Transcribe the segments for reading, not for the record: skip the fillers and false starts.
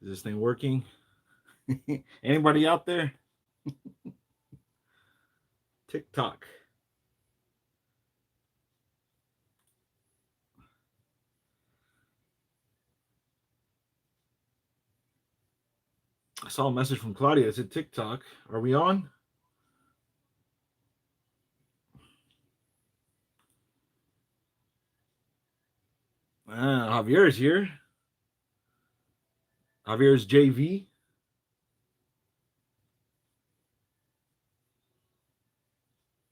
Is this thing working? Anybody out there? TikTok. I saw a message from Claudia. It said TikTok. Are we on? Javier's here. Javier's JV.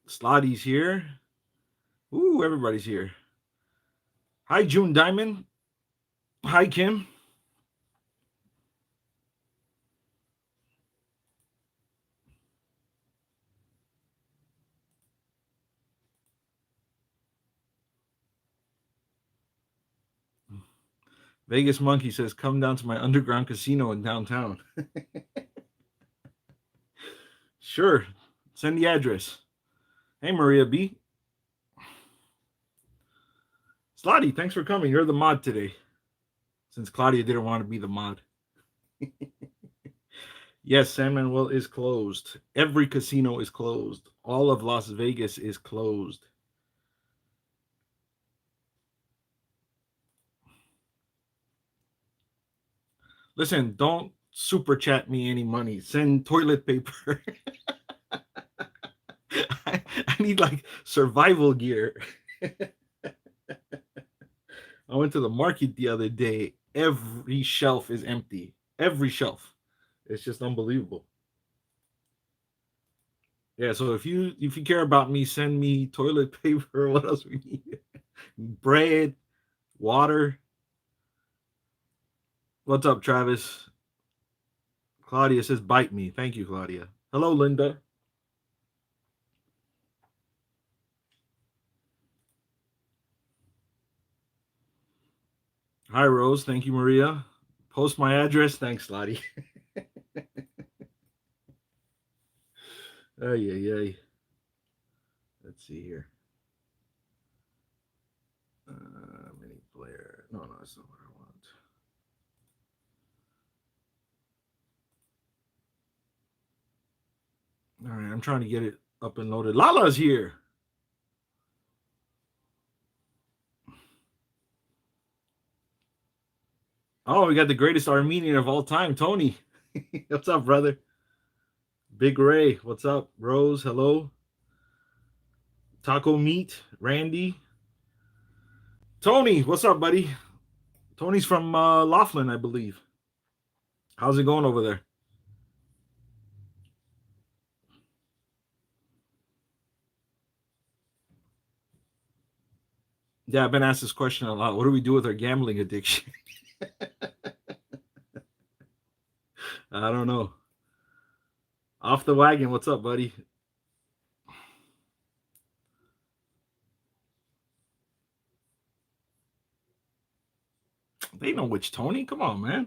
Slotty's here. Ooh, everybody's here. Hi, June Diamond. Hi, Kim. Vegas Monkey says, come down to my underground casino in downtown. Sure. Send the address. Hey, Maria B. Slotty, thanks for coming. You're the mod today. Since Claudia didn't want to be the mod. Yes, San Manuel is closed. Every casino is closed. All of Las Vegas is closed. Listen, don't super chat me any money. Send toilet paper. I need like survival gear. I went to the market the other day. Every shelf is empty. Every shelf. It's just unbelievable. Yeah, so if you care about me, send me toilet paper. What else we need? Bread, water. What's up, Travis? Claudia says, bite me. Thank you, Claudia. Hello, Linda. Hi, Rose. Thank you, Maria. Post my address. Thanks, Lottie. Ay. Let's see here. Mini player. No, that's not what I want. All right, I'm trying to get it up and loaded. Lala's here. Oh, we got the greatest Armenian of all time, Tony. What's up, brother? Big Ray, what's up? Rose, hello. Taco Meat, Randy. Tony, what's up, buddy? Tony's from Laughlin, I believe. How's it going over there? Yeah, I've been asked this question a lot. What do we do with our gambling addiction? I don't know. Off the wagon, what's up, buddy? They know which Tony. Come on, man.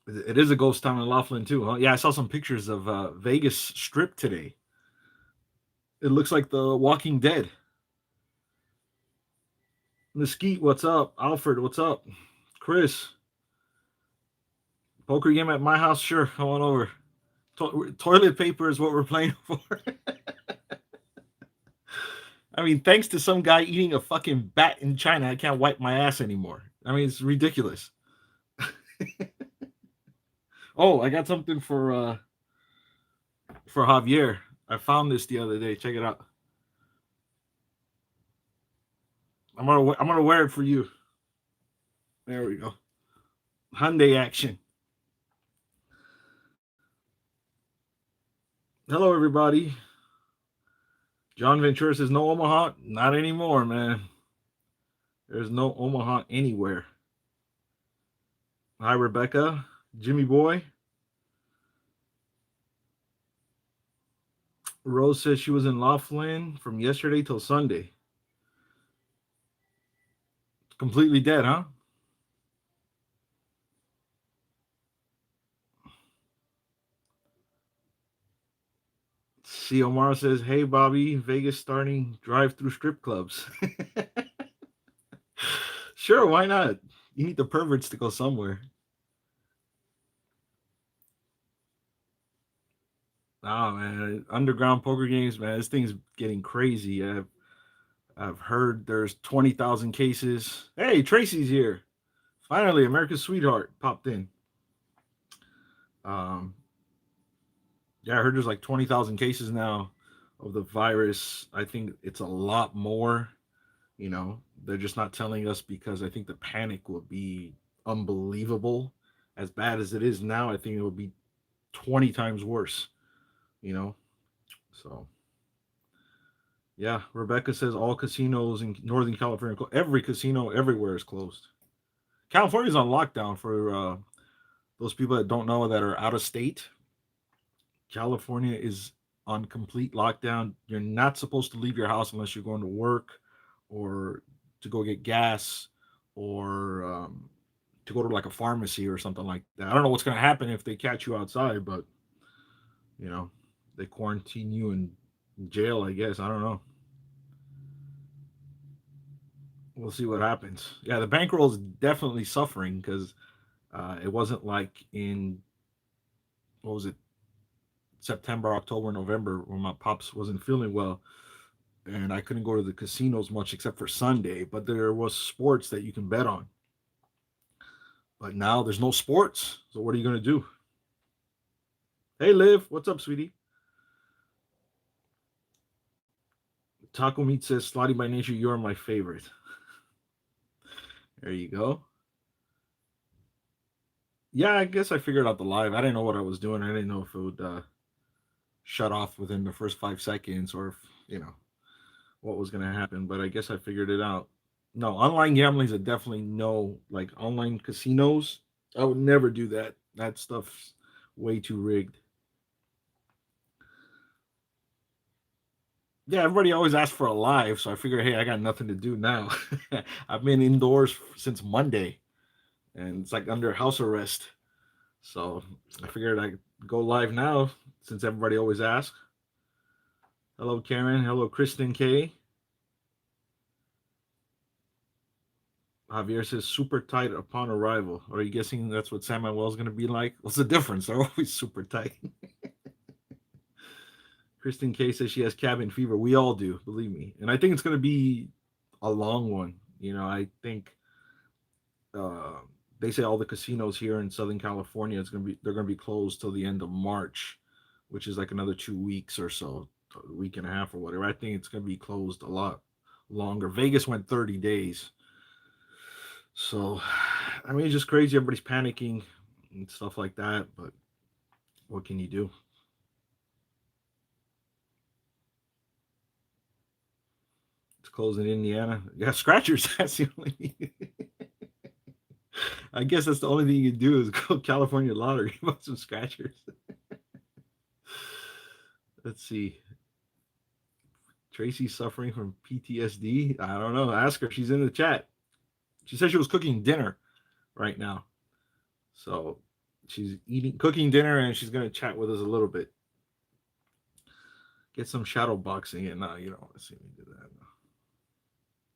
It is a ghost town in Laughlin too, huh? Yeah, I saw some pictures of Vegas Strip today. It looks like The Walking Dead. Mesquite, what's up? Alfred, what's up? Chris, poker game at my house? Sure, come on over. Toilet paper is what we're playing for. I mean, thanks to some guy eating a fucking bat in China, I can't wipe my ass anymore. I mean, it's ridiculous. Oh, I got something for Javier. I found this the other day. Check it out. I'm gonna wear it for you. There we go. Hyundai action. Hello, everybody. John Ventura says no Omaha. Not anymore, man. There's no Omaha anywhere. Hi, Rebecca. Jimmy Boy. Rose says she was in Laughlin from yesterday till Sunday. Completely dead, huh? See, Omar says, hey, Bobby, Vegas starting drive-through strip clubs. Sure, why not? You need the perverts to go somewhere. Oh man, underground poker games, man, this thing's getting crazy. I've heard there's 20,000 cases. Hey, Tracy's here. Finally, America's sweetheart popped in. Um, yeah, I heard there's like 20,000 cases now of the virus. I think it's a lot more. They're just not telling us because I think the panic will be unbelievable. As bad as it is now, I think it will be 20 times worse, you know? So, yeah, Rebecca says all casinos in Northern California, every casino everywhere is closed. California's on lockdown for those people that don't know that are out of state. California is on complete lockdown. You're not supposed to leave your house unless you're going to work or to go get gas or to go to like a pharmacy or something like that. I don't know what's going to happen if they catch you outside, but you know, they quarantine you in jail, I guess. I don't know. We'll see what happens. Yeah, the bankroll is definitely suffering because it wasn't like in what was it, September, October, November when my pops wasn't feeling well and I couldn't go to the casinos much except for Sunday. But there was sports that you can bet on. But now there's no sports. So what are you gonna do? Hey, Liv, what's up, sweetie? Taco Meat says, "Slotty by nature, you're my favorite." There you go. Yeah, I guess I figured out the live. I didn't know what I was doing. I didn't know if it would shut off within the first 5 seconds or if what was gonna happen. But I guess I figured it out. No, online gambling is a definitely no. Like online casinos, I would never do that. That stuff's way too rigged. Yeah, everybody always asks for a live, so I figure, hey, I got nothing to do now. I've been indoors since Monday, and it's like under house arrest. So I figured I'd go live now since everybody always asks. Hello, Karen. Hello, Kristen K. Javier says super tight upon arrival. Are you guessing that's what Samuel's going to be like? What's the difference? They're always super tight. Kristen K says she has cabin fever. We all do, believe me. And I think it's going to be a long one. I think uh, they say all the casinos here in Southern California they're going to be closed till the end of March, which is like another 2 weeks or so, a week and a half or whatever. I think it's going to be closed a lot longer. Vegas went 30 days. So, I mean, it's just crazy. Everybody's panicking and stuff like that. But what can you do? It's closed in Indiana. Yeah, scratchers. That's the only. I guess that's the only thing you can do is go California lottery, buy some scratchers. Let's see. Tracy's suffering from PTSD. I don't know. Ask her. She's in the chat. She said she was cooking dinner right now. So she's cooking dinner, and she's going to chat with us a little bit. Get some shadow boxing in. You don't want to see me do that.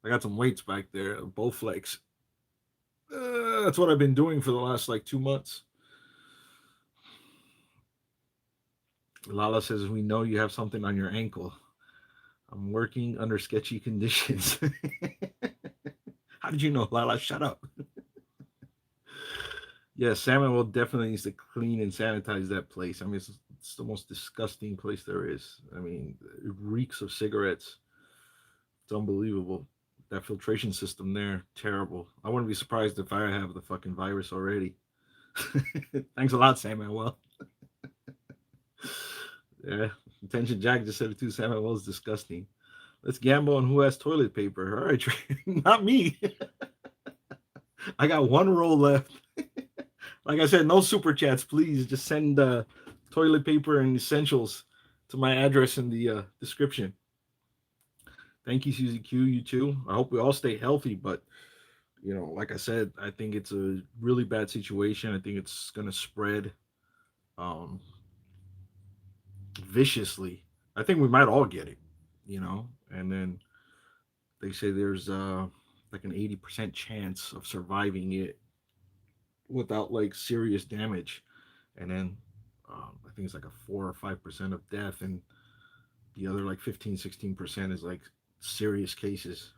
I got some weights back there, Bowflex. That's what I've been doing for the last like 2 months. Lala says, we know you have something on your ankle. I'm working under sketchy conditions. How did you know, Lala? Shut up. Yeah, Samuel definitely needs to clean and sanitize that place. I mean, it's the most disgusting place there is. I mean, it reeks of cigarettes. It's unbelievable. That filtration system there, terrible. I wouldn't be surprised if I have the fucking virus already. Thanks a lot, Samuel. Yeah, attention Jack just said it too. Samuel is disgusting. Let's gamble on who has toilet paper. All right, not me. I got one roll left. Like I said, no super chats, please. Just send toilet paper and essentials to my address in the description. Thank you, Susie Q. You too. I hope we all stay healthy, but like I said, I think it's a really bad situation. I think it's gonna spread um, viciously. I think we might all get it, and then they say there's like an 80% chance of surviving it without like serious damage. And then I think it's like a 4 or 5% of death, and the other like 15, 16% is like serious cases.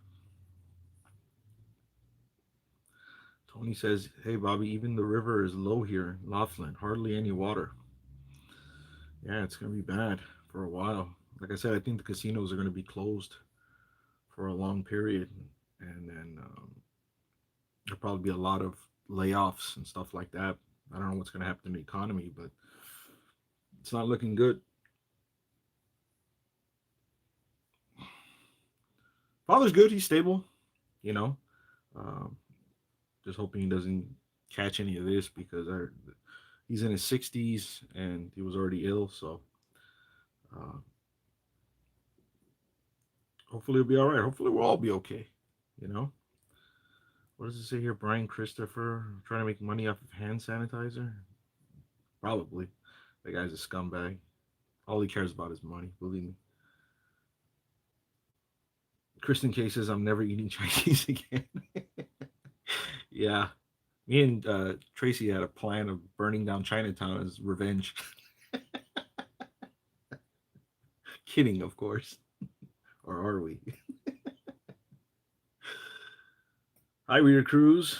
Tony says, "Hey Bobby, even the river is low here in Laughlin. Hardly any water. Yeah, it's gonna be bad for a while. Like I said, I think the casinos are gonna be closed for a long period, and then there'll probably be a lot of layoffs and stuff like that. I don't know what's gonna happen to the economy, but it's not looking good." Father's good. He's stable. You know, um, just hoping he doesn't catch any of this because he's in his 60s and he was already ill. So uh, hopefully he'll be all right. Hopefully we'll all be okay. You know, what does it say here? Brian Christopher trying to make money off of hand sanitizer? Probably. The guy's a scumbag. All he cares about is money. Believe me. Kristen K says, "I'm never eating Chinese again." Yeah. Me and Tracy had a plan of burning down Chinatown as revenge. Kidding, of course. Or are we? Hi, Reader Cruz.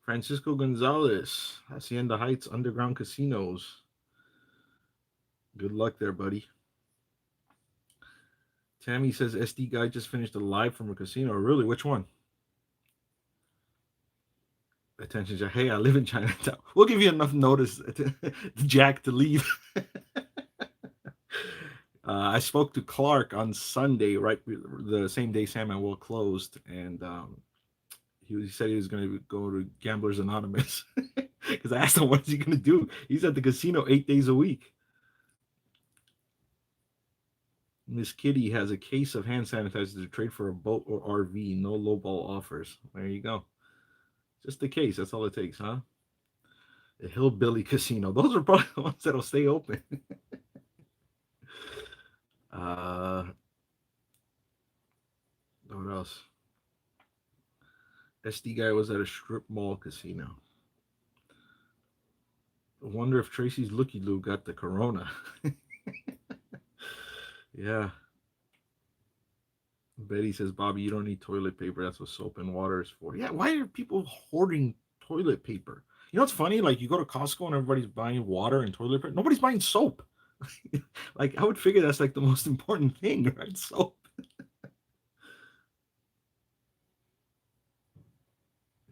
Francisco Gonzalez, Hacienda Heights Underground Casinos. Good luck there, buddy. Tammy says SD guy just finished a live from a casino. Really? Which one? Attention, Jack. Hey, I live in Chinatown. We'll give you enough notice, Jack, to leave. I spoke to Clark on Sunday, right the same day Sam and Will closed, and he said he was going to go to Gamblers Anonymous because I asked him what is he going to do. He's at the casino 8 days a week. Miss Kitty has a case of hand sanitizer to trade for a boat or RV. No lowball offers. There you go. Just the case. That's all it takes, huh? A hillbilly casino. Those are probably the ones that'll stay open. uh, what else? SD guy was at a strip mall casino. I wonder if Tracy's Looky Loo got the corona. Yeah. Betty says, "Bobby, you don't need toilet paper. That's what soap and water is for." Yeah, why are people hoarding toilet paper? You know what's funny? Like you go to Costco and everybody's buying water and toilet paper. Nobody's buying soap. Like I would figure that's like the most important thing, right? Soap.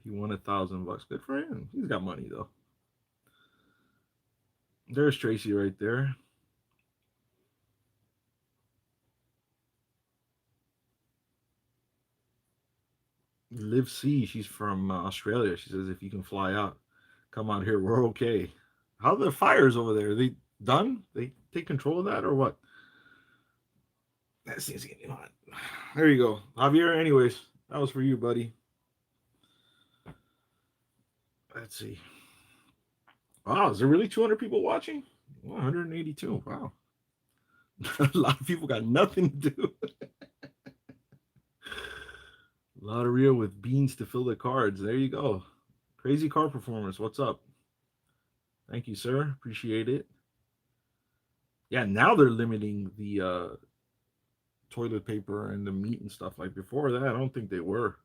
He won $1,000. Good for him. He's got money though. There's Tracy right there. Liv C, she's from Australia. She says, "If you can fly out, come out here. We're okay." How are the fires over there? Are they done? They take control of that or what? That seems getting hot. There you go, Javier. Anyways, that was for you, buddy. Let's see. Wow, is there really 200 people watching? 182. Wow. A lot of people got nothing to do. Lotteria with beans to fill the cards. There you go. Crazy car performance. What's up? Thank you, sir. Appreciate it. Yeah, now they're limiting the toilet paper and the meat and stuff. Like before that, I don't think they were.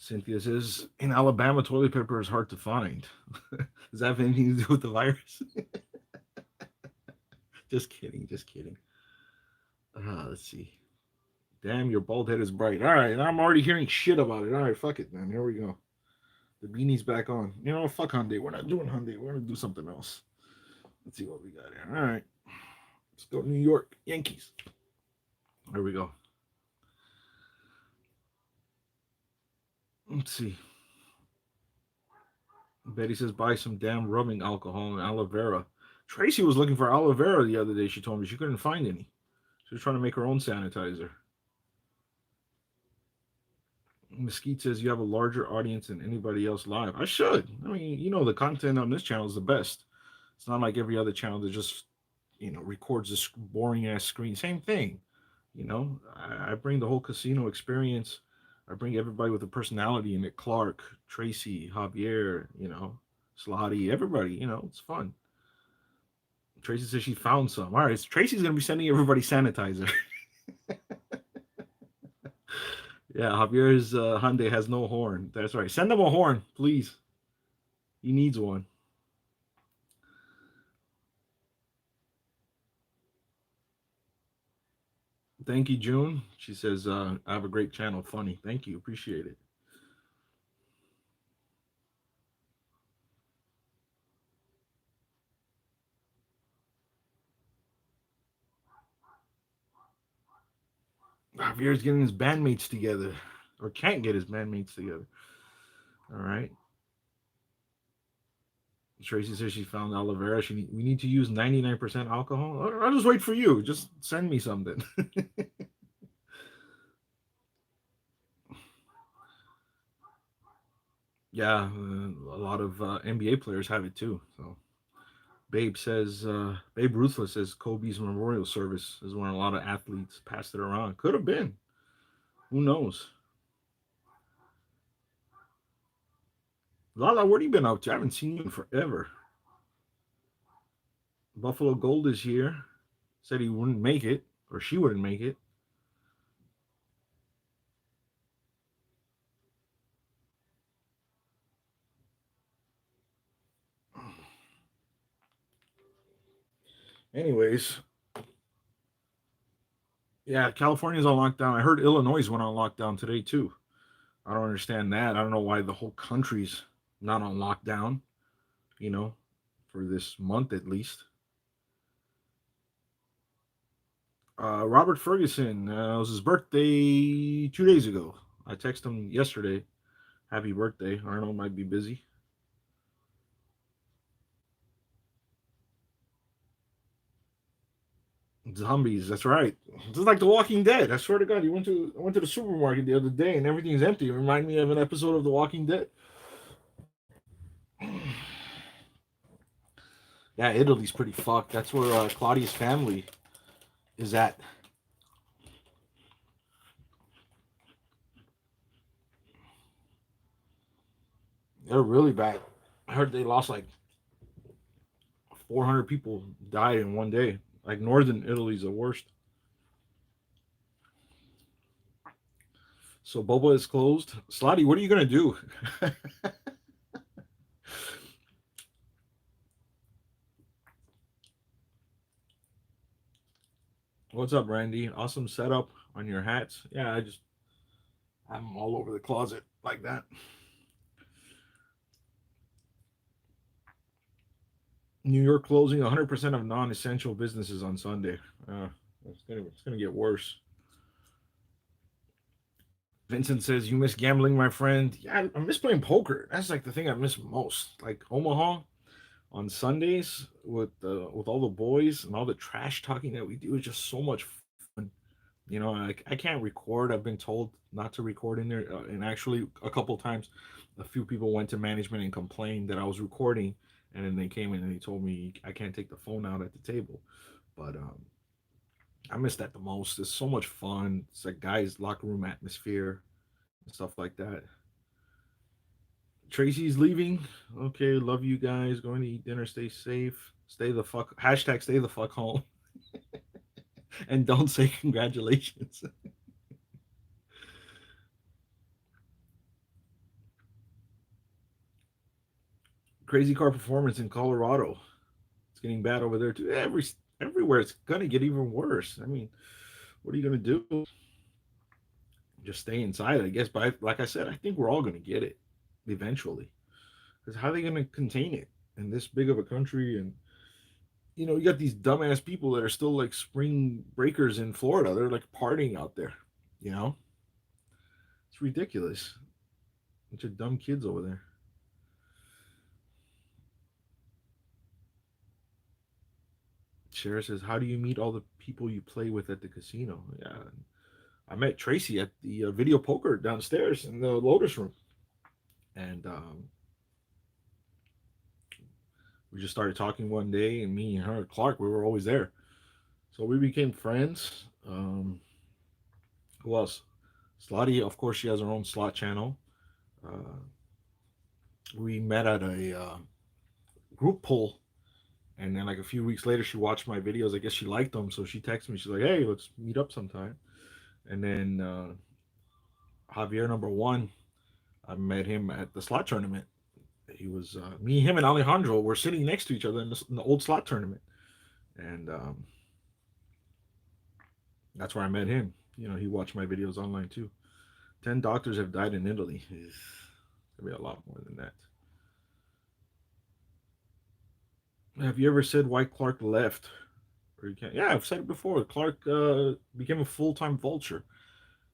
Cynthia says, "In Alabama, toilet paper is hard to find." Does that have anything to do with the virus? Just kidding. Just kidding. Let's see. Damn, your bald head is bright. All right, I'm already hearing shit about it. All right, fuck it, man. Here we go. The beanie's back on. You know, fuck Hyundai. We're not doing Hyundai. We're gonna do something else. Let's see what we got here. All right, let's go to New York Yankees. There we go. Let's see. Betty says, "Buy some damn rubbing alcohol and aloe vera." Tracy was looking for aloe vera the other day. She told me she couldn't find any. She was trying to make her own sanitizer. Mesquite says, "You have a larger audience than anybody else live." I should. I mean, you know, the content on this channel is the best. It's not like every other channel that just, records this boring ass screen. Same thing. I bring the whole casino experience I bring everybody with a personality in it. Clark, Tracy, Javier, Slotty, everybody. It's fun. Tracy says she found some. All right, so Tracy's gonna be sending everybody sanitizer. Yeah, Javier's Hyundai has no horn. That's right. Send him a horn, please. He needs one. Thank you, June. She says, I have a great channel. Funny. Thank you. Appreciate it. Javier's getting his bandmates together, or can't get his bandmates together. All right. Tracy says she found aloe vera. We need to use 99% alcohol. I'll just wait for you. Just send me something. Yeah, a lot of NBA players have it too. So Babe Ruthless says Kobe's memorial service is when a lot of athletes passed it around. Could have been. Who knows? Lala, what have you been up to? I haven't seen you in forever. Buffalo Gold is here. Said he wouldn't make it, or she wouldn't make it. Anyways, yeah, California's on lockdown. I heard Illinois went on lockdown today too. I don't understand that. I don't know why the whole country's not on lockdown, you know, for this month at least. Robert Ferguson, it was his birthday 2 days ago. I texted him yesterday. Happy birthday. I don't know, might be busy. Zombies, that's right. Just like The Walking Dead. I swear to God, I went to the supermarket the other day and everything's empty. It reminded me of an episode of The Walking Dead. Yeah, Italy's pretty fucked. That's where Claudia's family is at. They're really bad. I heard they lost like 400 people died in one day. Like northern Italy's the worst. So Boba is closed. Slotty, what are you gonna do? What's up, Randy? Awesome setup on your hats. Yeah, I just have them all over the closet like that. New York closing 100% of non-essential businesses on Sunday. It's gonna get worse. Vincent says you miss gambling, my friend. Yeah, I miss playing poker. That's like the thing I miss most. Like Omaha on Sundays with all the boys and all the trash talking that we do is just so much fun. I can't record. I've been told not to record in there, and actually a couple times, a few people went to management and complained that I was recording, and then they came in and they told me I can't take the phone out at the table. But I miss that the most. It's so much fun. It's like guys' locker room atmosphere and stuff like that. Tracy's leaving. Okay, love you guys. Going to eat dinner. Stay safe. Stay the fuck. Hashtag stay the fuck home. And don't say congratulations. Crazy car performance in Colorado. It's getting bad over there too. Everywhere it's gonna get even worse. I mean, what are you gonna do? Just stay inside, I guess. But like I said, I think we're all gonna get it eventually. Because how are they gonna contain it in this big of a country? And you got these dumbass people that are still like spring breakers in Florida. They're like partying out there. You know, it's ridiculous. Bunch of dumb kids over there. Shara says, "How do you meet all the people you play with at the casino?" Yeah, I met Tracy at the video poker downstairs in the Lotus room, and we just started talking one day. And me and her, Clark, we were always there, so we became friends. Who else? Slotty, of course, she has her own slot channel. Uh, we met at a group pull, and then like a few weeks later, she watched my videos. I guess she liked them, so she texted me. She's like, "Hey, let's meet up sometime." And then Javier number one, I met him at the slot tournament. He was me, him, and Alejandro were sitting next to each other in the old slot tournament, and that's where I met him. You know, he watched my videos online too. 10 doctors have died in Italy. It's gonna be a lot more than that. Have you ever said why Clark left? Or you can't? Yeah, I've said it before. Clark became a full-time vulture.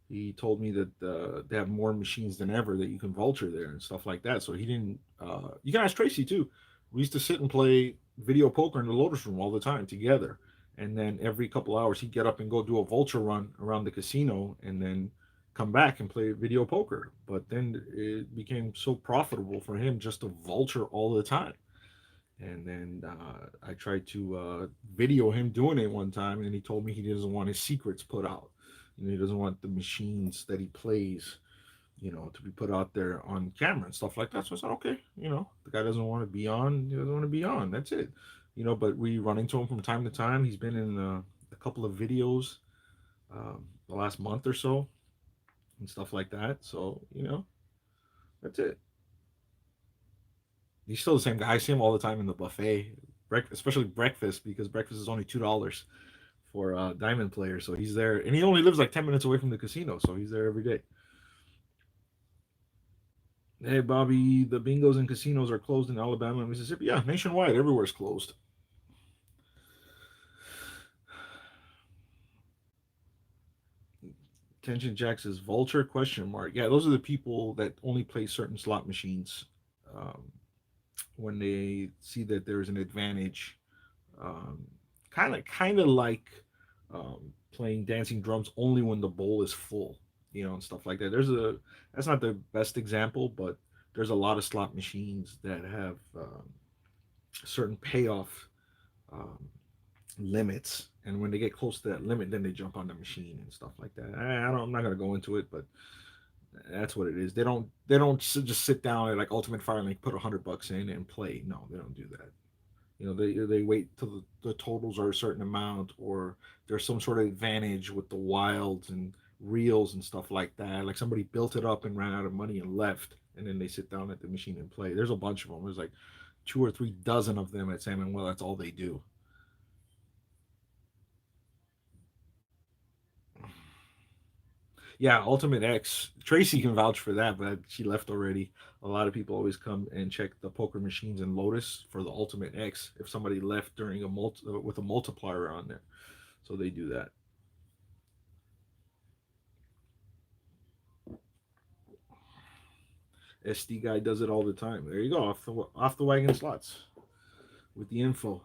He told me that they have more machines than ever that you can vulture there and stuff like that. So he didn't. You can ask Tracy too. We used to sit and play video poker in the Lotus room all the time together. And then every couple hours he'd get up and go do a vulture run around the casino, and then come back and play video poker. But then it became so profitable for him just to vulture all the time. And then I tried to video him doing it one time, and he told me he doesn't want his secrets put out. You know, he doesn't want the machines that he plays, you know, to be put out there on camera and stuff like that. So I said, okay, you know, the guy doesn't want to be on. He doesn't want to be on. That's it. You know, but we run into him from time to time. He's been in a couple of videos the last month or so and stuff like that. So, you know, that's it. He's still the same guy. I see him all the time in the buffet, especially breakfast, because breakfast is only $2 for diamond players. So he's there, and he only lives like 10 minutes away from the casino, so he's there every day. Hey Bobby, the bingos and casinos are closed in Alabama and Mississippi. Yeah, nationwide, everywhere's closed. Tension Jack says vulture question mark. Yeah, those are the people that only play certain slot machines um, when they see that there's an advantage. Um, kind of like playing dancing drums only when the bowl is full, you know, and stuff like that. That's not the best example, but there's a lot of slot machines that have certain payoff um, limits, and when they get close to that limit, then they jump on the machine and stuff like that. I'm not gonna go into it, but that's what it is. They don't just sit down at like Ultimate Fire and like put $100 in and play. No, they don't do that. You know, they wait till the totals are a certain amount, or there's some sort of advantage with the wilds and reels and stuff like that. Like somebody built it up and ran out of money and left, and then they sit down at the machine and play. There's a bunch of them. There's like two or three dozen of them at Sam and Well. That's all they do. Yeah, Ultimate X. Tracy can vouch for that, but she left already. A lot of people always come and check the poker machines in Lotus for the Ultimate X if somebody left during with a multiplier on there. So they do that. SD guy does it all the time. There you go, off the wagon slots with the info.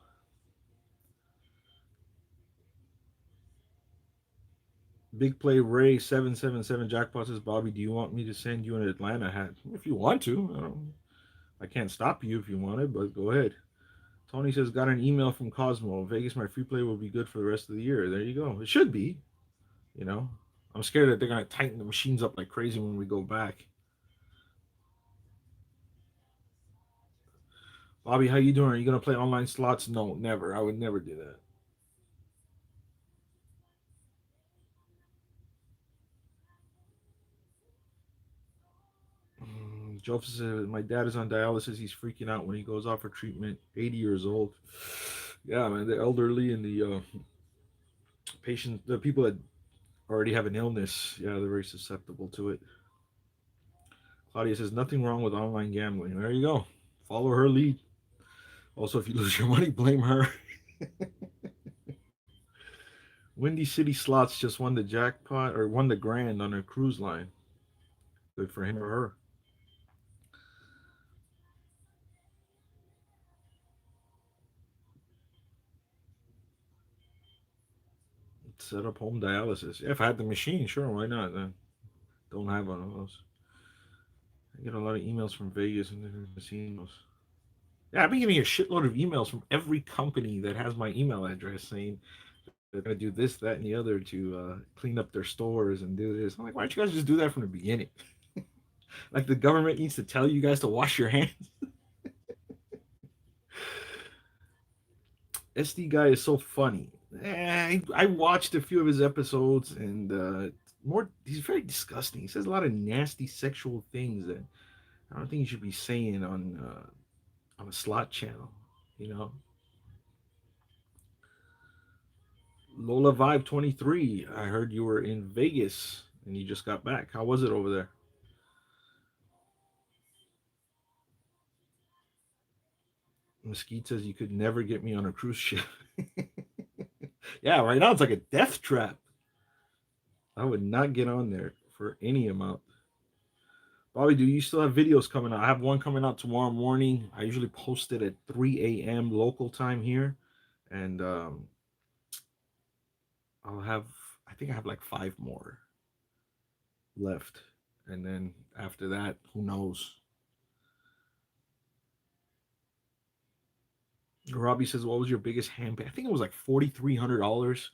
Big play Ray 777 jackpot says, Bobby, do you want me to send you an Atlanta hat? If you want to, I can't stop you if you want it, but go ahead. Tony says, got an email from Cosmo. Vegas, my free play will be good for the rest of the year. There you go. It should be. You know, I'm scared that they're gonna tighten the machines up like crazy when we go back. Bobby, how you doing? Are you gonna play online slots? No, never. I would never do that. Joseph says, my dad is on dialysis. He's freaking out when he goes off for treatment. 80 years old. Yeah, man, the elderly and the patient, the people that already have an illness, yeah, they're very susceptible to it. Claudia says, nothing wrong with online gambling. There you go. Follow her lead. Also, if you lose your money, blame her. Windy City Slots just won the jackpot or won the grand on a cruise line. Good for him or her. Set up home dialysis. Yeah, if I had the machine, sure, why not? Don't have one of those. I get a lot of emails from Vegas and the casinos. Yeah, I've been getting a shitload of emails from every company that has my email address saying they're gonna do this, that, and the other to clean up their stores and do this. I'm like, why don't you guys just do that from the beginning? Like the government needs to tell you guys to wash your hands. SD guy is so funny. I watched a few of his episodes, and more he's very disgusting. He says a lot of nasty sexual things that I don't think you should be saying on a slot channel. You know, Lola Vibe 23. I heard you were in Vegas and you just got back. How was it over there? Mesquite says you could never get me on a cruise ship. Yeah, right now it's like a death trap. I would not get on there for any amount. Bobby, do you still have videos coming out? I have one coming out tomorrow morning. I usually post it at 3 a.m. local time here. And I'll have, I think I have like five more left. And then after that, who knows? Robbie says, what was your biggest hand? I think it was like $4,300.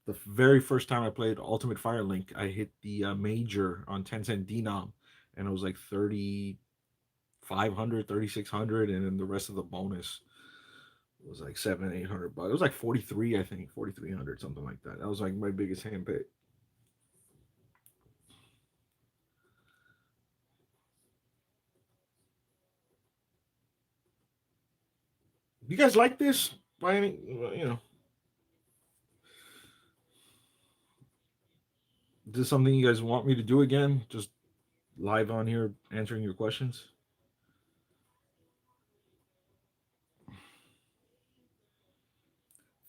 The very first time I played Ultimate Fire Link, I hit the major on 10 cent denom, and it was like 3,500, 3,600, and then the rest of the bonus was like 700, 800 bucks. It was like 43, I think, 4,300, something like that. That was like my biggest hand pay. You guys like this? By any, is this something you guys want me to do again? Just live on here answering your questions?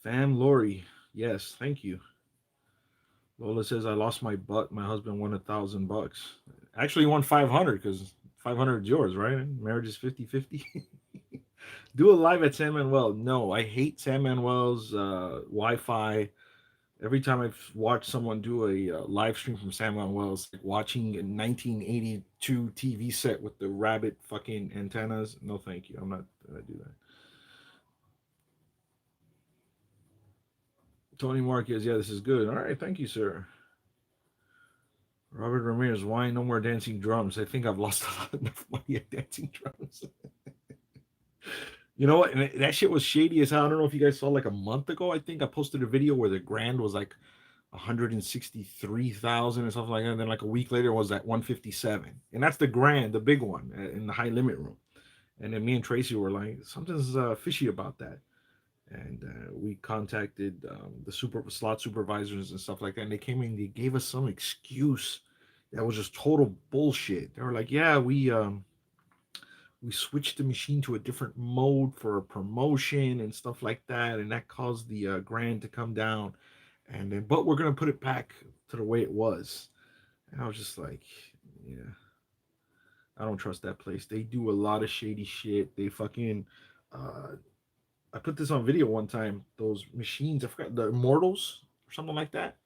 Fam Lori, yes, thank you. Lola says I lost my butt. My husband won $1,000. Actually, he won 500 because 500 is yours, right? Marriage is 50-50. Do a live at San Manuel. No, I hate San Manuel's Wi-Fi. Every time I've watched someone do a live stream from San Manuel, it's like watching a 1982 TV set with the rabbit fucking antennas. No, thank you. I'm not gonna do that. Tony Marquez, yeah, this is good. All right, thank you, sir. Robert Ramirez, why no more dancing drums? I think I've lost a lot enough money at dancing drums. You know what? And that shit was shady as hell. I don't know if you guys saw like a month ago. I think I posted a video where the grand was like 163,000 or something like that. And then like a week later it was at 157. And that's the grand, the big one in the high limit room. And then me and Tracy were like, something's fishy about that. And we contacted the super slot supervisors and stuff like that. And they came in, they gave us some excuse that was just total bullshit. They were like, yeah, we switched the machine to a different mode for a promotion and stuff like that, and that caused the grand to come down. And then, but we're gonna put it back to the way it was. And I was just like, yeah, I don't trust that place. They do a lot of shady shit. They fucking, uh, I put this on video one time. Those machines, I forgot the Immortals or something like that.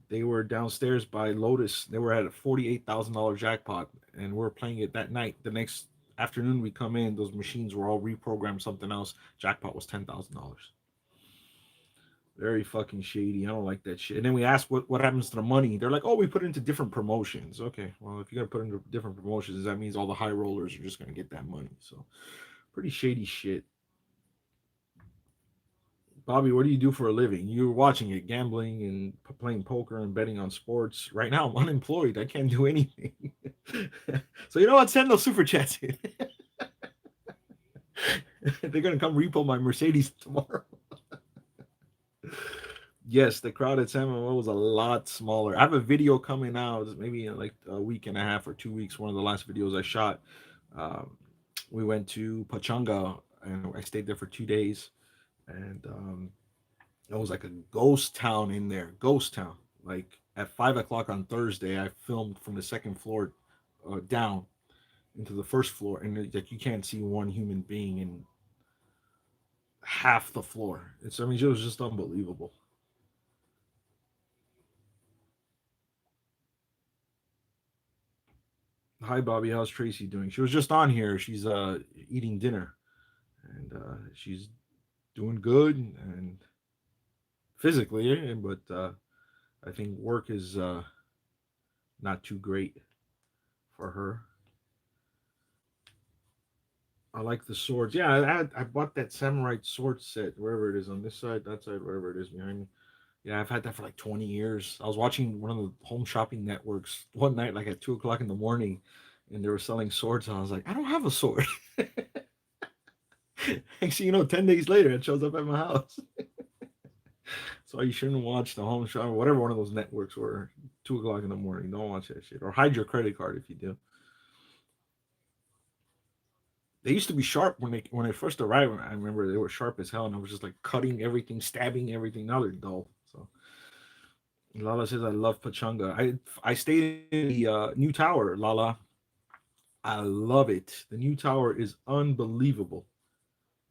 They were downstairs by Lotus. They were at a $48,000 jackpot, and we are playing it that night. The next afternoon, we come in. Those machines were all reprogrammed something else. Jackpot was $10,000. Very fucking shady. I don't like that shit. And then we asked what happens to the money. They're like, oh, we put it into different promotions. Okay, well, if you're gonna put it into different promotions, that means all the high rollers are just gonna get that money. So pretty shady shit. Bobby, what do you do for a living? You're watching it, gambling and playing poker and betting on sports. Right now, I'm unemployed. I can't do anything. So you know what? Send those super chats in. They're gonna come repo my Mercedes tomorrow. Yes, the crowd at San Manuel was a lot smaller. I have a video coming out, maybe in like a week and a half or 2 weeks. One of the last videos I shot. Um, we went to Pachanga and I stayed there for 2 days, and it was like a ghost town in there. Ghost town. Like at 5 o'clock on Thursday, I filmed from the second floor down into the first floor, and like you can't see one human being in half the floor. It's I mean it was just unbelievable. Hi Bobby, how's Tracy doing? She was just on here. She's eating dinner, and she's doing good and physically, but I think work is not too great for her. I like the swords. Yeah, I bought that samurai sword set wherever it is on this side, that side, wherever it is behind me. Yeah, I've had that for like 20 years. I was watching one of the home shopping networks one night, like at 2 o'clock in the morning, and they were selling swords. And I was like, I don't have a sword. Actually, 10 days later, it shows up at my house. So you shouldn't watch the home shop, whatever one of those networks were, 2 o'clock in the morning. Don't watch that shit, or hide your credit card if you do. They used to be sharp when they first arrived. I remember they were sharp as hell, and I was just like cutting everything, stabbing everything. Now they're dull. So Lala says I love Pachanga. I stayed in the new tower, Lala. I love it. The new tower is unbelievable.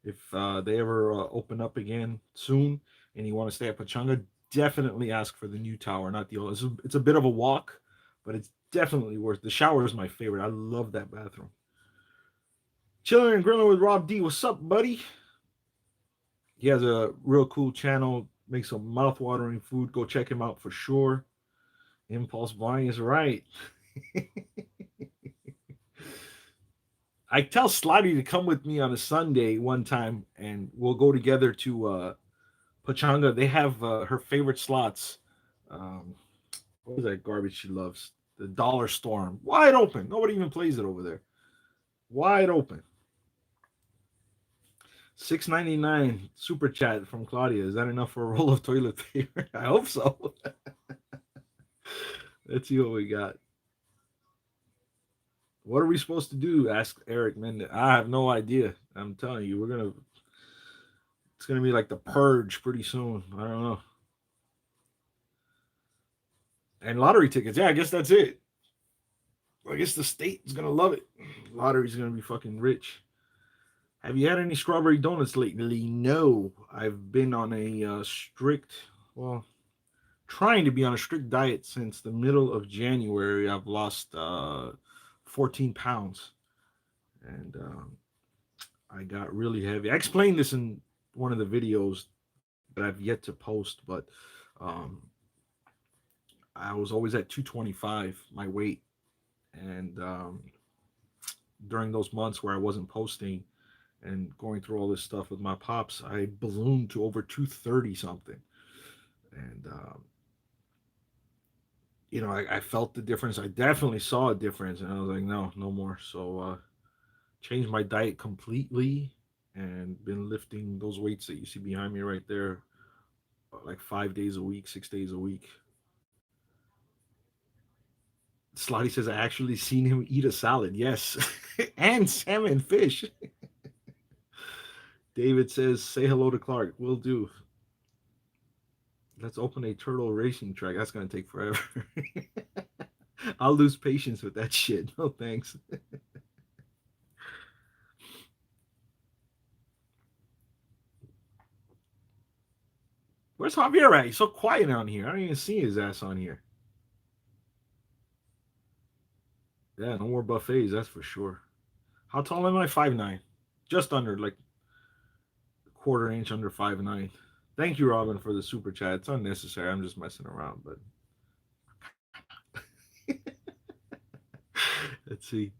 If they ever open up again soon, and you want to stay at Pachanga, definitely ask for the new tower, not the old. It's a bit of a walk, but it's definitely worth. The shower is my favorite. I love that bathroom. Chilling and grilling with Rob D. What's up, buddy? He has a real cool channel. Makes some mouth-watering food. Go check him out for sure. Impulse buying is right. I tell Slotty to come with me on a Sunday one time, and we'll go together to Pachanga. They have her favorite slots. Um, what is that garbage she loves? The Dollar Storm, wide open. Nobody even plays it over there. Wide open. 6.99 super chat from Claudia. Is that enough for a roll of toilet paper? I hope so. Let's see what we got. What are we supposed to do? Asked Eric Mendez. I have no idea. I'm telling you, it's gonna be like the purge pretty soon. I don't know. And lottery tickets. Yeah, I guess that's it. I guess the state is gonna love it. Lottery's gonna be fucking rich. Have you had any strawberry donuts lately? No, I've been on a well, trying to be on a strict diet since the middle of January. I've lost 14 pounds, and I got really heavy. I explained this in one of the videos that I've yet to post, but um, I was always at 225, my weight, and during those months where I wasn't posting and going through all this stuff with my pops, I ballooned to over 230 something, and I felt the difference. I definitely saw a difference, and I was like, no, no more. So changed my diet completely, and been lifting those weights that you see behind me right there, like 5 days a week, 6 days a week. Slotty says I actually seen him eat a salad. Yes, and salmon fish. David says say hello to Clark. Will do. Let's open a turtle racing track. That's gonna take forever. I'll lose patience with that shit. No thanks. Where's Javier at? He's so quiet on here. I don't even see his ass on here. Yeah, no more buffets, that's for sure. How tall am I? 5'9". Just under, like quarter inch under 5'9". Thank you, Robin, for the super chat. It's unnecessary. I'm just messing around, but let's see.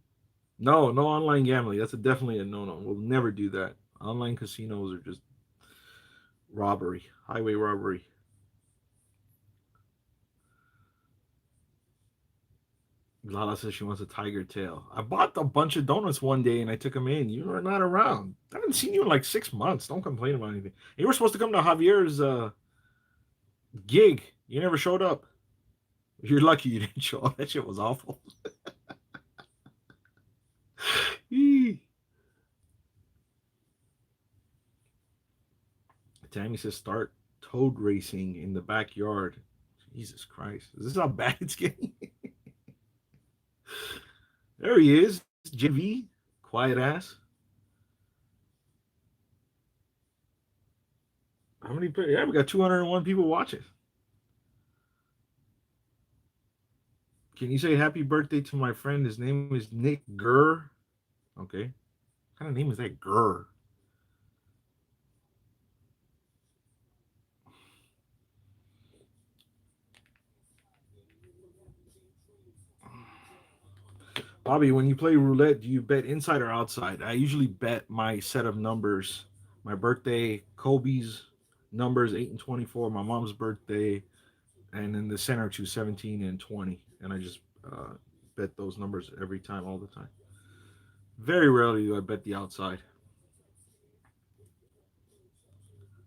No, no online gambling. That's definitely a no-no. We'll never do that. Online casinos are just robbery, highway robbery. Lala says she wants a tiger tail. I bought a bunch of donuts one day and I took them in. You were not around. I haven't seen you in like 6 months. Don't complain about anything. You were supposed to come to Javier's gig. You never showed up. You're lucky you didn't show up. That shit was awful. Tammy says start toad racing in the backyard. Jesus Christ. Is this how bad it's getting? There he is. JV. Quiet ass. How many people? Yeah, we got 201 people watching. Can you say happy birthday to my friend? His name is Nick Gurr. Okay. What kind of name is that, Gurr? Bobby, when you play roulette, do you bet inside or outside? I usually bet my set of numbers. My birthday, Kobe's numbers 8 and 24, my mom's birthday, and then the center two 17 and 20. And I just bet those numbers every time, all the time. Very rarely do I bet the outside.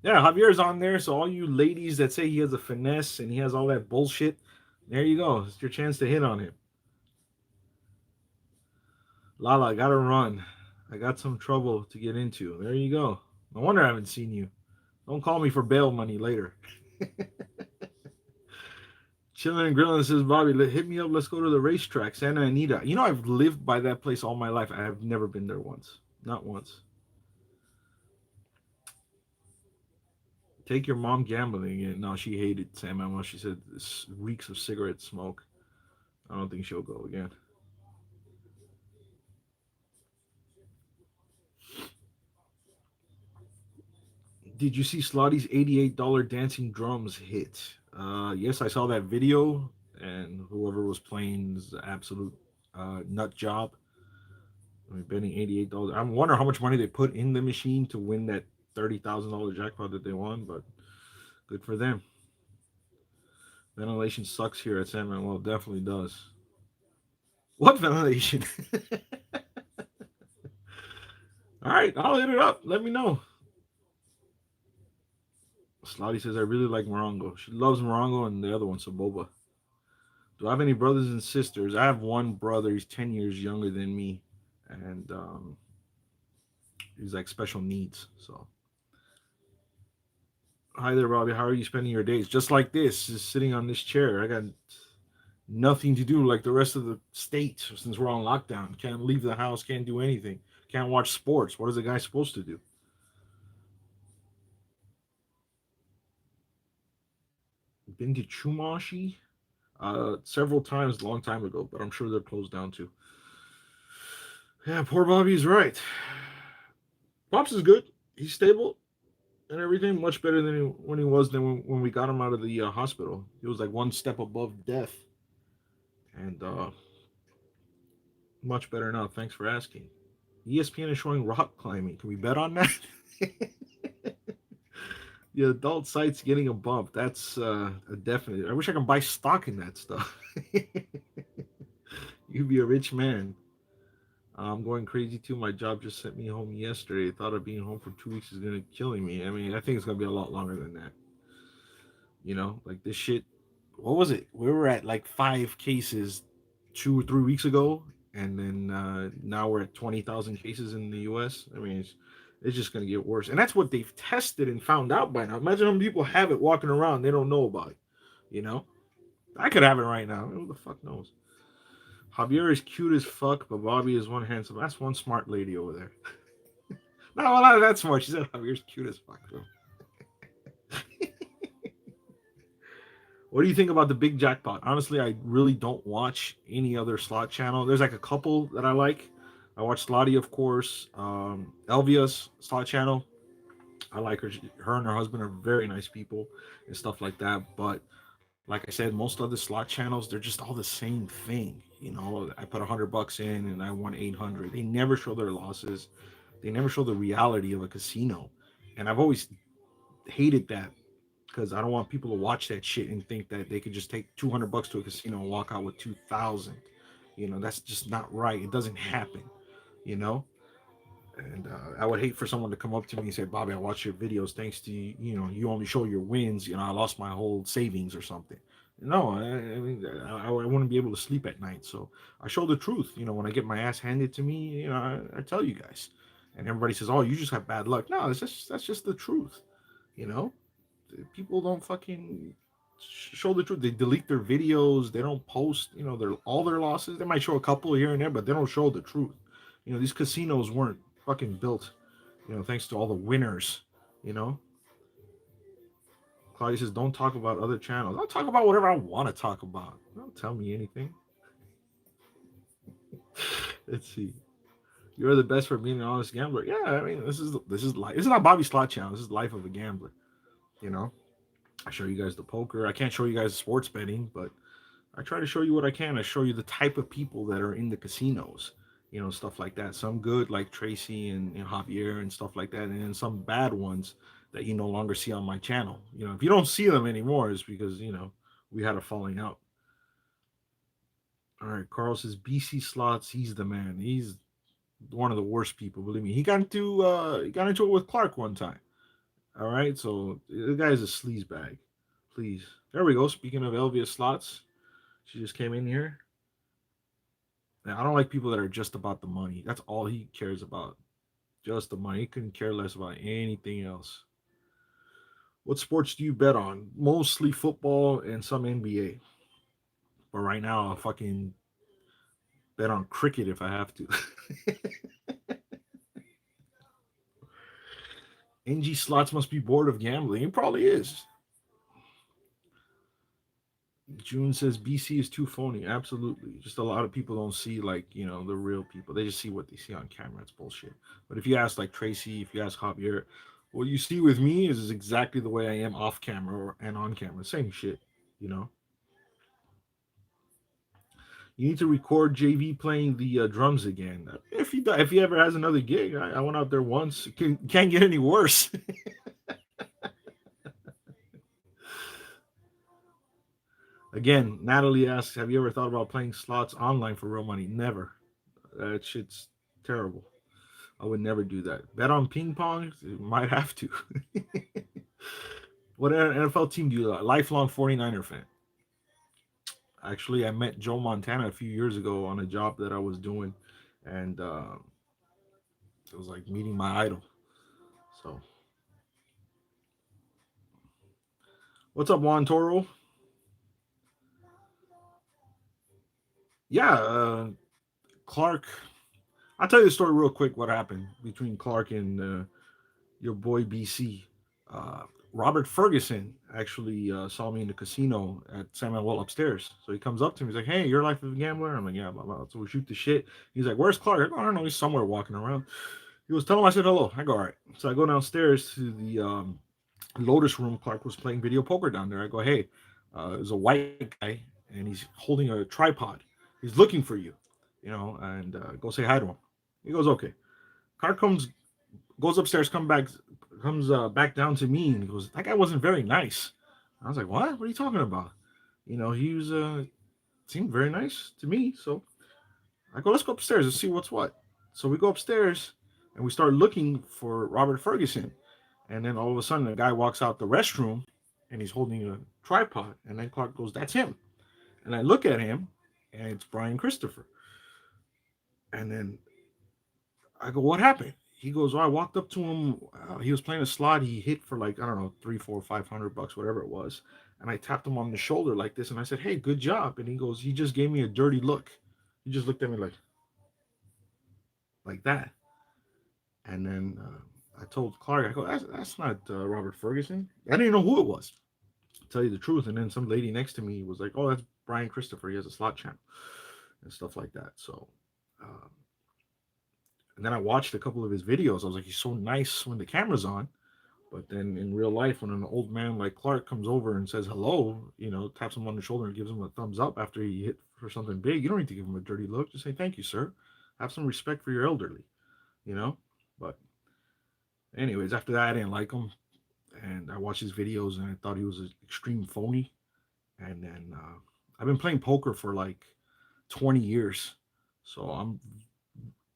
Yeah, Javier's on there, so all you ladies that say he has a finesse and he has all that bullshit, there you go. It's your chance to hit on him. Lala, I gotta run. I got some trouble to get into. There you go. No wonder I haven't seen you. Don't call me for bail money later. Chilling and grilling says Bobby, hit me up. Let's go to the racetrack, Santa Anita. You know, I've lived by that place all my life. I have never been there once. Not once. Take your mom gambling again. No, she hated San Manuel. She said this reeks of cigarette smoke. I don't think she'll go again. Did you see Slotty's $88 dancing drums hit? Yes, I saw that video, and whoever was playing is an absolute nut job. I mean, betting $88. I wonder how much money they put in the machine to win that $30,000 jackpot that they won, but good for them. Ventilation sucks here at San Manuel. Definitely does. What ventilation? All right, I'll hit it up. Let me know. Slotty says, I really like Morongo. She loves Morongo and the other one, Saboba. Do I have any brothers and sisters? I have one brother. He's 10 years younger than me. And he's like special needs. So, hi there, Robbie. How are you spending your days? Just like this, just sitting on this chair. I got nothing to do like the rest of the state since we're on lockdown. Can't leave the house, can't do anything, can't watch sports. What is a guy supposed to do? Been to Chumashi several times a long time ago, but I'm sure they're closed down too. Yeah, poor Bobby's right. Pops is good. He's stable and everything, much better than when he was than when we got him out of the hospital. He was like one step above death, and much better now. Thanks for asking. ESPN is showing rock climbing. Can we bet on that? The adult site's getting a bump. That's a definite. I wish I could buy stock in that stuff. You'd be a rich man. I'm going crazy too. My job just sent me home yesterday. Thought of being home for 2 weeks is gonna killing me. I mean, I think it's gonna be a lot longer than that. You know, like this shit. What was it? We were at like 5 cases 2 or 3 weeks ago, and then now we're at 20,000 cases in the U.S. I mean, it's just gonna get worse, and that's what they've tested and found out by now. Imagine how many people have it walking around, they don't know about it. You know, I could have it right now. Who the fuck knows? Javier is cute as fuck, but Bobby is one handsome. That's one smart lady over there. No, well, not that smart. She said Javier's cute as fuck, bro. What do you think about the big jackpot? Honestly, I really don't watch any other slot channel. There's like a couple that I like. I watch Slotty, of course. Elvia's slot channel. I like her. Her and her husband are very nice people and stuff like that. But like I said, most other slot channels, they're just all the same thing. You know, I put $100 in and I won 800. They never show their losses. They never show the reality of a casino. And I've always hated that because I don't want people to watch that shit and think that they could just take $200 to a casino and walk out with 2,000. You know, that's just not right. It doesn't happen. You know, and I would hate for someone to come up to me and say, Bobby, I watch your videos. Thanks to you, you know, you only show your wins. You know, I lost my whole savings or something. No, I mean, I wouldn't be able to sleep at night. So I show the truth. You know, when I get my ass handed to me, you know, I tell you guys. And everybody says, oh, you just have bad luck. No, that's just the truth. You know, people don't fucking show the truth. They delete their videos. They don't post, you know, all their losses. They might show a couple here and there, but they don't show the truth. You know, these casinos weren't fucking built, you know, thanks to all the winners, you know. Claudia says, don't talk about other channels. I'll talk about whatever I want to talk about. Don't tell me anything. Let's see. You're the best for being an honest gambler. Yeah, I mean, this is life. This is not Bobby Slot channel. This is life of a gambler. You know, I show you guys the poker. I can't show you guys sports betting, but I try to show you what I can. I show you the type of people that are in the casinos, stuff like that. Some good, like Tracy and Javier and stuff like that, and then some bad ones that you no longer see on my channel. If you don't see them anymore, it's because we had a falling out. All right, Carl says BC slots. He's the man. He's one of the worst people. Believe me. He got into it with Clark one time. All right, so the guy's a sleaze bag. Please, there we go. Speaking of Elvia slots, she just came in here. Now, I don't like people that are just about the money. That's all he cares about. Just the money. He couldn't care less about anything else. What sports do you bet on? Mostly football and some NBA. But right now, I'll fucking bet on cricket if I have to. NG Slots must be bored of gambling. He probably is. June says BC is too phony. Absolutely. Just a lot of people don't see the real people. They just see what they see on camera. It's bullshit. But if you ask like Tracy, if you ask Javier, what you see with me is exactly the way I am off camera and on camera. Same shit, you know. You need to record JV playing the drums again. If he ever has another gig, I went out there once. Can't get any worse. Again, Natalie asks, "Have you ever thought about playing slots online for real money?" Never. That shit's terrible. I would never do that. Bet on ping pong? Might have to. What NFL team do you like? Lifelong 49er fan. Actually, I met Joe Montana a few years ago on a job that I was doing, and it was like meeting my idol. So, what's up, Juan Toro? Yeah, Clark. I'll tell you the story real quick. What happened between Clark and your boy BC? Uh, Robert Ferguson actually saw me in the casino at San Manuel upstairs. So he comes up to me. He's like, "Hey, your life of a gambler?" I'm like, "Yeah, blah, blah." So we shoot the shit. He's like, "Where's Clark?" I go, "I don't know. He's somewhere walking around." He was telling him I said hello. I go, "All right." So I go downstairs to the Lotus room. Clark was playing video poker down there. I go, "Hey, there's a white guy and he's holding a tripod. He's looking for you, and go say hi to him." He goes, "Okay." Clark goes upstairs, comes back down to me, and he goes, "That guy wasn't very nice." I was like, "What? What are you talking about?" He was seemed very nice to me. So I go, "Let's go upstairs and see what's what." So we go upstairs and we start looking for Robert Ferguson, and then all of a sudden a guy walks out the restroom, and he's holding a tripod, and then Clark goes, "That's him." And I look at him, and it's Brian Christopher, and then I go, "What happened?" He goes, "Oh, I walked up to him. He was playing a slot. He hit for like, I don't know, three, four, $500, whatever it was." And I tapped him on the shoulder like this, and I said, "Hey, good job." And he goes, "He just gave me a dirty look." He just looked at me like that. And then I told Clark, I go, "That's not Robert Ferguson." I didn't know who it was, to tell you the truth. And then some lady next to me was like, "Oh, that's Brian Christopher. He has a slot channel and stuff like that." So um, and then I watched a couple of his videos. I was like, he's so nice when the camera's on. But then in real life, when an old man like Clark comes over and says hello, taps him on the shoulder and gives him a thumbs up after he hit for something big, you don't need to give him a dirty look. Just say, "Thank you, sir." Have some respect for your elderly, you know? But, anyways, after that, I didn't like him. And I watched his videos and I thought he was an extreme phony. And then I've been playing poker for like 20 years. So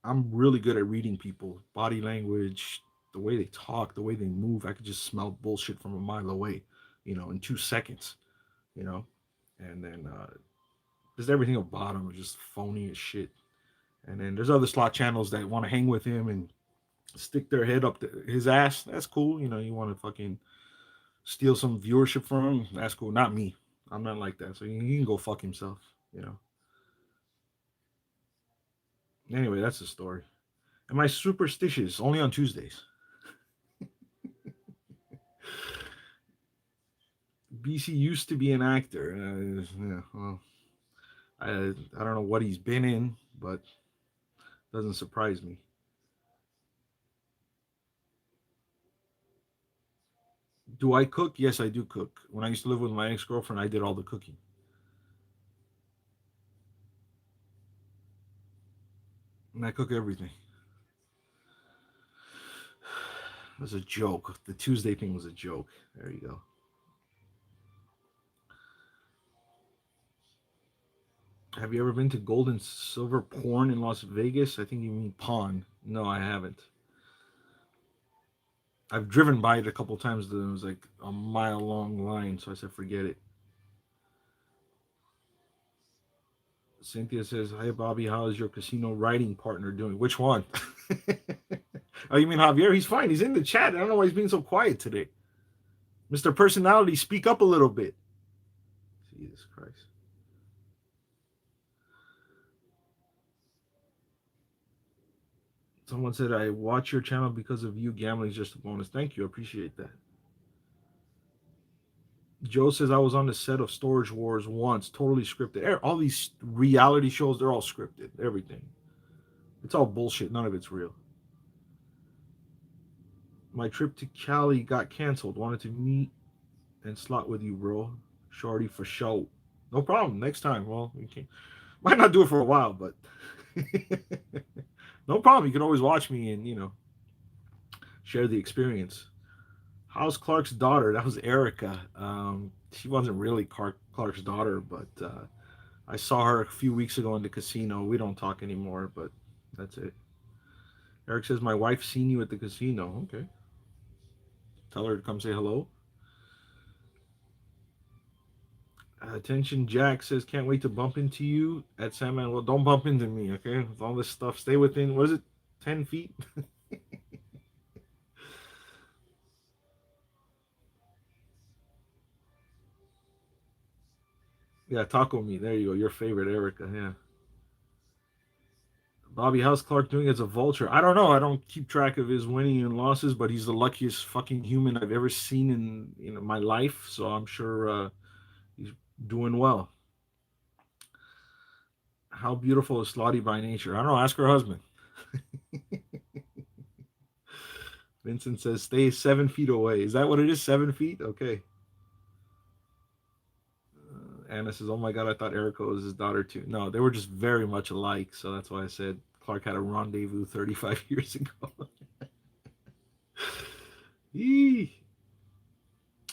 I'm really good at reading people, body language, the way they talk, the way they move. I could just smell bullshit from a mile away, in 2 seconds, you know. And then just everything about him is just phony as shit. And then there's other slot channels that want to hang with him and stick their head up his ass. That's cool, you want to fucking steal some viewership from him. That's cool. Not me. I'm not like that. So he can go fuck himself, you know. Anyway, that's the story. Am I superstitious? Only on Tuesdays. BC used to be an actor. Yeah, well, I don't know what he's been in, but doesn't surprise me. Do I cook? Yes, I do cook. When I used to live with my ex girlfriend, I did all the cooking. And I cook everything. It was a joke. The Tuesday thing was a joke. There you go. Have you ever been to Gold and Silver Porn in Las Vegas? I think you mean Pawn. No, I haven't. I've driven by it a couple times. There was like a mile long line, so I said forget it. Cynthia says, "Hi Bobby, how is your casino writing partner doing?" Which one? Oh, you mean Javier? He's fine. He's in the chat. I don't know why he's being so quiet today. Mr. Personality, speak up a little bit. Jesus Christ. Someone said, "I watch your channel because of you. Gambling is just a bonus." Thank you. I appreciate that. Joe says, "I was on the set of Storage Wars once, totally scripted. All these reality shows, they're all scripted. Everything. It's all bullshit. None of it's real." My trip to Cali got canceled. Wanted to meet and slot with you, bro. Shorty for show. No problem. Next time. Well, we can might not do it for a while, but no problem. You can always watch me and share the experience. How's Clark's daughter? That was Erica. She wasn't really Clark's daughter, but I saw her a few weeks ago in the casino. We don't talk anymore, but that's it. Eric says, "My wife seen you at the casino." Okay. Tell her to come say hello. Attention Jack says, "Can't wait to bump into you at San Manuel." Don't bump into me, okay? With all this stuff, stay within, what is it, 10 feet? Yeah, taco meat. There you go. Your favorite, Erica. Yeah. Bobby, how's Clark doing as a vulture? I don't know. I don't keep track of his winning and losses, but he's the luckiest fucking human I've ever seen in my life. So I'm sure he's doing well. How beautiful is Slotty by nature? I don't know. Ask her husband. Vincent says, "Stay 7 feet away." Is that what it is? 7 feet? Okay. Anna says, "Oh my God, I thought Erica was his daughter too." No, they were just very much alike. So that's why I said Clark had a rendezvous 35 years ago. Eee.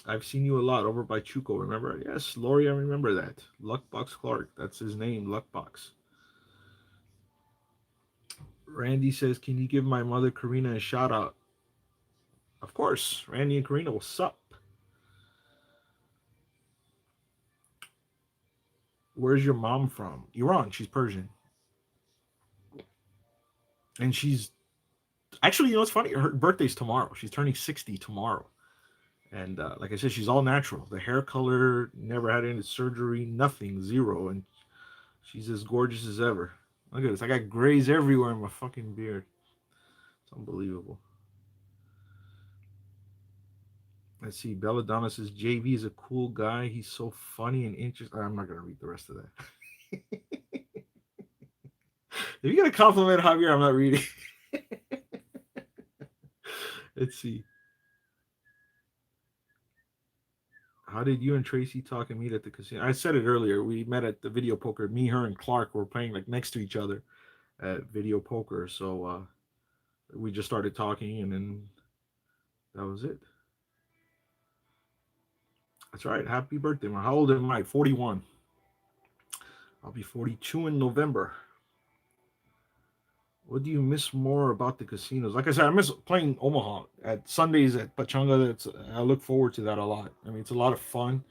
I've seen you a lot over by Chuco, remember? Yes, Lori, I remember that. Luckbox Clark, that's his name, Luckbox. Randy says, "Can you give my mother Karina a shout out?" Of course, Randy and Karina, what's up? Where's your mom from? Iran. She's Persian. And she's actually, what's funny? Her birthday's tomorrow. She's turning 60 tomorrow. And like I said, she's all natural. The hair color, never had any surgery, nothing, zero. And she's as gorgeous as ever. Look at this. I got grays everywhere in my fucking beard. It's unbelievable. Let's see. Belladonna says, "JV is a cool guy. He's so funny and interesting." I'm not going to read the rest of that. If you're going to compliment Javier, I'm not reading. Let's see. How did you and Tracy talk and meet at the casino? I said it earlier. We met at the video poker. Me, her, and Clark were playing like next to each other at video poker. So we just started talking, and then that was it. That's right. Happy birthday, man. How old am I? 41. I'll be 42 in November. What do you miss more about the casinos? Like I said, I miss playing Omaha at Sundays at Pachanga. I look forward to that a lot. I mean, it's a lot of fun.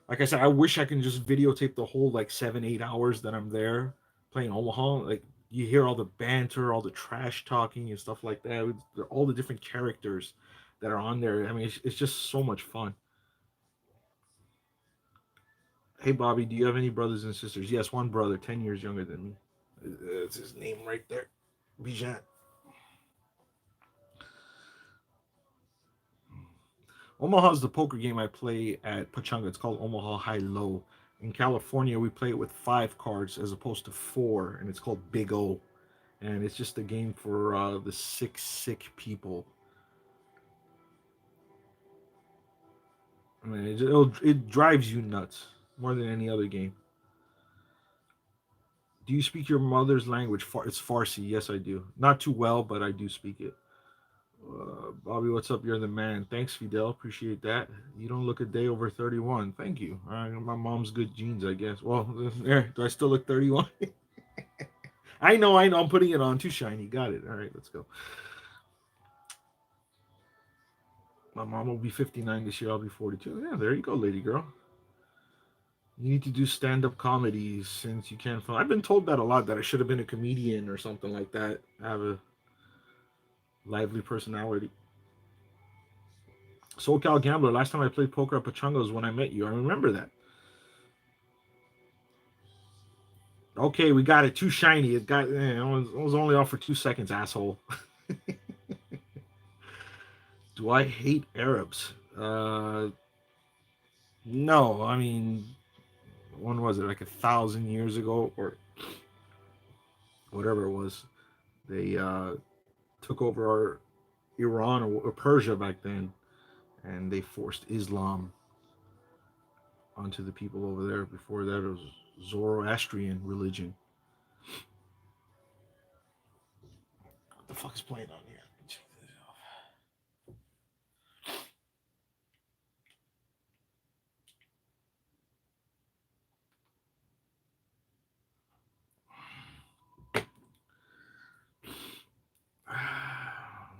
Like I said, I wish I can just videotape the whole like 7, 8 hours that I'm there playing Omaha. Like you hear all the banter, all the trash talking and stuff like that. All the different characters that are on there. I mean, it's just so much fun. Hey Bobby, do you have any brothers and sisters? Yes, one brother, 10 years younger than me. That's his name right there, Bijan. Omaha's the poker game I play at Pachanga. It's called Omaha High Low. In California, we play it with 5 cards as opposed to 4, and it's called Big O. And it's just a game for the sick people. I mean, it drives you nuts more than any other game. Do you speak your mother's language? It's Farsi. Yes, I do. Not too well, but I do speak it. Bobby, what's up? You're the man. Thanks, Fidel. Appreciate that. You don't look a day over 31. Thank you. My mom's good genes, I guess. Well, there. Do I still look 31? I know. I'm putting it on. Too shiny. Got it. All right, let's go. My mom will be 59 this year. I'll be 42. Yeah, there you go, lady girl. You need to do stand-up comedy since you can't film. I've been told that a lot, that I should have been a comedian or something like that. I have a lively personality. SoCal Gambler. Last time I played poker at Pachanga was when I met you. I remember that. Okay, we got it. Too shiny. It was only off for 2 seconds, asshole. Do I hate Arabs? No. I mean, when was it? Like 1,000 years ago or whatever it was. They took over our Iran or Persia back then, and they forced Islam onto the people over there. Before that, it was Zoroastrian religion. What the fuck is playing on here? Check this out.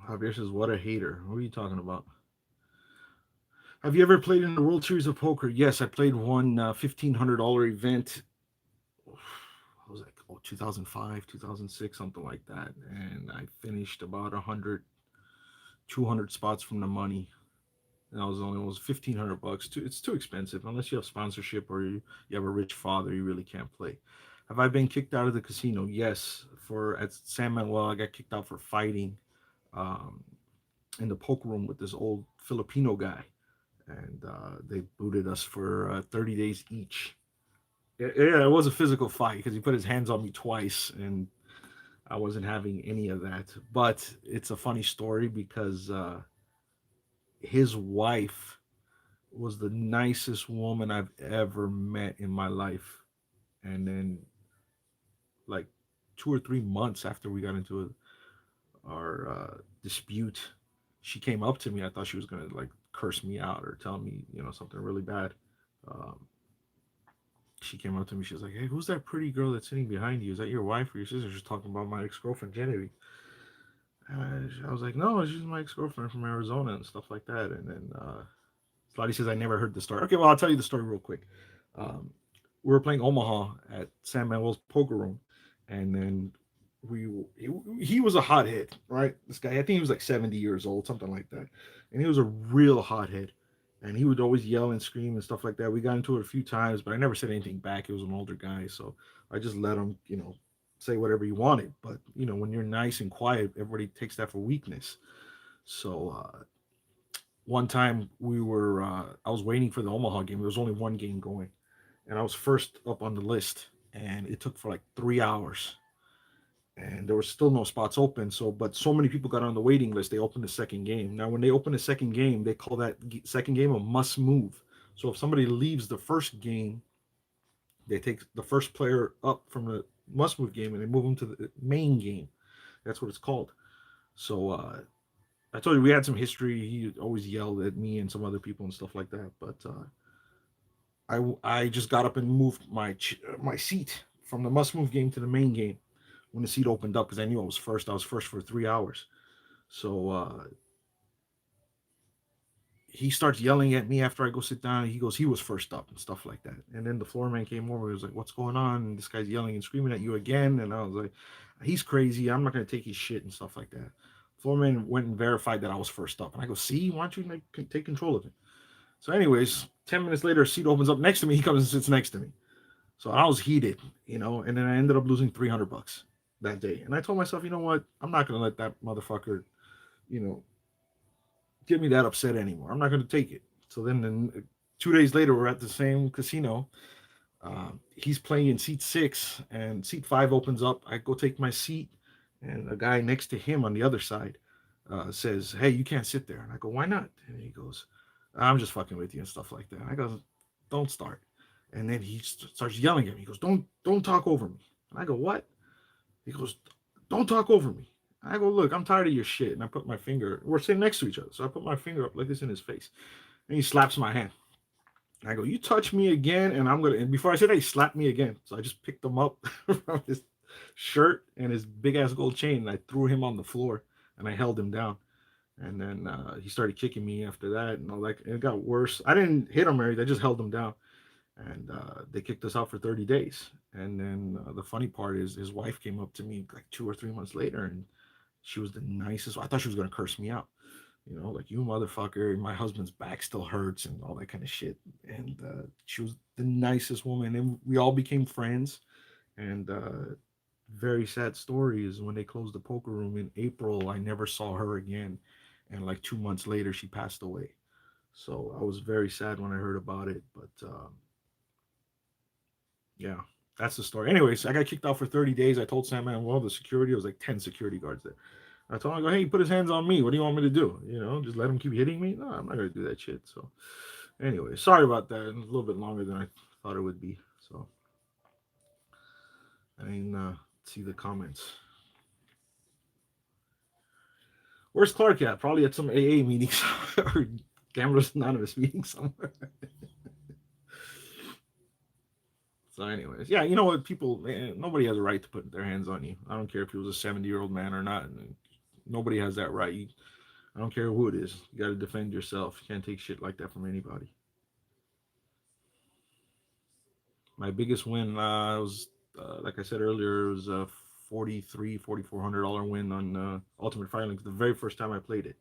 Javier says, "What a hater." What are you talking about? Have you ever played in the World Series of Poker? Yes, I played one $1,500 event. What was that? Oh, 2005, 2006, something like that. And I finished about 100, 200 spots from the money. And I was $1,500. It's too expensive unless you have sponsorship or you have a rich father. You really can't play. Have I been kicked out of the casino? Yes. For at San Manuel, I got kicked out for fighting um, in the poker room with this old Filipino guy, and they booted us for 30 days each. Yeah, it was a physical fight because he put his hands on me twice, and I wasn't having any of that. But it's a funny story because his wife was the nicest woman I've ever met in my life. And then, like 2 or 3 months after we got into our dispute, she came up to me. I thought she was gonna like curse me out or tell me, something really bad. Um, she came up to me. She was like, "Hey, who's that pretty girl that's sitting behind you? Is that your wife or your sister?" She's talking about my ex girlfriend Genevieve. I was like, "No, she's my ex girlfriend from Arizona and stuff like that." And then Slotty says, "I never heard the story." Okay, well, I'll tell you the story real quick. Um, we were playing Omaha at San Manuel's poker room, and then we he was a hothead, right? This guy, I think he was like 70 years old, something like that, and he was a real hothead, and he would always yell and scream and stuff like that. We got into it a few times, but I never said anything back. He was an older guy, so I just let him, say whatever he wanted. But when you're nice and quiet, everybody takes that for weakness. So one time I was waiting for the Omaha game. There was only one game going, and I was first up on the list, and it took for like 3 hours, and there was still no spots open. But so many people got on the waiting list. They opened the second game. Now, when they open the second game, they call that second game a must move. So if somebody leaves the first game, they take the first player up from the must move game and they move them to the main game. That's what it's called. So I told you we had some history. He always yelled at me and some other people and stuff like that. But I just got up and moved my seat from the must move game to the main game when the seat opened up because I knew I was first. I was first for 3 hours. So he starts yelling at me after I go sit down. He goes, he was first up and stuff like that. And then the floor man came over. He was like, "What's going on?" And this guy's yelling and screaming at you again. And I was like, "He's crazy. I'm not going to take his shit," and stuff like that. Floorman went and verified that I was first up. And I go, "See, why don't you take control of it?" So, anyways, 10 minutes later, a seat opens up next to me. He comes and sits next to me. So I was heated, and then I ended up losing $300 that day. And I told myself, you know what? I'm not going to let that motherfucker, you know, get me that upset anymore. I'm not going to take it. So then 2 days later, we're at the same casino. He's playing in seat 6, and seat 5 opens up. I go take my seat, and a guy next to him on the other side says, "Hey, you can't sit there." And I go, "Why not?" And he goes, "I'm just fucking with you," and stuff like that. And I go, "Don't start." And then he starts yelling at me. He goes, "Don't talk over me." And I go, what? He goes, don't talk over me. I go, look, I'm tired of your shit. And I put my finger, we're sitting next to each other. So I put my finger up like this in his face. And he slaps my hand. And I go, you touch me again, and I'm going to, and before I said that, he slapped me again. So I just picked him up from his shirt and his big ass gold chain, and I threw him on the floor and I held him down. And then he started kicking me after that, and all that. And it got worse. I didn't hit him or anything. I just held him down, and they kicked us out for 30 days. And then the funny part is, his wife came up to me like 2 or 3 months later, and she was the nicest. I thought she was gonna curse me out, like, you motherfucker. And my husband's back still hurts and all that kind of shit. And she was the nicest woman, and we all became friends. And very sad story is when they closed the poker room in April, I never saw her again. And like 2 months later, she passed away. So I was very sad when I heard about it. But yeah, that's the story. Anyways, I got kicked out for 30 days. I told Sam, man, well, the security, was like 10 security guards there. I told him, I go, hey, he put his hands on me. What do you want me to do? Just let him keep hitting me? No, I'm not going to do that shit. So anyway, sorry about that. It was a little bit longer than I thought it would be. So I didn't see the comments. Where's Clark at? Probably at some AA meetings or Gamblers Anonymous meeting somewhere. So, anyways, yeah, you know what? People, nobody has a right to put their hands on you. I don't care if he was a 70-year-old man or not. Nobody has that right. I don't care who it is. You got to defend yourself. You can't take shit like that from anybody. My biggest win was, like I said earlier, it was a $4,400 win on Ultimate Fire Links the very first time I played it.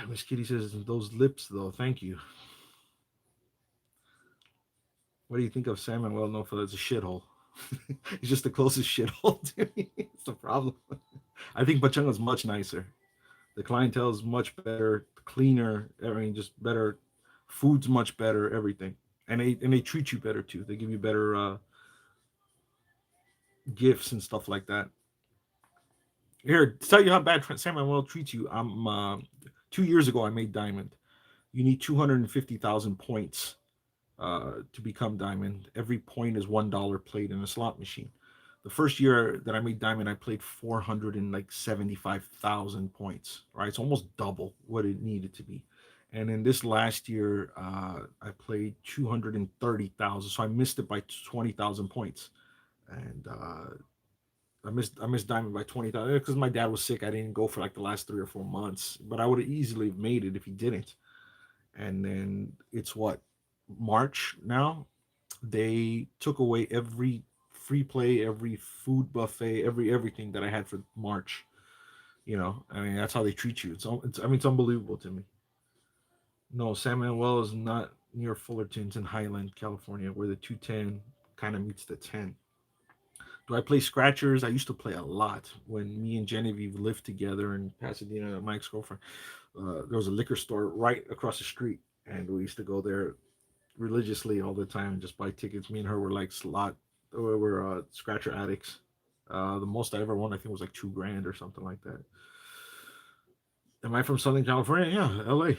Miss Kitty says, those lips, though, thank you. What do you think of Sam Manuel Nofa as a shithole? He's just the closest shithole to me. It's the problem. I think Pachanga's much nicer. The clientele is much better, cleaner. I mean, just better. Food's much better. Everything, and they treat you better too. They give you better gifts and stuff like that. Here, to tell you how bad Sam Manuel treats you, I'm 2 years ago I made diamond. You need 250,000 points to become diamond. Every point is $1 played in a slot machine. The first year that I made diamond, I played 475,000 points. Right, it's almost double what it needed to be. And in this last year, I played 230,000, so I missed it by 20,000 points. And I missed diamond by 20,000 because my dad was sick. I didn't go for like the last 3 or 4 months, but I would have easily made it if he didn't. And then it's what, March now. They took away every free play, every food buffet, everything that I had for March. I mean, that's how they treat you. It's unbelievable to me. No, San Manuel is not near Fullerton. It's in Highland, California, where the 210 kind of meets the 10. Do I play scratchers? I used to play a lot when me and Genevieve lived together in Pasadena. My ex-girlfriend. There was a liquor store right across the street, and we used to go there religiously all the time and just buy tickets. Me and her were like we were scratcher addicts. The most I ever won, I think, was like $2,000 or something like that. Am I from Southern California? Yeah, LA.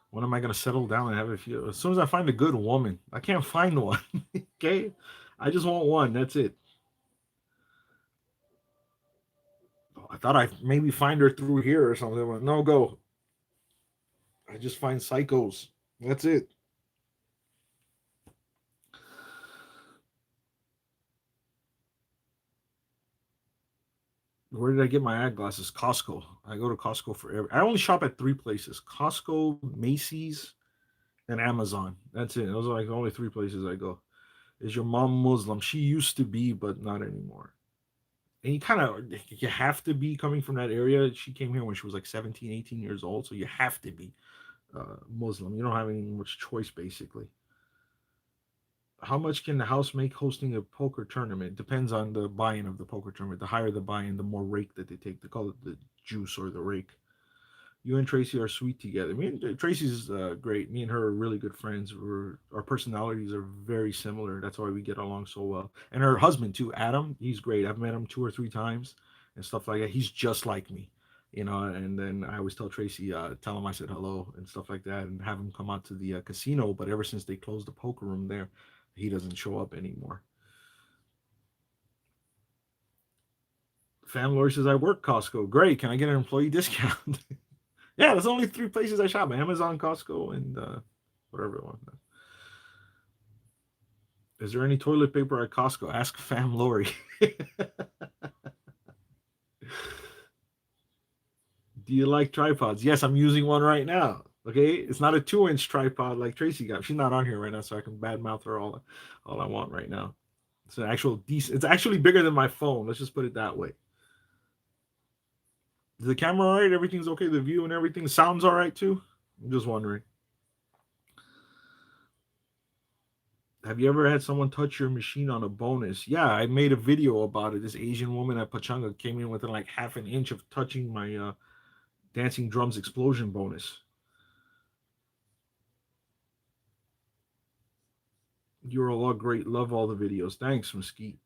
When am I gonna settle down and have a few? As soon as I find a good woman, I can't find one. Okay, I just want one. That's it. I thought I maybe find her through here or something. But no go. I just find psychos. That's it. Where did I get my eyeglasses? Costco. I go to Costco for I only shop at three places: Costco, Macy's, and Amazon. That's it. Those are like the only three places I go. Is your mom Muslim? She used to be, but not anymore. And you have to be coming from that area. She came here when she was like 17, 18 years old, so you have to be Muslim. You don't have any much choice, basically. How much can the house make hosting a poker tournament? Depends on the buy-in of the poker tournament. The higher the buy-in, the more rake that they take. They call it the juice or the rake. You and Tracy are sweet together. Me and Tracy's great. Me and her are really good friends. Our personalities are very similar. That's why we get along so well. And her husband too, Adam. He's great. I've met him 2 or 3 times and stuff like that. He's just like me. And then I always tell Tracy, tell him I said hello and stuff like that, and have him come out to the casino. But ever since they closed the poker room there, he doesn't show up anymore. Fan Lori says, I work Costco. Great. Can I get an employee discount? Yeah, there's only 3 places I shop: Amazon, Costco, and whatever one. Is there any toilet paper at Costco? Ask Fam Lori. Do you like tripods? Yes, I'm using one right now. Okay, it's not a 2-inch tripod like Tracy got. She's not on here right now, so I can badmouth her all I want right now. It's an actual decent. It's actually bigger than my phone. Let's just put it that way. Is the camera all right? Everything's okay. The view and everything. The sound's all right too. I'm just wondering. Have you ever had someone touch your machine on a bonus? Yeah, I made a video about it. This Asian woman at Pachanga came in within like half an inch of touching my dancing drums explosion bonus. You're all great. Love all the videos. Thanks, Mesquite.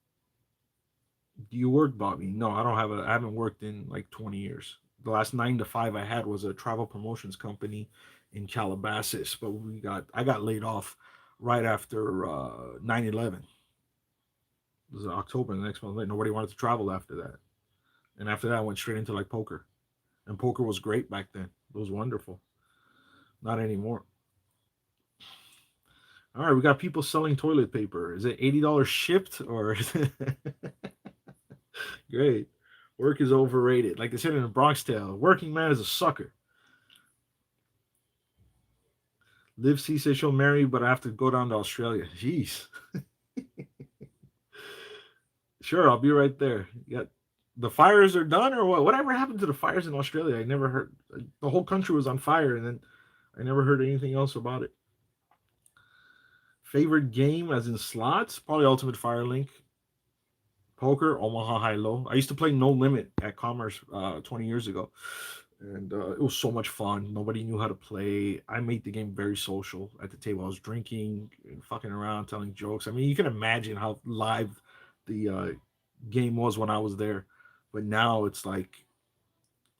Do you work, Bobby? No, I don't have a. I haven't worked in like 20 years. The last 9 to 5 I had was a travel promotions company in Calabasas, but I got laid off right after 9/11. It was October. The next month, like, nobody wanted to travel after that, and after that, I went straight into like poker, and poker was great back then. It was wonderful. Not anymore. All right, we got people selling toilet paper. Is it $80 shipped or? Great. Work is overrated. Like they said in the Bronx Tale, working man is a sucker. Liv C says she'll marry, but I have to go down to Australia. Jeez. Sure, I'll be right there. Yeah. The fires are done or what? Whatever happened to the fires in Australia? I never heard. The whole country was on fire, and then I never heard anything else about it. Favorite game, as in slots? Probably Ultimate Fire Link. Poker, Omaha High Low. I used to play No Limit at Commerce 20 years ago, and it was so much fun. Nobody knew how to play. I made the game very social at the table. I was drinking, and fucking around, telling jokes. I mean, you can imagine how live the game was when I was there. But now it's like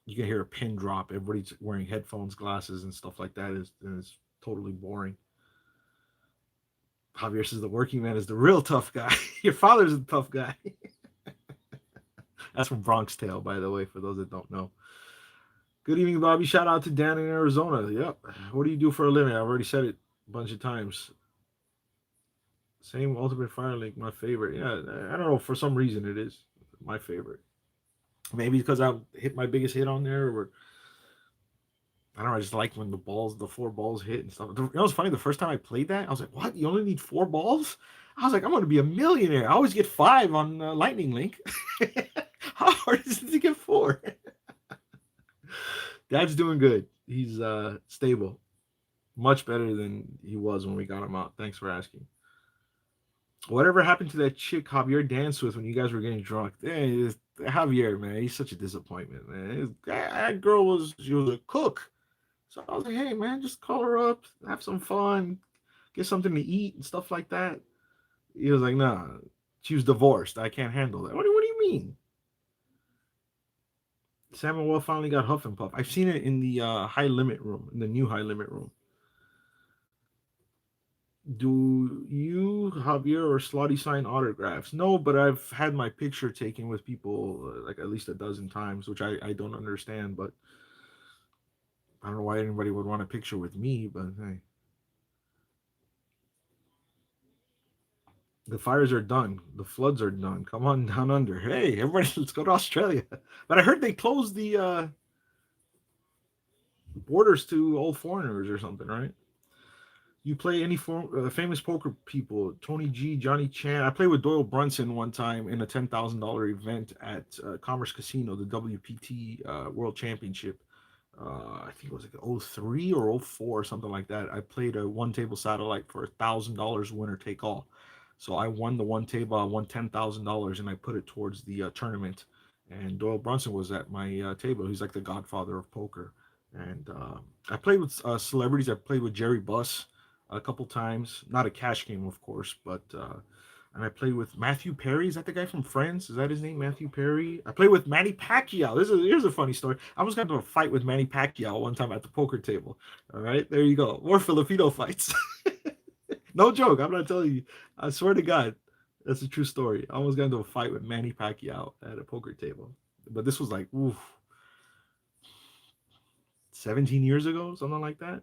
you can hear a pin drop. Everybody's wearing headphones, glasses, and stuff like that. Is totally boring. Javier says the working man is the real tough guy. Your father's a tough guy. That's from Bronx Tale, by the way, for those that don't know. Good evening, Bobby. Shout out to Dan in Arizona. Yep. What do you do for a living? I've already said it a bunch of times. Same Ultimate Fire Link, my favorite. Yeah, I don't know. For some reason, it is my favorite. Maybe because I hit my biggest hit on there, or I don't know. I just like when the 4 balls hit and stuff. You know, it's funny. The first time I played that, I was like, "What? You only need 4 balls?" I was like, "I'm going to be a millionaire." I always get 5 on Lightning Link. How hard is it to get 4? Dad's doing good. He's stable, much better than he was when we got him out. Thanks for asking. Whatever happened to that chick Javier danced with when you guys were getting drunk? Javier, man, he's such a disappointment, man. That girl she was a cook. So I was like, hey, man, just call her up, have some fun, get something to eat and stuff like that. He was like, nah, she was divorced. I can't handle that. What do you mean? Samuel finally got Huff and Puff. I've seen it in the high limit room, in the new high limit room. Do you, Javier, or Slotty sign autographs? No, but I've had my picture taken with people like at least a dozen times, which I don't understand, but I don't know why anybody would want a picture with me, but hey. The fires are done. The floods are done. Come on down under. Hey, everybody, let's go to Australia. But I heard they closed the borders to all foreigners or something, right? You play any famous poker people? Tony G, Johnny Chan. I played with Doyle Brunson one time in a $10,000 event at Commerce Casino, the WPT World Championship. I think it was like '03 or '04 or something like that. I played a one table satellite for $1,000 winner take all. So I won the one table. I won $10,000 and I put it towards the tournament. And Doyle Brunson was at my table. He's like the godfather of poker. And I played with celebrities. I played with Jerry Buss a couple times. Not a cash game, of course, but And I played with Matthew Perry. Is that the guy from Friends? Is that his name, Matthew Perry? I played with Manny Pacquiao. Here's a funny story. I was going to a fight with Manny Pacquiao one time at the poker table. All right, there you go. More Filipino fights. No joke. I'm not telling you. I swear to God, that's a true story. I almost got into a fight with Manny Pacquiao at a poker table, but this was like, oof, 17 years ago, something like that.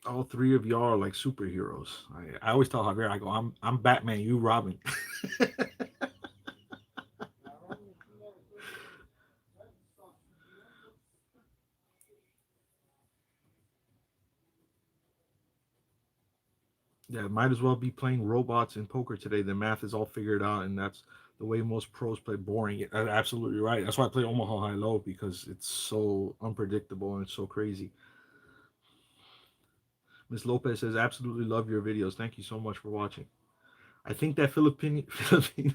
All three of y'all are like superheroes. I always tell Javier, I go, I'm Batman, you Robin. Yeah, might as well be playing robots in poker today. The math is all figured out, and that's the way most pros play. Boring. You're absolutely right. That's why I play Omaha High Low because it's so unpredictable and it's so crazy. Miss Lopez says, absolutely love your videos. Thank you so much for watching. I think that Filipino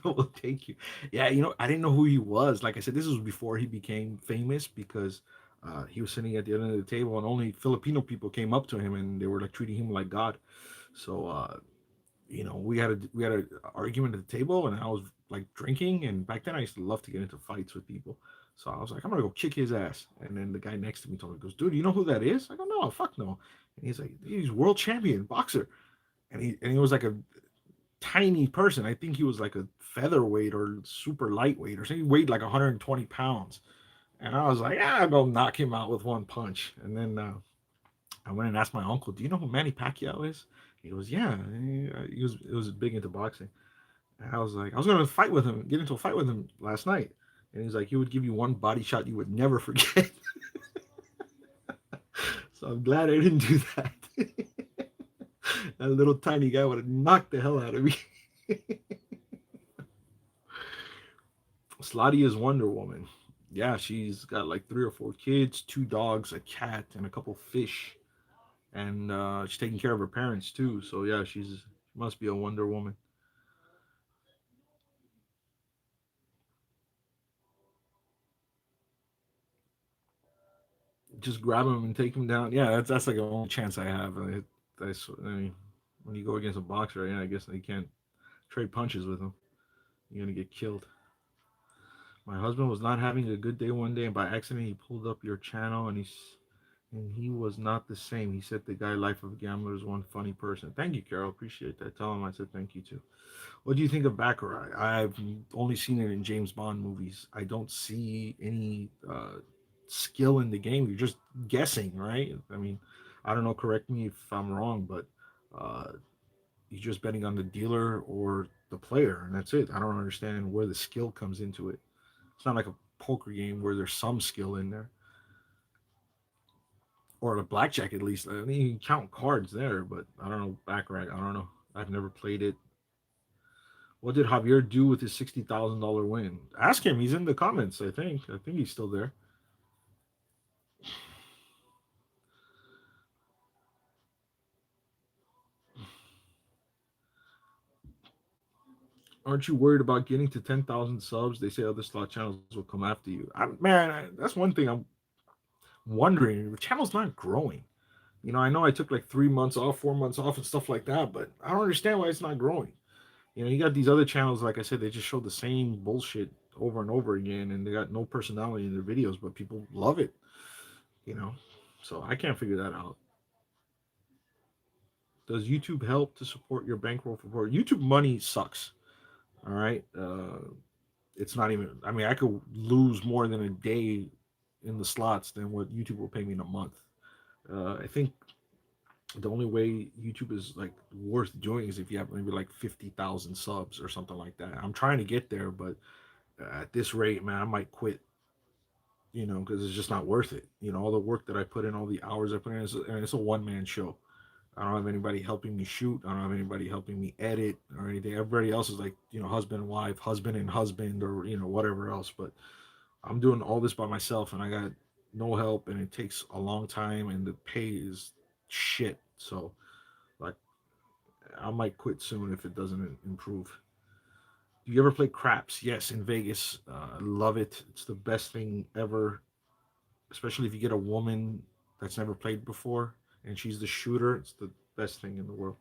will take you. Yeah, I didn't know who he was. Like I said, this was before he became famous because he was sitting at the other end of the table, and only Filipino people came up to him, and they were like treating him like God. So we had a argument at the table, and I was like drinking, and back then I used to love to get into fights with people. So I was like, I'm gonna go kick his ass. And then the guy next to me told me, goes, dude, you know who that is? I go, no, fuck no. And he's like, he's world champion boxer. And he was like a tiny person. I think he was like a featherweight or super lightweight or something. He weighed like 120 pounds. And I was like, I'll go knock him out with one punch. And then I went and asked my uncle, do you know who Manny Pacquiao is? He goes, yeah. He was big into boxing. And I was like, I was going to fight with him, get into a fight with him last night. And he's like, he would give you one body shot you would never forget. So I'm glad I didn't do that. That little tiny guy would have knocked the hell out of me. Slotty is Wonder Woman. Yeah, she's got like 3 or 4 kids, 2 dogs, a cat, and a couple fish. And she's taking care of her parents too. So yeah, she must be a Wonder Woman. Just grab him and take him down. Yeah, that's like the only chance I have. I mean, when you go against a boxer, yeah, I guess they can't trade punches with him. You're gonna get killed. My husband was not having a good day one day, and by accident he pulled up your channel, and he was not the same. He said the guy Life of a Gambler is one funny person. Thank you, Carol. Appreciate that. Tell him I said thank you too. What do you think of Baccarat? I've only seen it in James Bond movies. I don't see any skill in the game. You're just guessing, right? I mean, I don't know. Correct me if I'm wrong, but uh, you're just betting on the dealer or the player, and that's it. I don't understand where the skill comes into it. It's not like a poker game where there's some skill in there, or a blackjack at least. I mean, you can count cards there, but I don't know Baccarat. I don't know. I've never played it. What did Javier do with his $60,000 win? Ask him. He's in the comments. I think he's still there. Aren't you worried about getting to 10,000 subs? They say other slot channels will come after you. That's one thing I'm wondering. The channel's not growing. I know I took like 3 months off, 4 months off, and stuff like that, but I don't understand why it's not growing. You got these other channels, like I said, they just show the same bullshit over and over again, and they got no personality in their videos, but people love it. You know, so I can't figure that out. Does YouTube help to support your bankroll for YouTube money sucks. All right, it's not even. I mean, I could lose more than a day in the slots than what YouTube will pay me in a month. I think the only way YouTube is like worth doing is if you have maybe like 50,000 subs or something like that. I'm trying to get there, but at this rate, man, I might quit. Because it's just not worth it. All the work that I put in, all the hours I put in, and it's a one man show. I don't have anybody helping me shoot. I don't have anybody helping me edit or anything. Everybody else is like, husband and wife, husband and husband, or whatever else. But I'm doing all this by myself, and I got no help, and it takes a long time, and the pay is shit. So, like, I might quit soon if it doesn't improve. Do you ever play craps? Yes, in Vegas. I love it. It's the best thing ever. especially if you get a woman that's never played before and she's the shooter. It's the best thing in the world.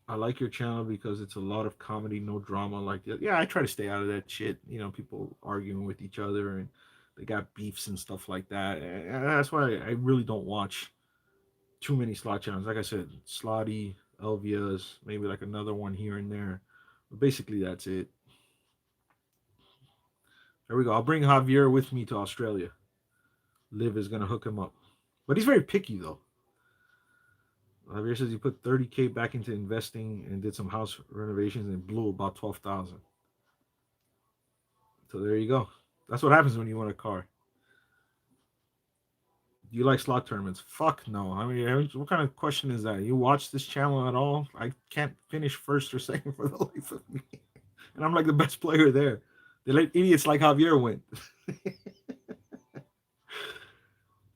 I like your channel because it's a lot of comedy, no drama like that. Yeah, I try to stay out of that shit. You know, people arguing with each other and they got beefs and stuff like that. And that's why I really don't watch too many slot channels. Like I said, Slotty, Elvia's, maybe like another one here and there. But basically, that's it. There we go. I'll bring Javier with me to Australia. Liv is gonna hook him up, but he's very picky though. Javier says he put 30K back into investing and did some house renovations and blew about 12,000. So there you go. That's what happens when you win a car. Do you like slot tournaments? Fuck no. I mean, what kind of question is that? You watch this channel at all? I can't finish first or second for the life of me. And I'm like the best player there. They let idiots like Javier win.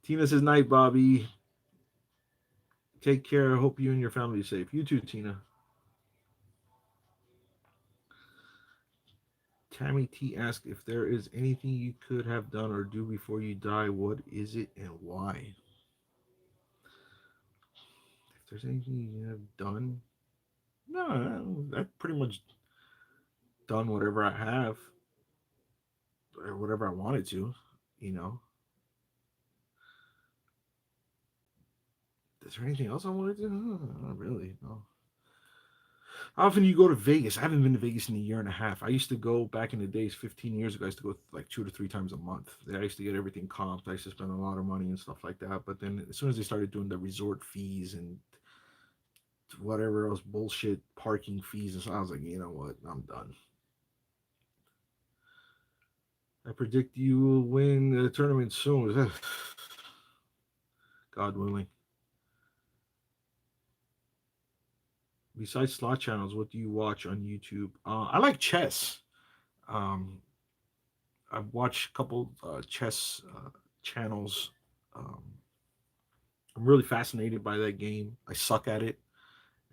Tina says, night, Bobby. Take care. Hope you and your family are safe. You too, Tina. Tammy T asked if there is anything you could have done or do before you die. What is it and why? If there's anything you have done, no, I've pretty much done whatever I have, or whatever I wanted to. You know, is there anything else I wanted to do? No, not really. No. How often do you go to Vegas? I haven't been to Vegas in a year and a half. I used to go back in the days, 15 years ago. I used to go like 2 to 3 times a month. I used to get everything comped. I used to spend a lot of money and stuff like that. But then as soon as they started doing the resort fees and whatever else bullshit parking fees and so I was like, you know what? I'm done. I predict you will win the tournament soon. God willing. Besides slot channels, what do you watch on YouTube? I like chess. Um, I've watched a couple chess channels. Um, I'm really fascinated by that game. I suck at it,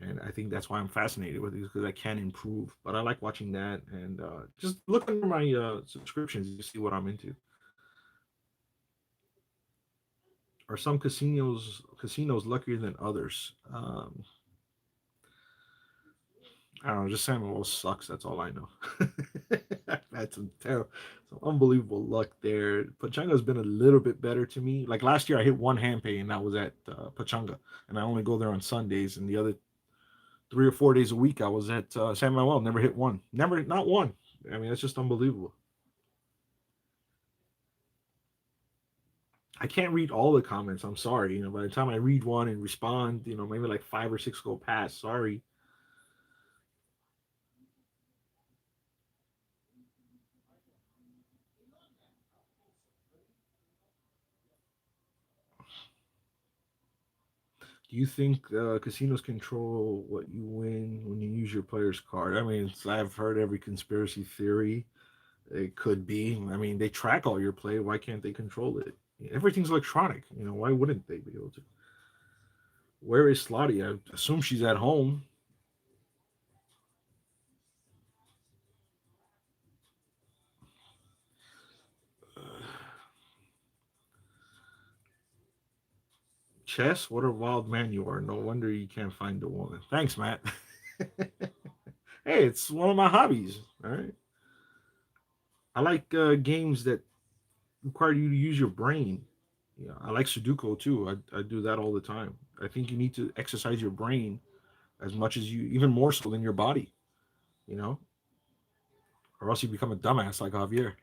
and I think that's why I'm fascinated with it because I can improve. But I like watching that, and just look under my subscriptions to see what I'm into. Are some casinos luckier than others? I don't know. Just San Manuel sucks. That's all I know. I've had some unbelievable luck there. Pachanga's been a little bit better to me. Like last year, I hit one hand pay, and that was at Pachanga, and I only go there on Sundays. And the other 3 or 4 days a week, I was at San Manuel. Never hit one. Never, not one. I mean, that's just unbelievable. I can't read all the comments. I'm sorry. You know, by the time I read one and respond, you know, maybe like 5 or 6 go past. Sorry. Do you think casinos control what you win when you use your player's card? I mean, I've heard every conspiracy theory. It could be. I mean, they track all your play. Why can't they control it? Everything's electronic. You know, why wouldn't they be able to? Where is Slotty? I assume she's at home. Chess, what a wild man you are. No wonder you can't find a woman. Thanks, Matt. Hey, it's one of my hobbies. All right. I like games that require you to use your brain. Yeah, I like Sudoku too. I do that all the time. I think you need to exercise your brain as much as you, even more so than your body, you know, or else you become a dumbass like Javier.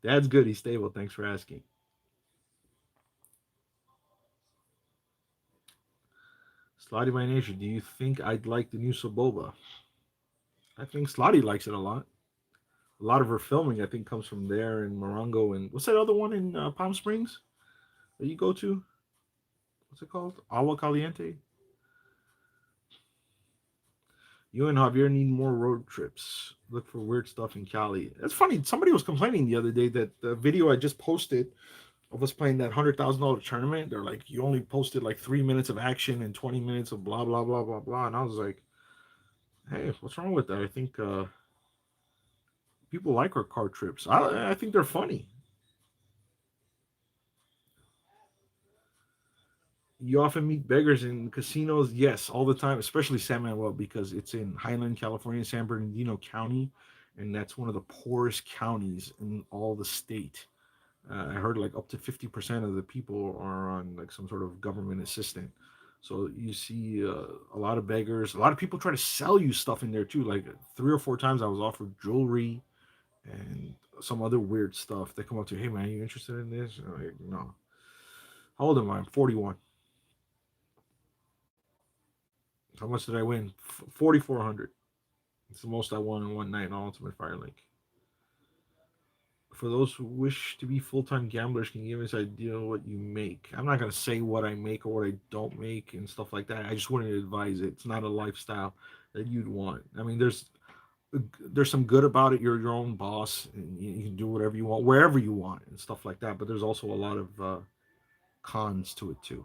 Dad's good. He's stable. Thanks for asking. Slotty by nature. Do you think I'd like the new Soboba? I think Slotty likes it a lot. A lot of her filming, I think, comes from there in Morongo and what's that other one in Palm Springs that you go to? What's it called? Agua Caliente. You and Javier need more road trips. Look for weird stuff in Cali. That's funny. Somebody was complaining the other day that the video I just posted of us playing that $100,000 tournament, they're like, you only posted like 3 minutes of action and 20 minutes of blah blah blah blah blah. And I was like, Hey, what's wrong with that? I think people like our car trips. I think they're funny. You often meet beggars in casinos. Yes, all the time, especially San Manuel because it's in Highland, California, San Bernardino County, and that's one of the poorest counties in all the state. I heard like up to 50% of the people are on like some sort of government assistant. So you see a lot of beggars. A lot of people try to sell you stuff in there too. Like 3 or 4 times I was offered jewelry and some other weird stuff. They come up to, hey man, you interested in this? And I'm like, no. How old am I? I'm 41. How much did I win? 4,400. It's the most I won in one night on Ultimate Firelink. For those who wish to be full-time gamblers, can you give us an idea of what you make? I'm not going to say what I make or what I don't make and stuff like that. I just want to advise it. It's not a lifestyle that you'd want. I mean, there's some good about it. You're your own boss and you can do whatever you want wherever you want and stuff like that. But there's also a lot of cons to it too.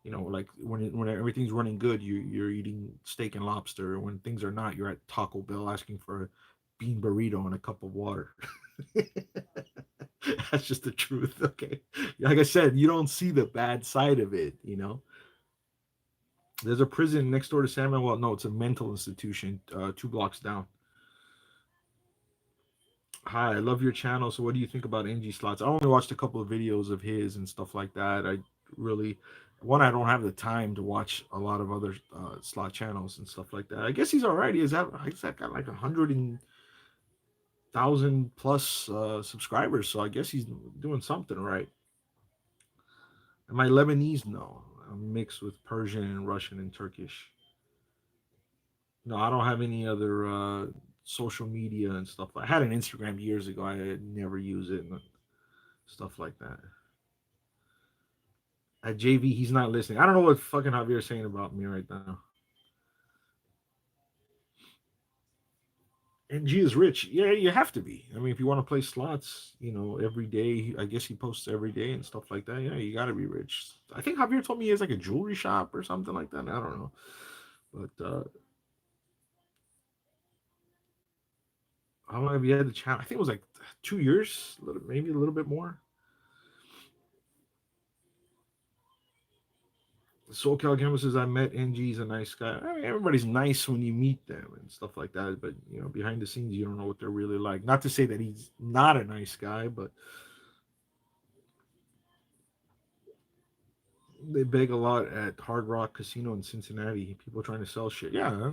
Like when everything's running good, you're eating steak and lobster. When things are not, you're at Taco Bell asking for a bean burrito and a cup of water. That's just the truth. Okay, like I said, you don't see the bad side of it. There's a prison next door to San Manuel. No, it's a mental institution, 2 blocks down. Hi, I love your channel. So, what do you think about NG slots? I only watched a couple of videos of his and stuff like that. I really, one, I don't have the time to watch a lot of other slot channels and stuff like that. I guess he's all right. He's got like 100,000 plus subscribers. So I guess he's doing something right. Am I Lebanese? No, I'm mixed with Persian and Russian and Turkish. No, I don't have any other social media and stuff. I had an Instagram years ago. I never use it and stuff like that. At JV, he's not listening. I don't know what fucking Javier's saying about me right now. And G is rich. Yeah, you have to be. I mean, if you want to play slots, every day, I guess he posts every day and stuff like that. Yeah, you got to be rich. I think Javier told me he has like a jewelry shop or something like that. I don't know. But how long have you had the channel? I think it was like 2 years, maybe a little bit more. SoCal Campus I met NG's a nice guy. I mean, everybody's nice when you meet them and stuff like that. But behind the scenes, you don't know what they're really like. Not to say that he's not a nice guy, but they beg a lot at Hard Rock Casino in Cincinnati. People trying to sell shit. Yeah,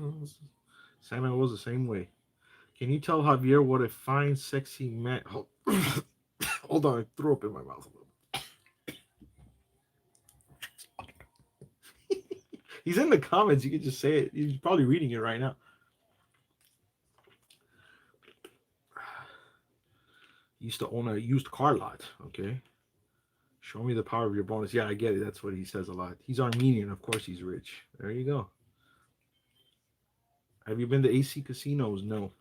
Santa was the same way. Can you tell Javier what a fine, sexy man? Hold on, I threw up in my mouth a little. He's in the comments. You can just say it. He's probably reading it right now. He used to own a used car lot. Okay. Show me the power of your bonus. Yeah, I get it. That's what he says a lot. He's Armenian. Of course he's rich. There you go. Have you been to AC casinos? No.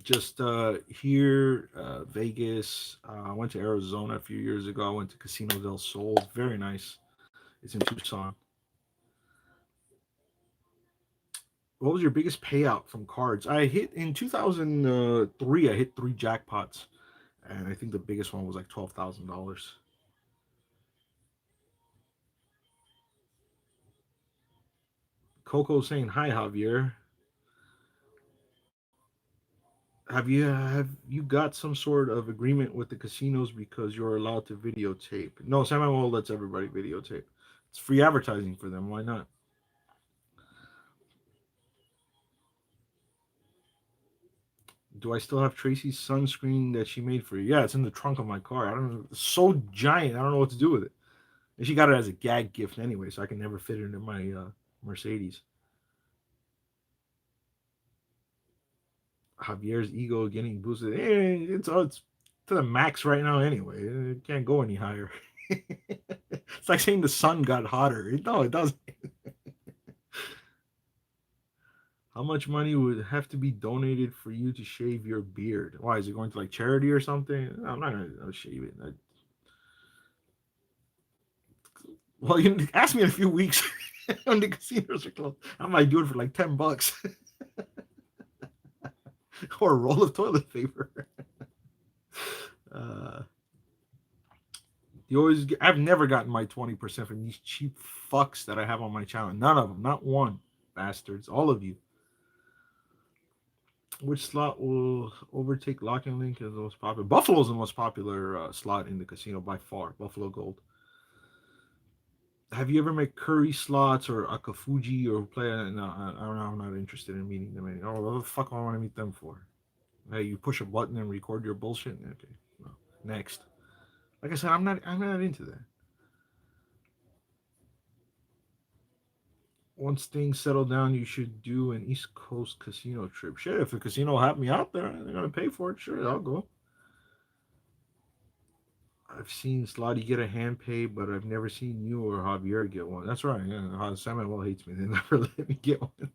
Just here, Vegas. I went to Arizona a few years ago. I went to Casino del Sol. Very nice. It's in Tucson. What was your biggest payout from cards? I hit in 2003. I hit 3 jackpots, and I think the biggest one was like $12,000. Coco saying hi, Javier. Have you got some sort of agreement with the casinos because you're allowed to videotape? No, Samuel lets everybody videotape. It's free advertising for them. Why not? Do I still have Tracy's sunscreen that she made for you? Yeah, it's in the trunk of my car. I don't know. It's so giant. I don't know what to do with it. And she got it as a gag gift anyway, so I can never fit it into my Mercedes. Javier's ego getting boosted. It's to the max right now anyway. It can't go any higher. It's like saying the sun got hotter. No, it doesn't. How much money would have to be donated for you to shave your beard? Why is it going to like charity or something? I'm not gonna shave it. Well, you ask me in a few weeks. when the casinos are closed. I might do it for like $10 or a roll of toilet paper. Uh, you always get, I've never gotten my 20% from these cheap fucks that I have on my channel. None of them, not one, bastards. All of you. Which slot will overtake Lock and Link as the most popular? Buffalo's the most popular slot in the casino by far. Buffalo Gold. Have you ever met Curry slots or Akafuji or play? No, I don't know. I'm not interested in meeting them. Oh, what the fuck do I want to meet them for? Hey, you push a button and record your bullshit. Okay, no. Next. Like I said, I'm not into that. Once things settle down, you should do an East Coast casino trip. Sure, if the casino will have me out there, they're gonna pay for it. Sure, I'll go. I've seen Slotty get a hand pay, but I've never seen you or Javier get one. That's right. Yeah, Samuel hates me. They never let me get one.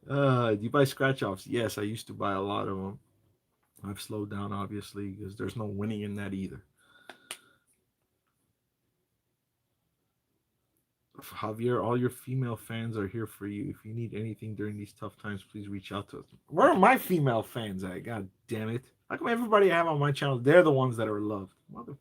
Do you buy scratch offs? Yes, I used to buy a lot of them. I've slowed down, obviously, because there's no winning in that either. Javier, all your female fans are here for you. If you need anything during these tough times, please reach out to us. Where are my female fans at? God damn it. How come everybody I have on my channel, they're the ones that are loved? Motherfucker.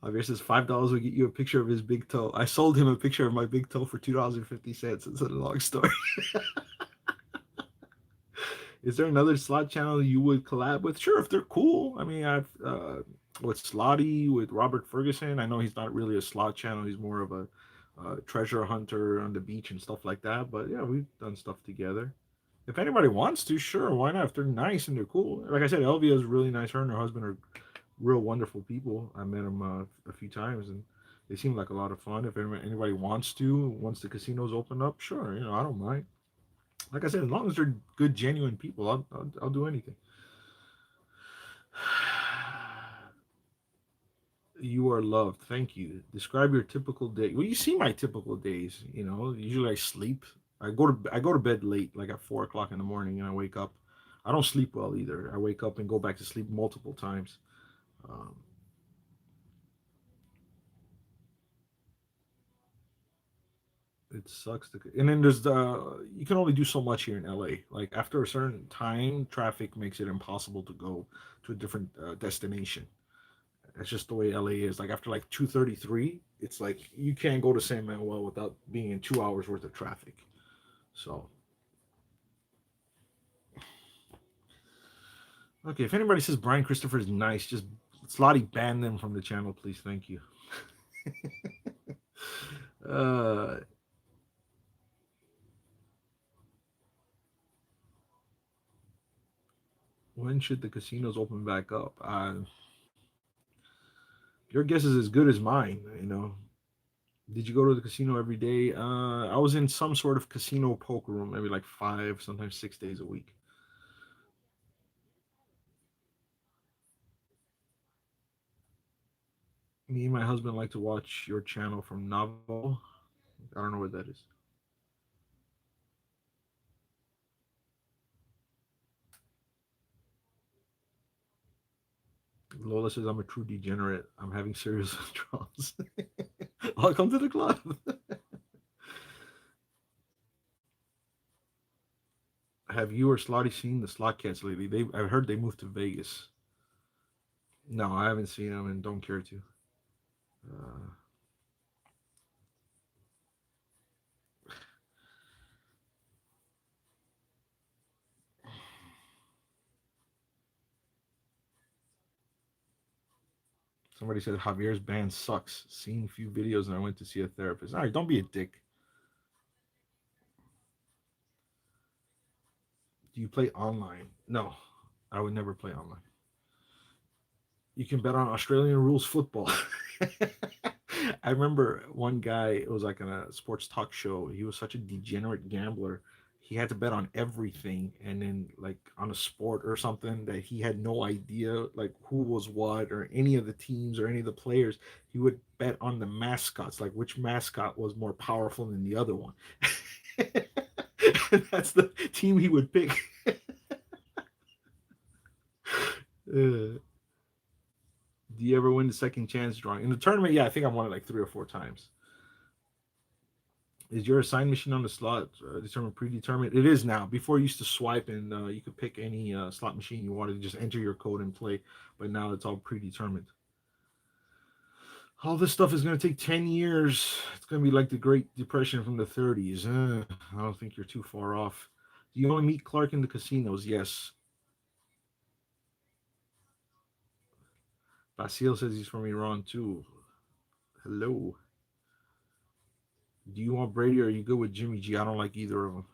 Javier says $5 will get you a picture of his big toe. I sold him a picture of my big toe for $2.50. It's a long story. Is there another slot channel you would collab with? Sure, if they're cool. I mean, I've with Slotty, with Robert Ferguson. I know he's not really a slot channel. He's more of a treasure hunter on the beach and stuff like that. But yeah, we've done stuff together. If anybody wants to, sure, why not? If they're nice and they're cool. Like I said, Elvia is really nice. Her and her husband are real wonderful people. I met them a few times and they seem like a lot of fun. If anybody wants to, once the casinos open up, sure, I don't mind. Like I said, as long as they're good, genuine people, I'll do anything. You are loved. Thank you. Describe your typical day. Well, you see my typical days. Usually I sleep. I go to bed late, like at 4 o'clock in the morning, and I wake up. I don't sleep well either. I wake up and go back to sleep multiple times. Um, it sucks. And then there's the you can only do so much here in LA. Like after a certain time, traffic makes it impossible to go to a different destination. That's just the way LA is. Like after like 2:33, it's like you can't go to San Manuel without being in 2 hours worth of traffic. So okay, if anybody says Brian Christopher is nice, just Slotty ban them from the channel, please. Thank you. uh, when should the casinos open back up? Your guess is as good as mine. Did you go to the casino every day? I was in some sort of casino poker room, maybe like 5, sometimes 6 days a week. Me and my husband like to watch your channel from Novel. I don't know what that is. Lola says I'm a true degenerate. I'm having serious withdrawals. Welcome to the club. Have you or Slotty seen the Slot Cats lately? I've heard they moved to Vegas. No, I haven't seen them and don't care to. Uh, Somebody said Javier's band sucks. Seen a few videos and I went to see a therapist. All right, don't be a dick. Do you play online? No, I would never play online. You can bet on Australian rules football. I remember one guy, it was like in a sports talk show. He was such a degenerate gambler. He had to bet on everything and then like on a sport or something that he had no idea like who was what or any of the teams or any of the players. He would bet on the mascots, like which mascot was more powerful than the other one. That's the team he would pick. uh, Do you ever win the second chance drawing in the tournament? Yeah, I think I won it like 3 or 4 times. Is your assigned machine on the slot determined predetermined? It is now. Before you used to swipe and you could pick any slot machine you wanted to just enter your code and play, but now it's all predetermined. All this stuff is going to take 10 years. It's going to be like the Great Depression from the 30s. I don't think you're too far off. Do you only meet Clark in the casinos? Yes. Basil says he's from Iran too. Hello. Do you want Brady or are you good with Jimmy G? I don't like either of them.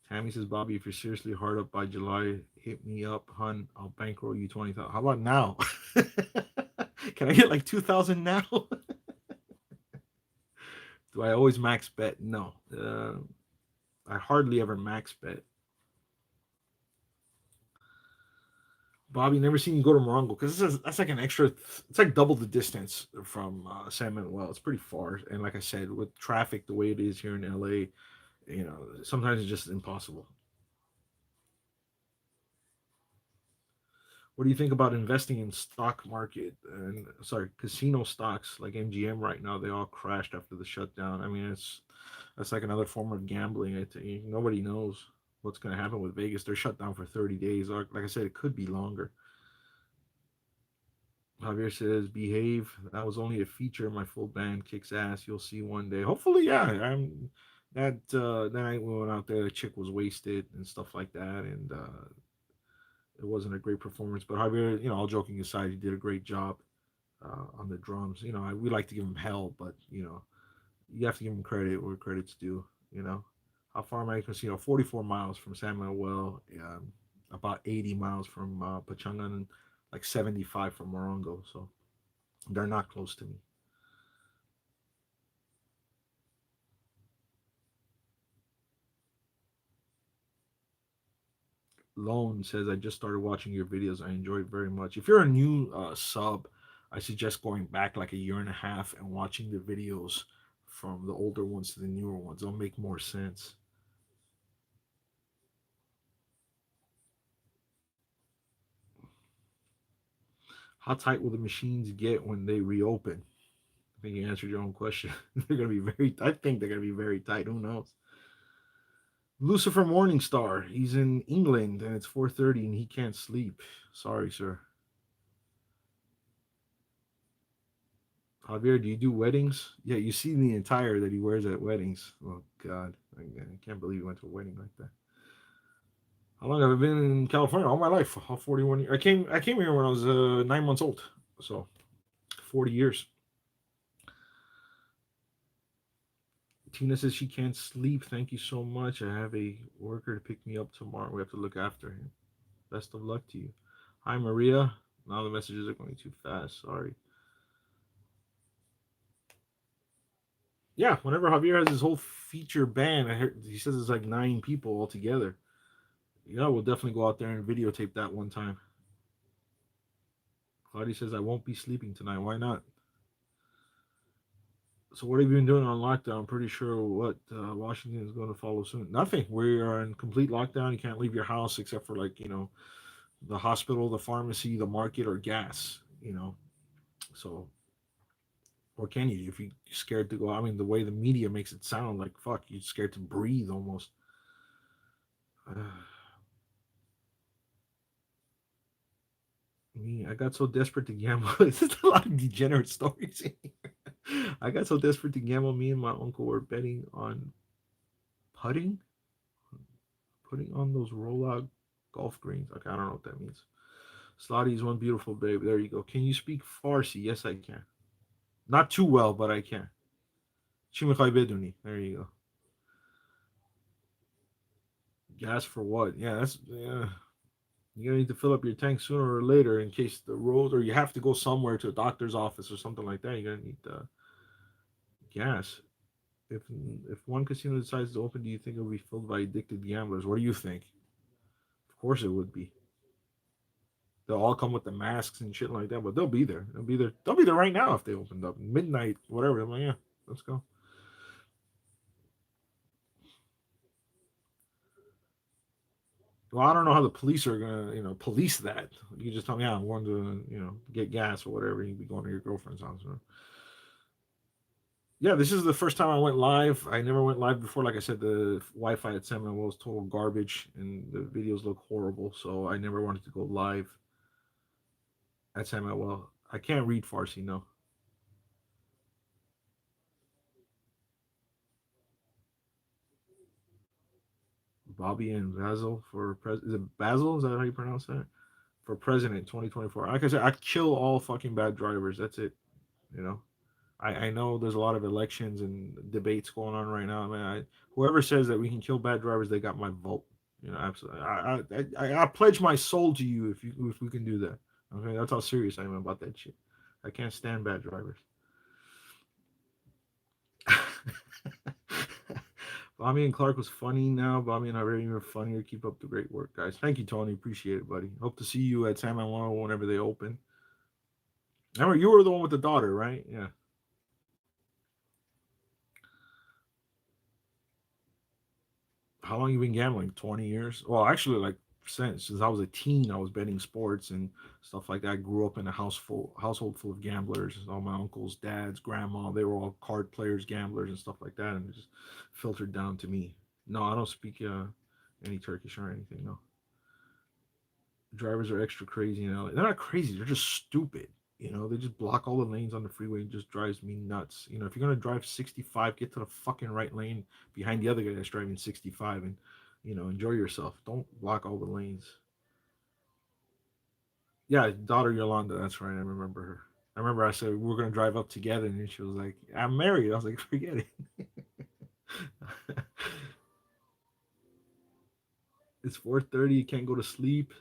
Tammy says, Bobby, if you're seriously hard up by July, hit me up, hun. I'll bankroll you 20,000. How about now? Can I get like 2,000 now? Do I always max bet? No. I hardly ever max bet. Bobby, never seen you go to Morongo because that's like an extra. It's like double the distance from San Manuel. It's pretty far, and like I said, with traffic the way it is here in LA, sometimes it's just impossible. What do you think about investing in stock market and sorry, casino stocks like MGM right now? They all crashed after the shutdown. I mean, that's like another form of gambling. I think nobody knows what's going to happen with Vegas. They're shut down for 30 days. Like I said, it could be longer. Javier says, "Behave." That was only a feature. My full band kicks ass. You'll see one day. Hopefully, yeah. I'm that night we went out there. The chick was wasted and stuff like that, and it wasn't a great performance. But Javier, all joking aside, he did a great job on the drums. We like to give him hell, but you have to give him credit where credit's due. You know, how far am I? Because 44 miles from San Manuel, about 80 miles from Pachangan, like 75 from Morongo. So they're not close to me. Lone says, I just started watching your videos. I enjoy it very much. If you're a new sub, I suggest going back like a year and a half and watching the videos from the older ones to the newer ones. They'll make more sense. How tight will the machines get when they reopen? I think you answered your own question. They're going to be very, I think they're going to be very tight. Who knows? Lucifer Morningstar. He's in England and it's 4:30 and he can't sleep. Sorry, sir. Javier, do you do weddings? Yeah, you see the attire that he wears at weddings. Oh God, I can't believe he went to a wedding like that. How long have I been in California? All my life. All 41 years. I came here when I was 9 months old. So 40 years. Tina says she can't sleep. Thank you so much. I have a worker to pick me up tomorrow. We have to look after him. Best of luck to you. Hi, Maria. Now the messages are going too fast. Sorry. Yeah, whenever Javier has his whole feature band, I heard he says it's like 9 people altogether. Yeah, we'll definitely go out there and videotape that one time. Claudia says I won't be sleeping tonight. Why not? So what have you been doing on lockdown? I'm pretty sure what Washington is going to follow soon. Nothing. We are in complete lockdown. You can't leave your house except for like the hospital, the pharmacy, the market, or gas. So what can you do if you're scared to go? I mean, the way the media makes it sound like fuck, you're scared to breathe almost. Me, I got so desperate to gamble. This is a lot of degenerate stories. I got so desperate to gamble. Me and my uncle were betting on putting, putting on those rollout golf greens. Okay, I don't know what that means. Slotty is one beautiful babe. There you go. Can you speak Farsi? Yes, I can. Not too well, but I can. Chimichai beduni. There you go. Gas for what? Yeah, that's yeah. You're gonna need to fill up your tank sooner or later in case the road or you have to go somewhere to a doctor's office or something like that. You're gonna need gas. If if one casino decides to open, do you think it'll be filled by addicted gamblers? What do you think? Of course it would be. They'll all come with the masks and shit like that, but they'll be there. They'll be there. They'll be there right now if they opened up midnight, whatever. I'm like, yeah, let's go. Well, I don't know how the police are gonna, police that. You just tell me, I'm going to, get gas or whatever. You'd be going to your girlfriend's house. Yeah, this is the first time I went live. I never went live before. Like I said, the Wi-Fi at Samuel was total garbage, and the videos look horrible. So I never wanted to go live at Samuel. I can't read Farsi, no. Bobby and Basil for is it Basil? Is that how you pronounce that? For president 2024. Like I said, I kill all fucking bad drivers. That's it. You know. I know there's a lot of elections and debates going on right now. Man, whoever says that we can kill bad drivers, they got my vote. Absolutely. I pledge my soul to you if we can do that. Okay, that's how serious I am about that shit. I can't stand bad drivers. Bobby and Clark was funny now. Bobby and I are even funnier. Keep up the great work, guys. Thank you, Tony. Appreciate it, buddy. Hope to see you at San Manuel whenever they open. Remember, you were the one with the daughter, right? Yeah. How long you been gambling? 20 years? Well, actually, like since I was a teen, I was betting sports and stuff like that. I grew up in a household full of gamblers. All my uncles, dads, grandma, they were all card players, gamblers, and stuff like that, and it just filtered down to me. No, I don't speak any Turkish or anything. No, drivers are extra crazy. They're not crazy. They're just stupid. They just block all the lanes on the freeway. It just drives me nuts. If you're gonna drive 65, get to the fucking right lane behind the other guy that's driving 65, and enjoy yourself. Don't block all the lanes. Yeah, daughter Yolanda. That's right. I remember her. I remember I said we're gonna drive up together, and she was like, "I'm married." I was like, "Forget it." It's 4:30. You can't go to sleep.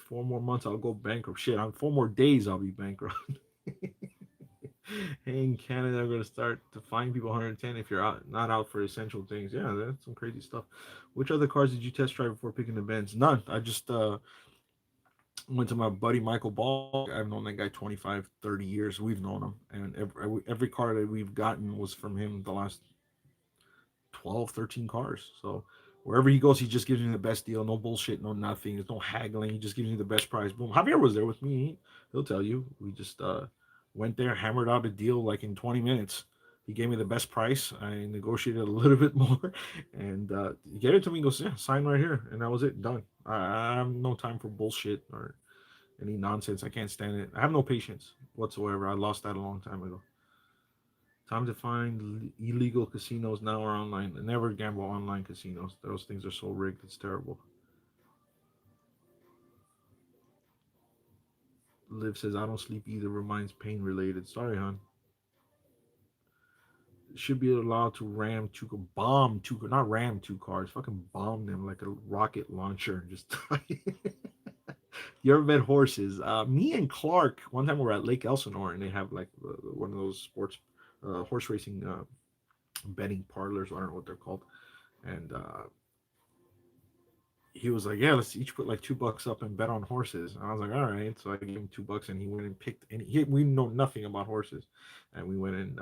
4 more months, I'll go bankrupt. Shit, on 4 more days, I'll be bankrupt. Hey, in Canada, I'm going to start to fine people 110 if you're not out for essential things. Yeah, that's some crazy stuff. Which other cars did you test drive before picking the Benz? None. I just went to my buddy Michael Ball. I've known that guy 25, 30 years. We've known him. And every car that we've gotten was from him the last 12, 13 cars. So wherever he goes, he just gives me the best deal. No bullshit, no nothing. There's no haggling. He just gives me the best price. Boom. Javier was there with me. He'll tell you. We just went there, hammered out a deal like in 20 minutes. He gave me the best price. I negotiated a little bit more, and he gave it to me. He goes, "Yeah, sign right here," and that was it. Done. I have no time for bullshit or any nonsense. I can't stand it. I have no patience whatsoever. I lost that a long time ago. Time to find illegal casinos now or online. Never gamble online casinos. Those things are so rigged. It's terrible. Liv says, I don't sleep either. Reminds pain related. Sorry, hon. Should be allowed to bomb two, not ram two cars. Fucking bomb them like a rocket launcher. Just. You ever met horses? Me and Clark, one time we were at Lake Elsinore and they have like one of those sports horse racing betting parlors. I don't know what they're called. And he was like, "Yeah, let's each put like $2 up and bet on horses." And I was like, "All right." So I gave him $2, and he went and picked. And we know nothing about horses, and we went and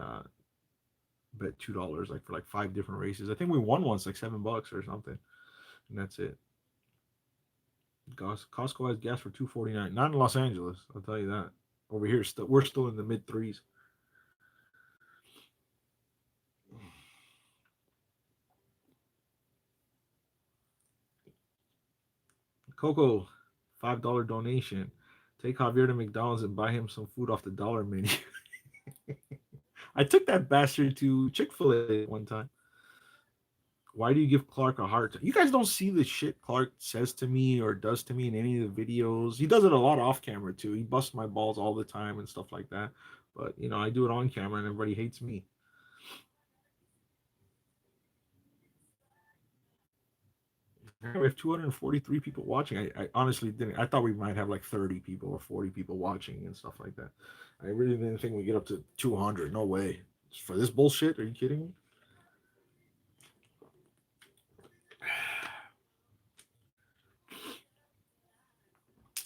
bet $2 like for like 5 different races. I think we won once like $7 or something, and that's it. Costco has gas for 2.49. Not in Los Angeles, I'll tell you that. Over here, we're still in the mid threes. Coco, $5 donation. Take Javier to McDonald's and buy him some food off the dollar menu. I took that bastard to Chick-fil-A one time. Why do you give Clark a heart? You guys don't see the shit Clark says to me or does to me in any of the videos. He does it a lot off camera too. He busts my balls all the time and stuff like that. But I do it on camera and everybody hates me. We have 243 people watching. I honestly didn't. I thought we might have like 30 people or 40 people watching and stuff like that. I really didn't think we get up to 200. No way. For this bullshit? Are you kidding me?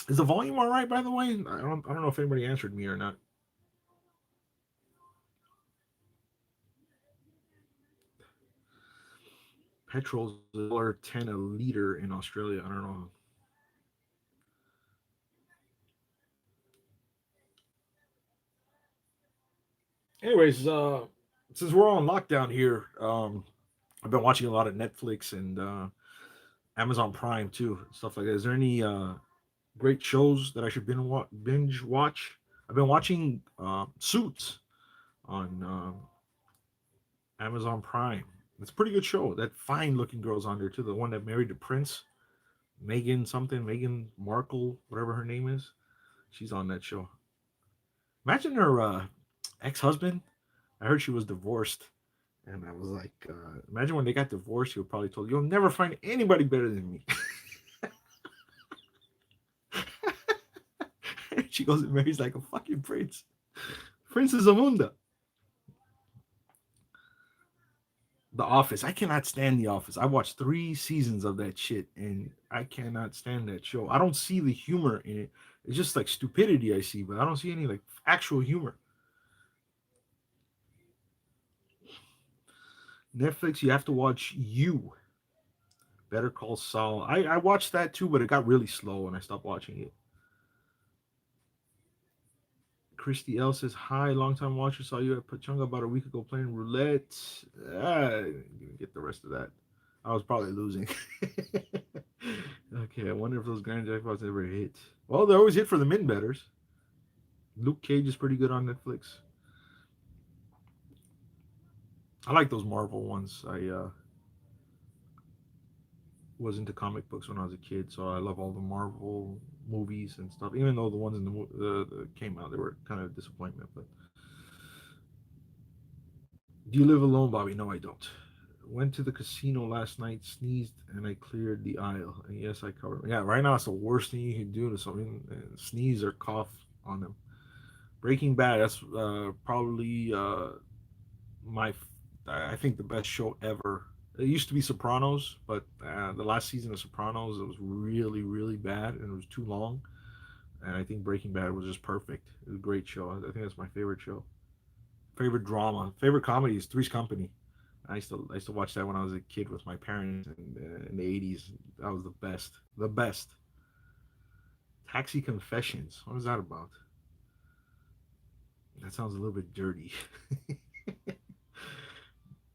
Is the volume all right? By the way, I don't know if anybody answered me or not. Petrol's $1.10 a liter in Australia. I don't know. Anyways, since we're on lockdown here, I've been watching a lot of Netflix and Amazon Prime too, stuff like that. Is there any great shows that I should binge watch? I've been watching Suits on Amazon Prime. It's a pretty good show. That fine looking girl's on there too. The one that married the prince, Megan something, Megan Markle, whatever her name is. She's on that show. Imagine her ex husband. I heard she was divorced. And I was like, imagine when they got divorced, he would probably told, "You'll never find anybody better than me." And she goes and marries like a fucking prince. Princess Amunda. The Office. I cannot stand The Office. I watched 3 seasons of that shit, and I cannot stand that show. I don't see the humor in it. It's just like stupidity I see, but I don't see any like actual humor. Netflix, you have to watch You. Better Call Saul. I watched that too, but it got really slow and I stopped watching it. Christy L says, "Hi, long time watcher. Saw you at Pachanga about a week ago playing roulette." I didn't get the rest of that. I was probably losing. Okay, I wonder if those grand jackpots ever hit. Well, they always hit for the min betters. Luke Cage is pretty good on Netflix. I like those Marvel ones. I was into comic books when I was a kid, so I love all the Marvel movies and stuff. Even though the ones in that came out, they were kind of a disappointment. But do you live alone, Bobby? No, I don't. Went to the casino last night, sneezed, and I cleared the aisle. And yes, I covered. Yeah, right now it's the worst thing you can do to something: sneeze or cough on them. Breaking Bad. That's probably my, I think the best show ever. It used to be Sopranos, but the last season of Sopranos it was really really bad and it was too long. And I think Breaking Bad was just perfect. It was a great show. I think that's my favorite show. Favorite drama, favorite comedy is Three's Company. I used to watch that when I was a kid with my parents in the 80s. That was the best. The best. Taxi Confessions. What is that about? That sounds a little bit dirty.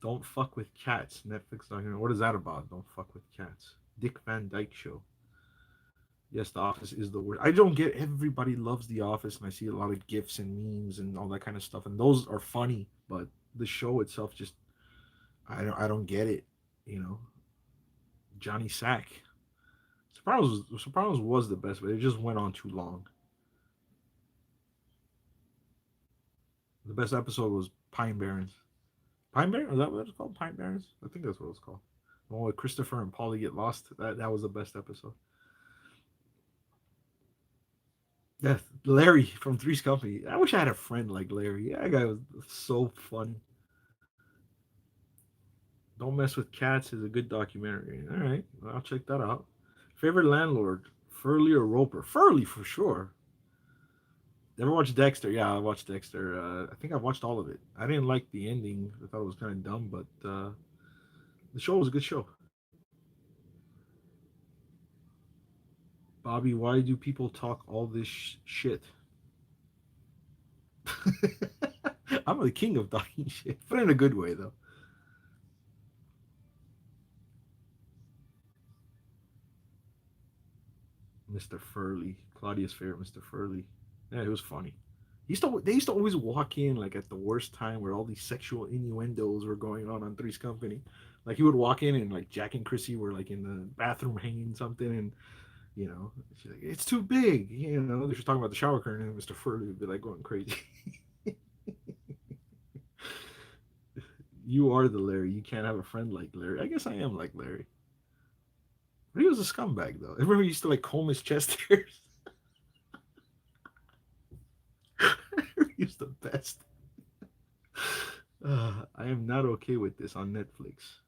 Don't fuck with cats. Netflix documentary. What is that about? Don't fuck with cats. Dick Van Dyke Show. Yes, The Office is the word. I don't get. Everybody loves The Office, and I see a lot of gifs and memes and all that kind of stuff, and those are funny. But the show itself, just I don't get it. You know, Johnny Sack. Sopranos was the best, but it just went on too long. The best episode was Pine Barrens. Pine Barrens? Is that what it's called? Pine Barrens? I think that's what it's called. The one with Christopher and Polly get lost. That was the best episode. Yeah, Larry from Three's Company. I wish I had a friend like Larry. Yeah, that guy was so funny. Don't Mess with Cats is a good documentary. All right, well, I'll check that out. Favorite landlord, Furley or Roper? Furley for sure. Ever watched Dexter? Yeah, I watched Dexter. I think I watched all of it. I didn't like the ending. I thought it was kind of dumb, but the show was a good show. Bobby, why do people talk all this shit? I'm the king of talking shit, but in a good way, though. Mr. Furley, Claudia's favorite, Mr. Furley. Yeah, it was funny. They used to always walk in like at the worst time where all these sexual innuendos were going on Three's Company. Like he would walk in and like Jack and Chrissy were like in the bathroom hanging something, and she's like, "It's too big." They're just talking about the shower curtain, and Mr. Furley would be like going crazy. You are the Larry. You can't have a friend like Larry. I guess I am like Larry. But he was a scumbag though. I remember he used to like comb his chest hairs. He was the best. I am not okay with this on Netflix.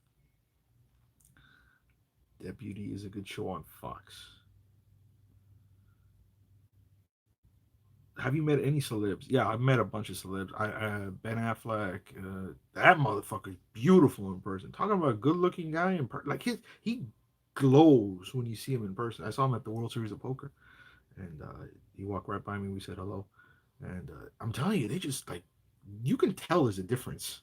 Deputy is a good show on Fox. Have you met any celebs? Yeah, I've met a bunch of celebs. Ben Affleck, that motherfucker's beautiful in person. Talking about a good-looking guy in person, like he glows when you see him in person. I saw him at the World Series of Poker, and he walked right by me. We said hello, and I'm telling you, they just like you can tell there's a difference,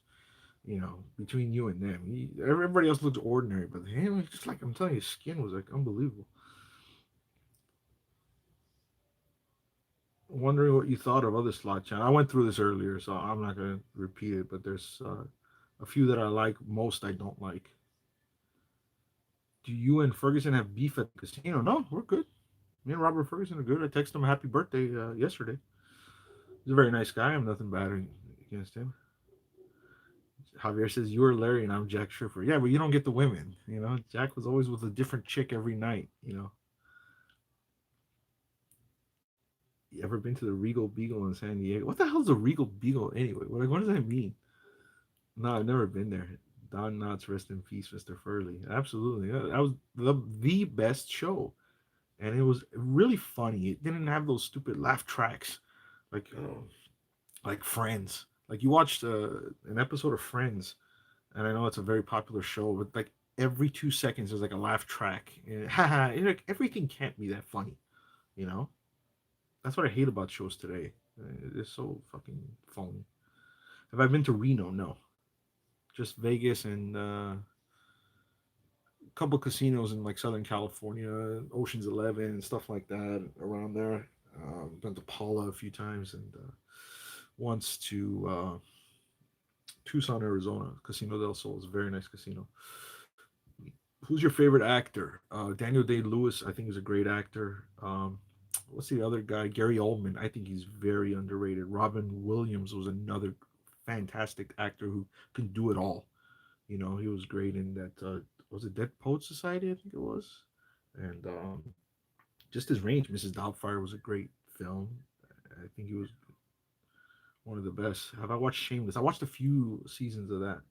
between you and them. Everybody else looks ordinary, but him, just like I'm telling you, his skin was like unbelievable. Wondering what you thought of other slot channels. I went through this earlier, so I'm not going to repeat it, but there's a few that I like. Most I don't like. Do you and Ferguson have beef at the casino? No, we're good. Me and Robert Ferguson are good. I texted him a happy birthday yesterday. He's a very nice guy. I'm nothing bad against him. Javier says, you are Larry and I'm Jack Schiffer. Yeah, but you don't get the women. Jack was always with a different chick every night. You ever been to the Regal Beagle in San Diego? What the hell's a Regal Beagle anyway? What does that mean? No, I've never been there. Don Knotts, rest in peace, Mr. Furley. Absolutely. Yeah, that was the best show. And it was really funny. It didn't have those stupid laugh tracks like Friends. Like you watched an episode of Friends, and I know it's a very popular show, but like every 2 seconds there's like a laugh track. And, haha, like everything can't be that funny, you know? That's what I hate about shows today. It's so fucking phony. Have I been to Reno? No. Just Vegas and a couple casinos in like Southern California, Ocean's 11 and stuff like that around there. Been to Paula a few times and once to Tucson, Arizona. Casino del Sol is a very nice casino. Who's your favorite actor? Daniel Day Lewis, I think, is a great actor. What's the other guy? Gary Oldman. I think he's very underrated. Robin Williams was another fantastic actor who can do it all. He was great in that. Was it Dead Poet Society? I think it was. And just his range. Mrs. Doubtfire was a great film. I think he was one of the best. Have I watched Shameless? I watched a few seasons of that,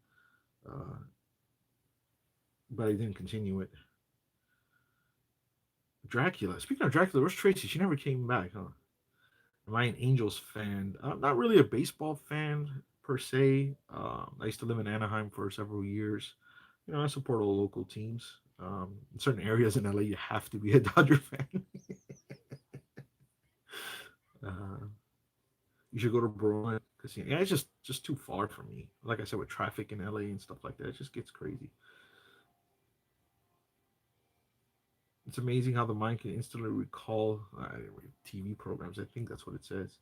uh, but I didn't continue it. Dracula. Speaking of Dracula, where's Tracy? She never came back, huh? Am I an Angels fan? I'm not really a baseball fan per se. I used to live in Anaheim for several years. I support all local teams. In certain areas in LA, you have to be a Dodger fan. uh, you should go to Berlin because it's just too far for me. Like I said, with traffic in LA and stuff like that, it just gets crazy. It's amazing how the mind can instantly recall TV programs. I think that's what it says.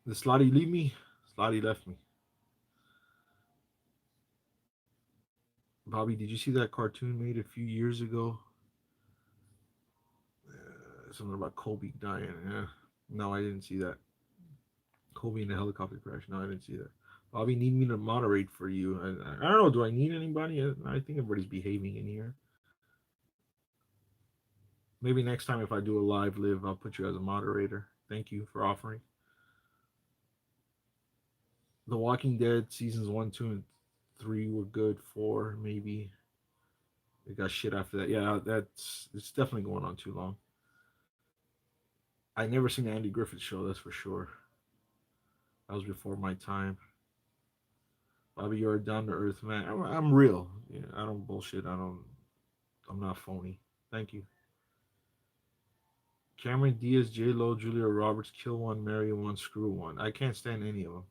Did Slotty leave me? Slotty left me. Bobby, did you see that cartoon made a few years ago? Something about Kobe dying. Yeah. No, I didn't see that. Kobe in a helicopter crash. No, I didn't see that. Bobby, need me to moderate for you? I don't know. Do I need anybody? I think everybody's behaving in here. Maybe next time if I do a live, I'll put you as a moderator. Thank you for offering. The Walking Dead seasons 1, 2, and 3 were good. 4 maybe. It got shit after that. Yeah, it's definitely going on too long. I never seen the Andy Griffith show. That's for sure. That was before my time. Bobby, you're a down to earth man. I'm real. Yeah, I don't bullshit. I'm not phony. Thank you. Cameron Diaz, J Lo, Julia Roberts, kill one, marry one, screw one. I can't stand any of them.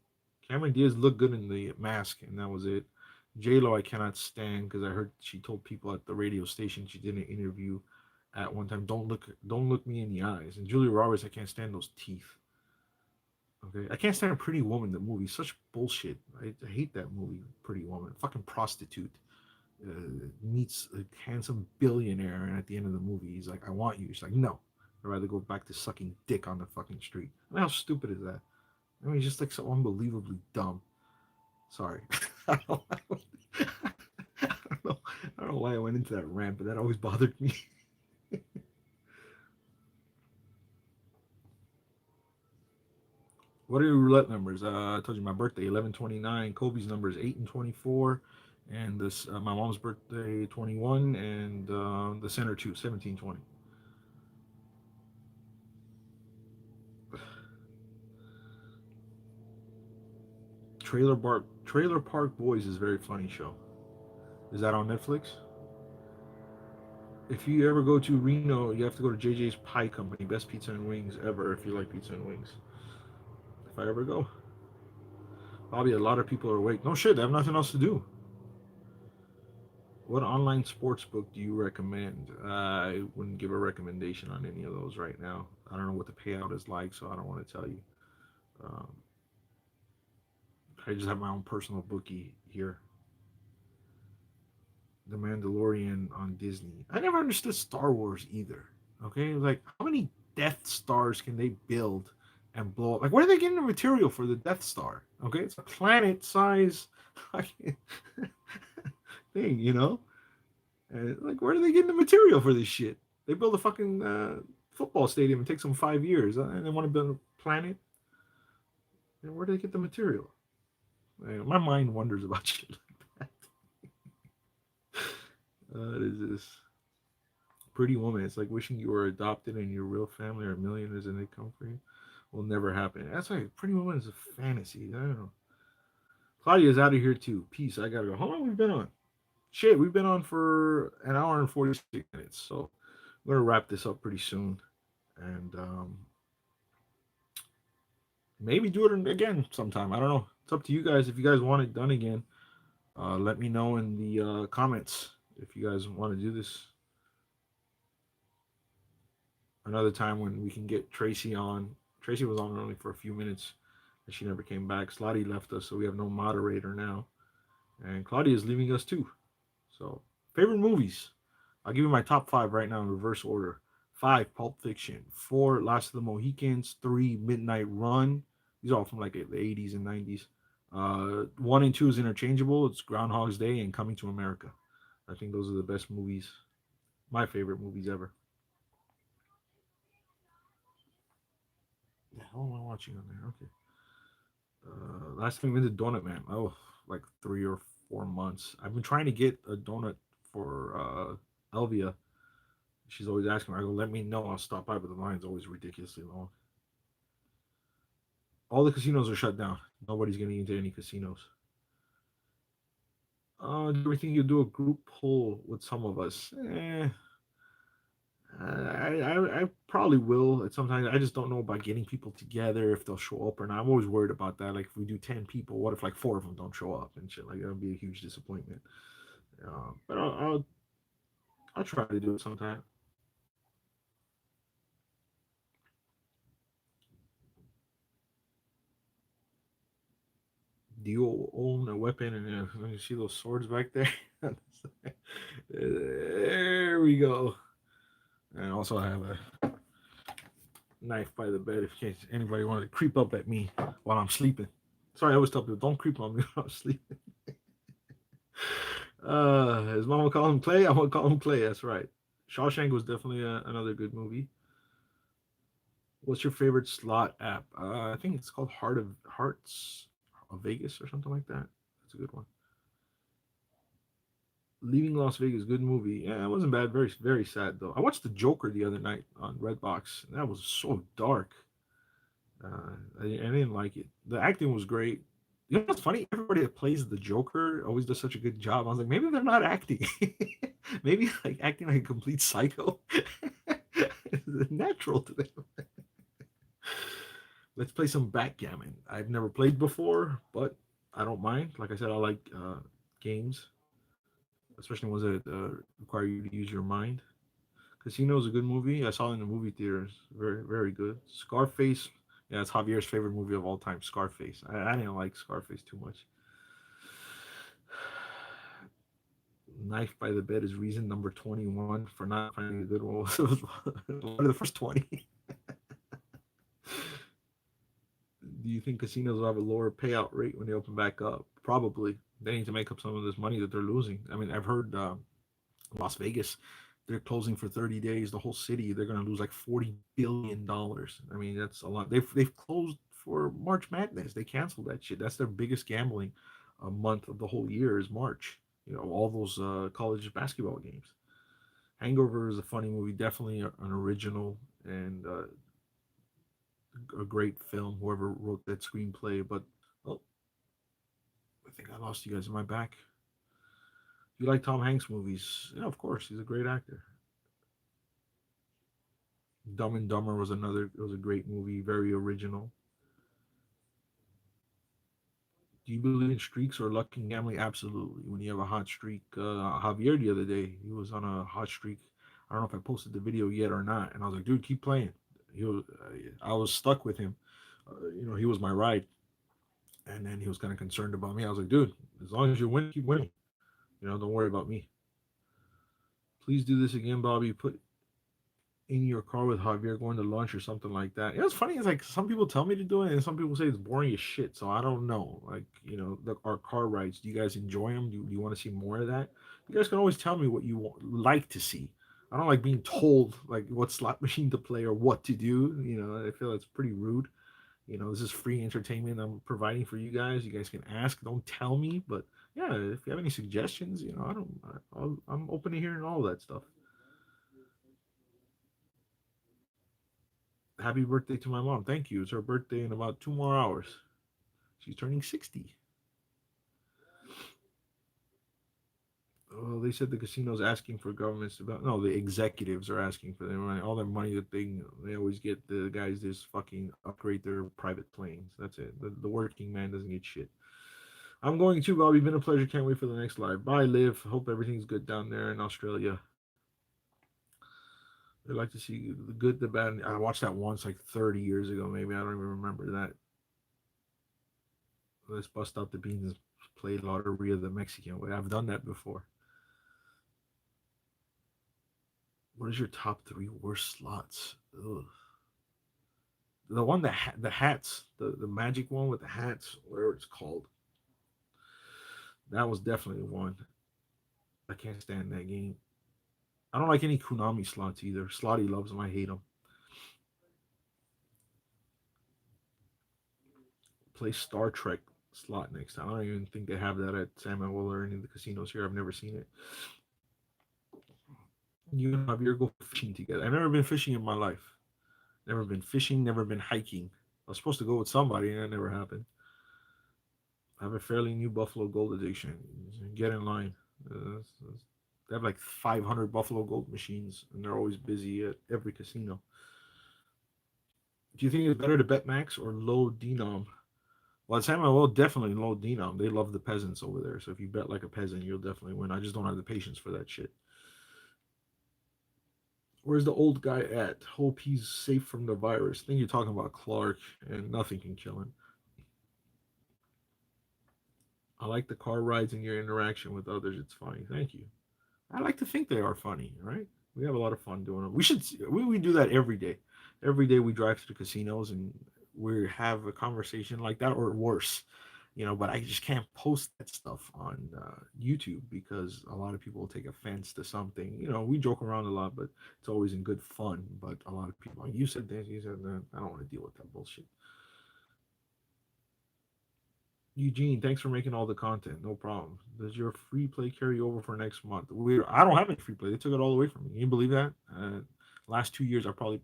Cameron Diaz looked good in the mask, and that was it. J Lo, I cannot stand because I heard she told people at the radio station she did an interview at one time, don't look me in the eyes. And Julia Roberts, I can't stand those teeth. Okay, I can't stand a Pretty Woman. The movie, such bullshit. I hate that movie, Pretty Woman. Fucking prostitute meets a handsome billionaire, and at the end of the movie, he's like, "I want you." She's like, "No, I'd rather go back to sucking dick on the fucking street." I mean, how stupid is that? I mean, it's just like so unbelievably dumb. Sorry, I don't, I don't, I don't know. I don't know why I went into that rant, but that always bothered me. What are your roulette numbers? I told you my birthday, 11/29. Kobe's number is 8/24. And this my mom's birthday, 21. And the center, 2, 17/20. Trailer Park Boys is a very funny show. Is that on Netflix? If you ever go to Reno, you have to go to JJ's Pie Company, best pizza and wings ever. If you like pizza and wings, if I ever go, probably a lot of people are awake. No shit, they have nothing else to do. What online sports book do you recommend? I wouldn't give a recommendation on any of those right now. I don't know what the payout is like, so I don't want to tell you. Um, I just have my own personal bookie here. The Mandalorian on Disney. I never understood Star Wars either. Okay, like how many Death Stars can they build and blow up? Like, where are they getting the material for the Death Star? Okay, it's a planet-size thing, you know. And like, where are they getting the material for this shit? They build a fucking football stadium. It takes them 5 years, and they want to build a planet. And where do they get the material? My mind wonders about shit like that. It is this Pretty Woman. It's like wishing you were adopted and your real family are millionaires and they come for you. Will never happen. That's like Pretty Woman is a fantasy. I don't know. Claudia's out of here too. Peace. I gotta go. How long have we been on? Shit, we've been on for an hour and 46 minutes. So we're gonna wrap this up pretty soon, and maybe do it again sometime. I don't know. It's up to you guys. If you guys want it done again, let me know in the comments if you guys want to do this another time when we can get Tracy on. Tracy was on only for a few minutes, and she never came back. Slotty left us, so we have no moderator now, and Claudia is leaving us too. So, favorite movies. I'll give you my top five right now in reverse order. Five, Pulp Fiction. Four, Last of the Mohicans. Three, Midnight Run. These are all from like the 80s and 90s. One and two is interchangeable. It's Groundhog's Day and Coming to America. I think those are the best movies, my favorite movies ever. The hell am I watching on there? Okay. Last time we did Donut Man. Oh, like 3 or 4 months. I've been trying to get a donut for Elvia. She's always asking me. I go, let me know. I'll stop by, but the line's always ridiculously long. All the casinos are shut down. Nobody's getting into any casinos. Do you think you'll do a group poll with some of us? I probably will. Sometimes I just don't know about getting people together if they'll show up or not. I'm always worried about that. Like if we do 10 people, what if like four of them don't show up and shit? Like that would be a huge disappointment. But I'll try to do it sometime. Do you own a weapon? And let me see those swords back there. There we go. And also I have a knife by the bed in case anybody wanted to creep up at me while I'm sleeping. Sorry, I always tell people don't creep on me while I'm sleeping. His mom will call him Clay. I will call him Clay. That's right. Shawshank was definitely another good movie. What's your favorite slot app? I think it's called Hearts of Vegas or something like that. That's a good one. Leaving Las Vegas, good movie. Yeah, it wasn't bad. Very, very sad though. I watched The Joker the other night on Redbox. That was so dark. I didn't like it. The acting was great. You know what's funny? Everybody that plays the Joker always does such a good job. I was like, maybe they're not acting. Maybe like acting like a complete psycho. It's natural to them. Let's play some backgammon. I've never played before, but I don't mind. Like I said, I like games, especially ones that require you to use your mind. Casino is a good movie. I saw it in the movie theaters. Very, very good. Scarface. Yeah, it's Javier's favorite movie of all time. Scarface. I didn't like Scarface too much. Knife by the bed is reason number 21 for not finding a good one. What are the first 20? Do you think casinos will have a lower payout rate when they open back up? Probably. They need to make up some of this money that they're losing. I mean, I've heard Las Vegas, they're closing for 30 days. The whole city, they're going to lose like $40 billion. I mean, that's a lot. They've closed for March Madness. They canceled that shit. That's their biggest gambling month of the whole year is March. You know, all those college basketball games. Hangover is a funny movie, definitely an original and a great film. Whoever wrote that screenplay, but well, I think I lost you guys. Am I back? You like Tom Hanks movies? Yeah, of course. He's a great actor. Dumb and Dumber was another. It was a great movie, very original. Do you believe in streaks or luck in gambling? Absolutely. When you have a hot streak, Javier the other day, he was on a hot streak. I don't know if I posted the video yet or not, and I was like, dude, keep playing. He was, I was stuck with him. He was my ride, and then he was kind of concerned about me. I was like, dude, as long as you win, keep winning. Don't worry about me. Please do this again, Bobby. Put in your car with Javier going to lunch or something like that. It's funny. It's like some people tell me to do it, and some people say it's boring as shit. So I don't know. Like our car rides. Do you guys enjoy them? Do you want to see more of that? You guys can always tell me what you like to see. I don't like being told like what slot machine to play or what to do. I feel that's pretty rude. This is free entertainment I'm providing for you guys. You guys can ask. Don't tell me, but yeah, if you have any suggestions, I don't. I'm open to hearing all that stuff. Happy birthday to my mom. Thank you. It's her birthday in about 2 more hours. She's turning 60. Oh, they said the casino's asking for governments about. No, the executives are asking for their money. All their money that they always get. The guys just fucking upgrade their private planes. That's it. The working man doesn't get shit. I'm going to, Bobby. Been a pleasure. Can't wait for the next live. Bye, Liv. Hope everything's good down there in Australia. They like to see the good, the bad. I watched that once like 30 years ago, maybe. I don't even remember that. Let's bust out the beans and play Lotteria the Mexican way. I've done that before. What is your top three worst slots? Ugh. The one that the hats, the magic one with the hats, whatever it's called. That was definitely one. I can't stand that game. I don't like any Konami slots either. Slotty loves them. I hate them. Play Star Trek slot next time. I don't even think they have that at San Manuel or any of the casinos here. I've never seen it. You and Javier go fishing together. I've never been fishing in my life. Never been fishing. Never been hiking. I was supposed to go with somebody, and that never happened. I have a fairly new Buffalo Gold addiction. Get in line. They have like 500 Buffalo Gold machines, and they're always busy at every casino. Do you think it's better to bet max or low denom? Well, at San Manuel, definitely low denom. They love the peasants over there. So if you bet like a peasant, you'll definitely win. I just don't have the patience for that shit. Where's the old guy at? Hope he's safe from the virus. I think you're talking about Clark, and nothing can kill him. I like the car rides and your interaction with others. It's funny. Thank you. I like to think they are funny, right? We have a lot of fun doing them. We do that every day. Every day we drive to the casinos and we have a conversation like that or worse, but I just can't post that stuff on YouTube because a lot of people will take offense to something. We joke around a lot, but it's always in good fun. But a lot of people, like, you said this, you said that. I don't want to deal with that bullshit. Eugene, thanks for making all the content. No problem. Does your free play carry over for next month? I don't have any free play. They took it all away from me. Can you believe that? Last 2 years, I probably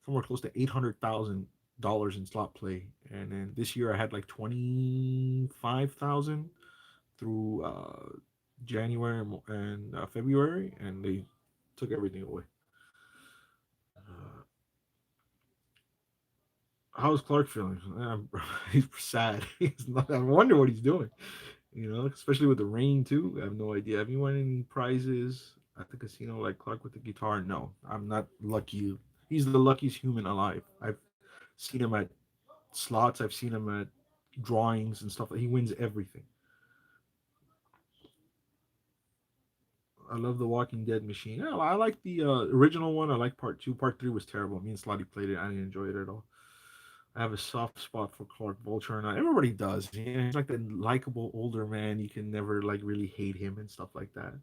somewhere close to $800,000 in slot play, and then this year I had like 25,000 through January and February, and they took everything away. How's Clark feeling? He's sad. He's not. I wonder what he's doing. Especially with the rain too. I have no idea. Have you won any prizes at the casino like Clark with the guitar? No, I'm not lucky. He's the luckiest human alive. I've seen him at slots. I've seen him at drawings and stuff. He wins everything. I love the Walking Dead machine. Yeah, I like the original one. I like part two. Part three was terrible. Me and Slotty played it. I didn't enjoy it at all. I have a soft spot for Clark Vulture, and everybody does. He's like the likable older man. You can never like really hate him and stuff like that.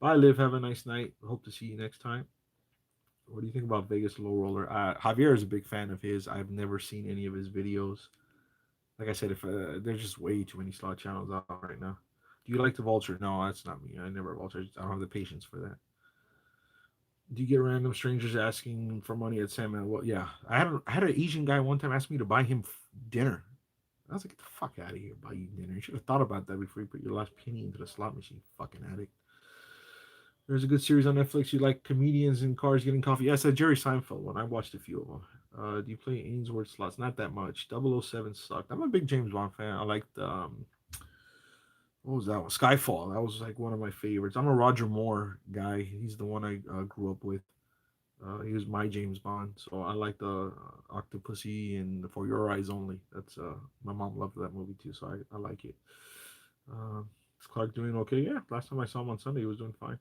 Bye, Liv. Have a nice night. Hope to see you next time. What do you think about Vegas Low Roller? Javier is a big fan of his. I've never seen any of his videos. Like I said, if there's just way too many slot channels out right now. Do you like to vulture? No, that's not me. I never vulture. I don't have the patience for that. Do you get random strangers asking for money at San Manuel? Well, yeah, I had an Asian guy one time ask me to buy him dinner. I was like, get the fuck out of here, buy you dinner. You should have thought about that before you put your last penny into the slot machine, fucking addict. There's a good series on Netflix. You like comedians in cars getting coffee? Yes, that Jerry Seinfeld one. I watched a few of them. Do you play Ainsworth slots? Not that much. 007 sucked. I'm a big James Bond fan. I liked what was that one? Skyfall. That was like one of my favorites. I'm a Roger Moore guy. He's the one I grew up with. He was my James Bond, so I like the Octopussy and For Your Eyes Only. That's my mom loved that movie too, so I like it. Is Clark doing okay? Yeah, last time I saw him on Sunday, he was doing fine.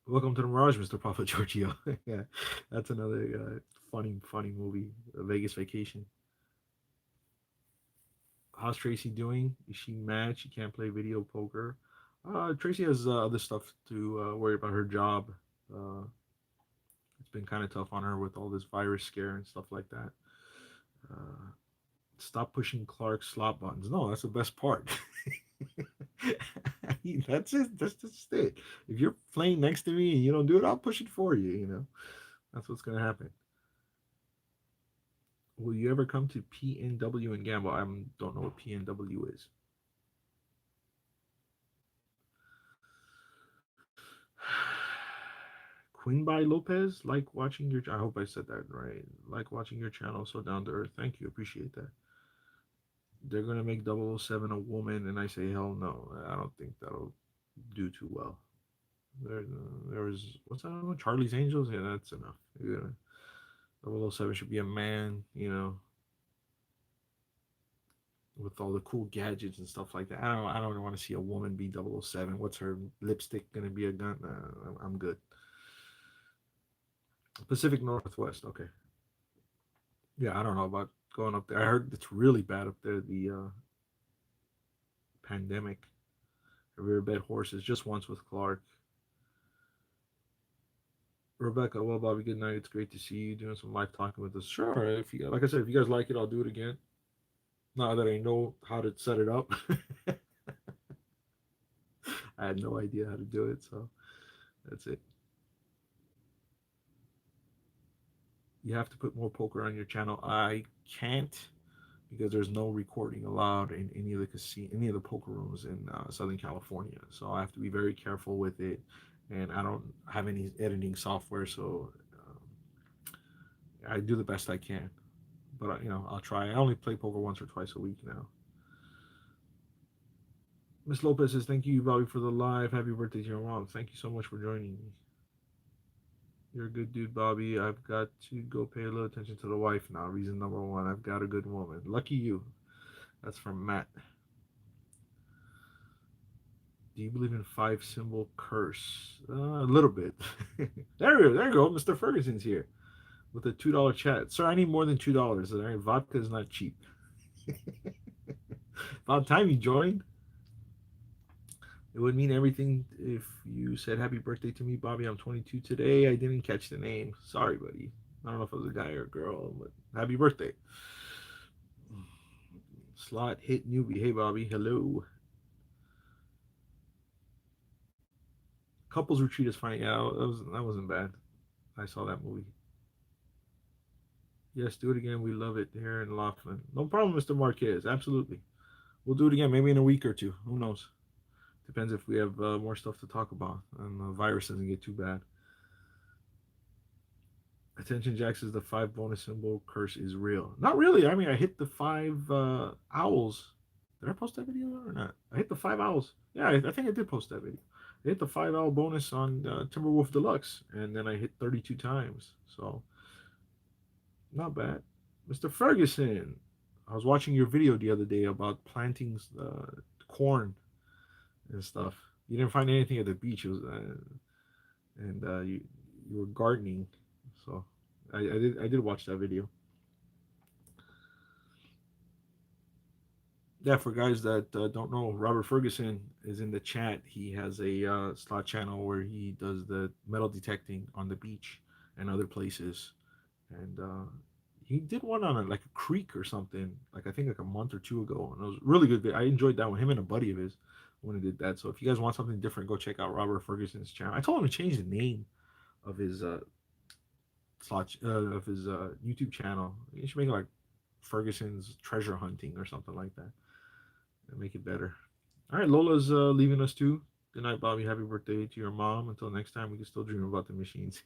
Welcome to the Mirage, Mr. Papa Giorgio. Yeah, that's another funny movie, Vegas Vacation. How's Tracy doing? Is she mad she can't play video poker? Tracy has other stuff to worry about her job. Uh, it's been kind of tough on her with all this virus scare and stuff like that. Uh, Stop pushing Clark's slot buttons. No, that's the best part. That's it. That's just it. If you're playing next to me and you don't do it, I'll push it for you. That's what's gonna happen. Will you ever come to PNW and gamble? I don't know what PNW is. Queen by Lopez, like watching your. I hope I said that right. Like watching your channel, so down to earth. Thank you, appreciate that. They're gonna make 007 a woman, and I say hell no. I don't think that'll do too well. There was what's that one? Charlie's Angels. Yeah, that's enough. Yeah. 007 should be a man, with all the cool gadgets and stuff like that. I don't want to see a woman be 007. What's her lipstick gonna be a gun? I'm good. Pacific Northwest. Okay. Yeah, I don't know about going up there. I heard it's really bad up there. The pandemic. I rear-bed horses just once with Clark. Rebecca, well, Bobby, good night. It's great to see you doing some live talking with us. Sure, if you like I said, if you guys like it, I'll do it again. Now that I know how to set it up, I had no idea how to do it, so that's it. You have to put more poker on your channel. I can't because there's no recording allowed in any of the poker rooms in Southern California. So I have to be very careful with it, and I don't have any editing software, so I do the best I can. But I'll try. I only play poker once or twice a week now. Miss Lopez says, "Thank you, Bobby, for the live. Happy birthday to your mom. Thank you so much for joining me. You're a good dude, Bobby. I've got to go pay a little attention to the wife now. Reason number one, I've got a good woman. Lucky you." That's from Matt. Do you believe in five symbol curse? A little bit. There you go. Mr. Ferguson's here with a $2 chat. Sir, I need more than $2. All right, vodka is not cheap. About time you joined. It would mean everything if you said happy birthday to me, Bobby. I'm 22 today. I didn't catch the name. Sorry, buddy. I don't know if it was a guy or a girl, but happy birthday. Slot hit newbie. Hey, Bobby. Hello. Couples Retreat is fine. Yeah, that wasn't bad. I saw that movie. Yes, do it again. We love it here in Laughlin. No problem, Mr. Marquez. Absolutely. We'll do it again, maybe in a week or two. Who knows? Depends if we have more stuff to talk about and the virus doesn't get too bad. Attention, Jack says the five bonus symbol curse is real. Not really. I mean, I hit the five owls. Did I post that video or not? I hit the five owls. Yeah, I think I did post that video. I hit the 5 hour bonus on Timberwolf Deluxe, and then I hit 32 times. So, not bad. Mr. Ferguson, I was watching your video the other day about planting corn and stuff. You didn't find anything at the beach. It was, and you were gardening. So, I did watch that video. Yeah, for guys that don't know, Robert Ferguson is in the chat. He has a slot channel where he does the metal detecting on the beach and other places. And he did one on like a creek or something, like I think like a month or two ago, and it was really good. I enjoyed that one. Him and a buddy of his when he did that. So if you guys want something different, go check out Robert Ferguson's channel. I told him to change the name of his slot of his YouTube channel. You should make it like Ferguson's treasure hunting or something like that. And make it better. All right, Lola's leaving us too. Good night, Bobby. Happy birthday to your mom. Until next time, we can still dream about the machines.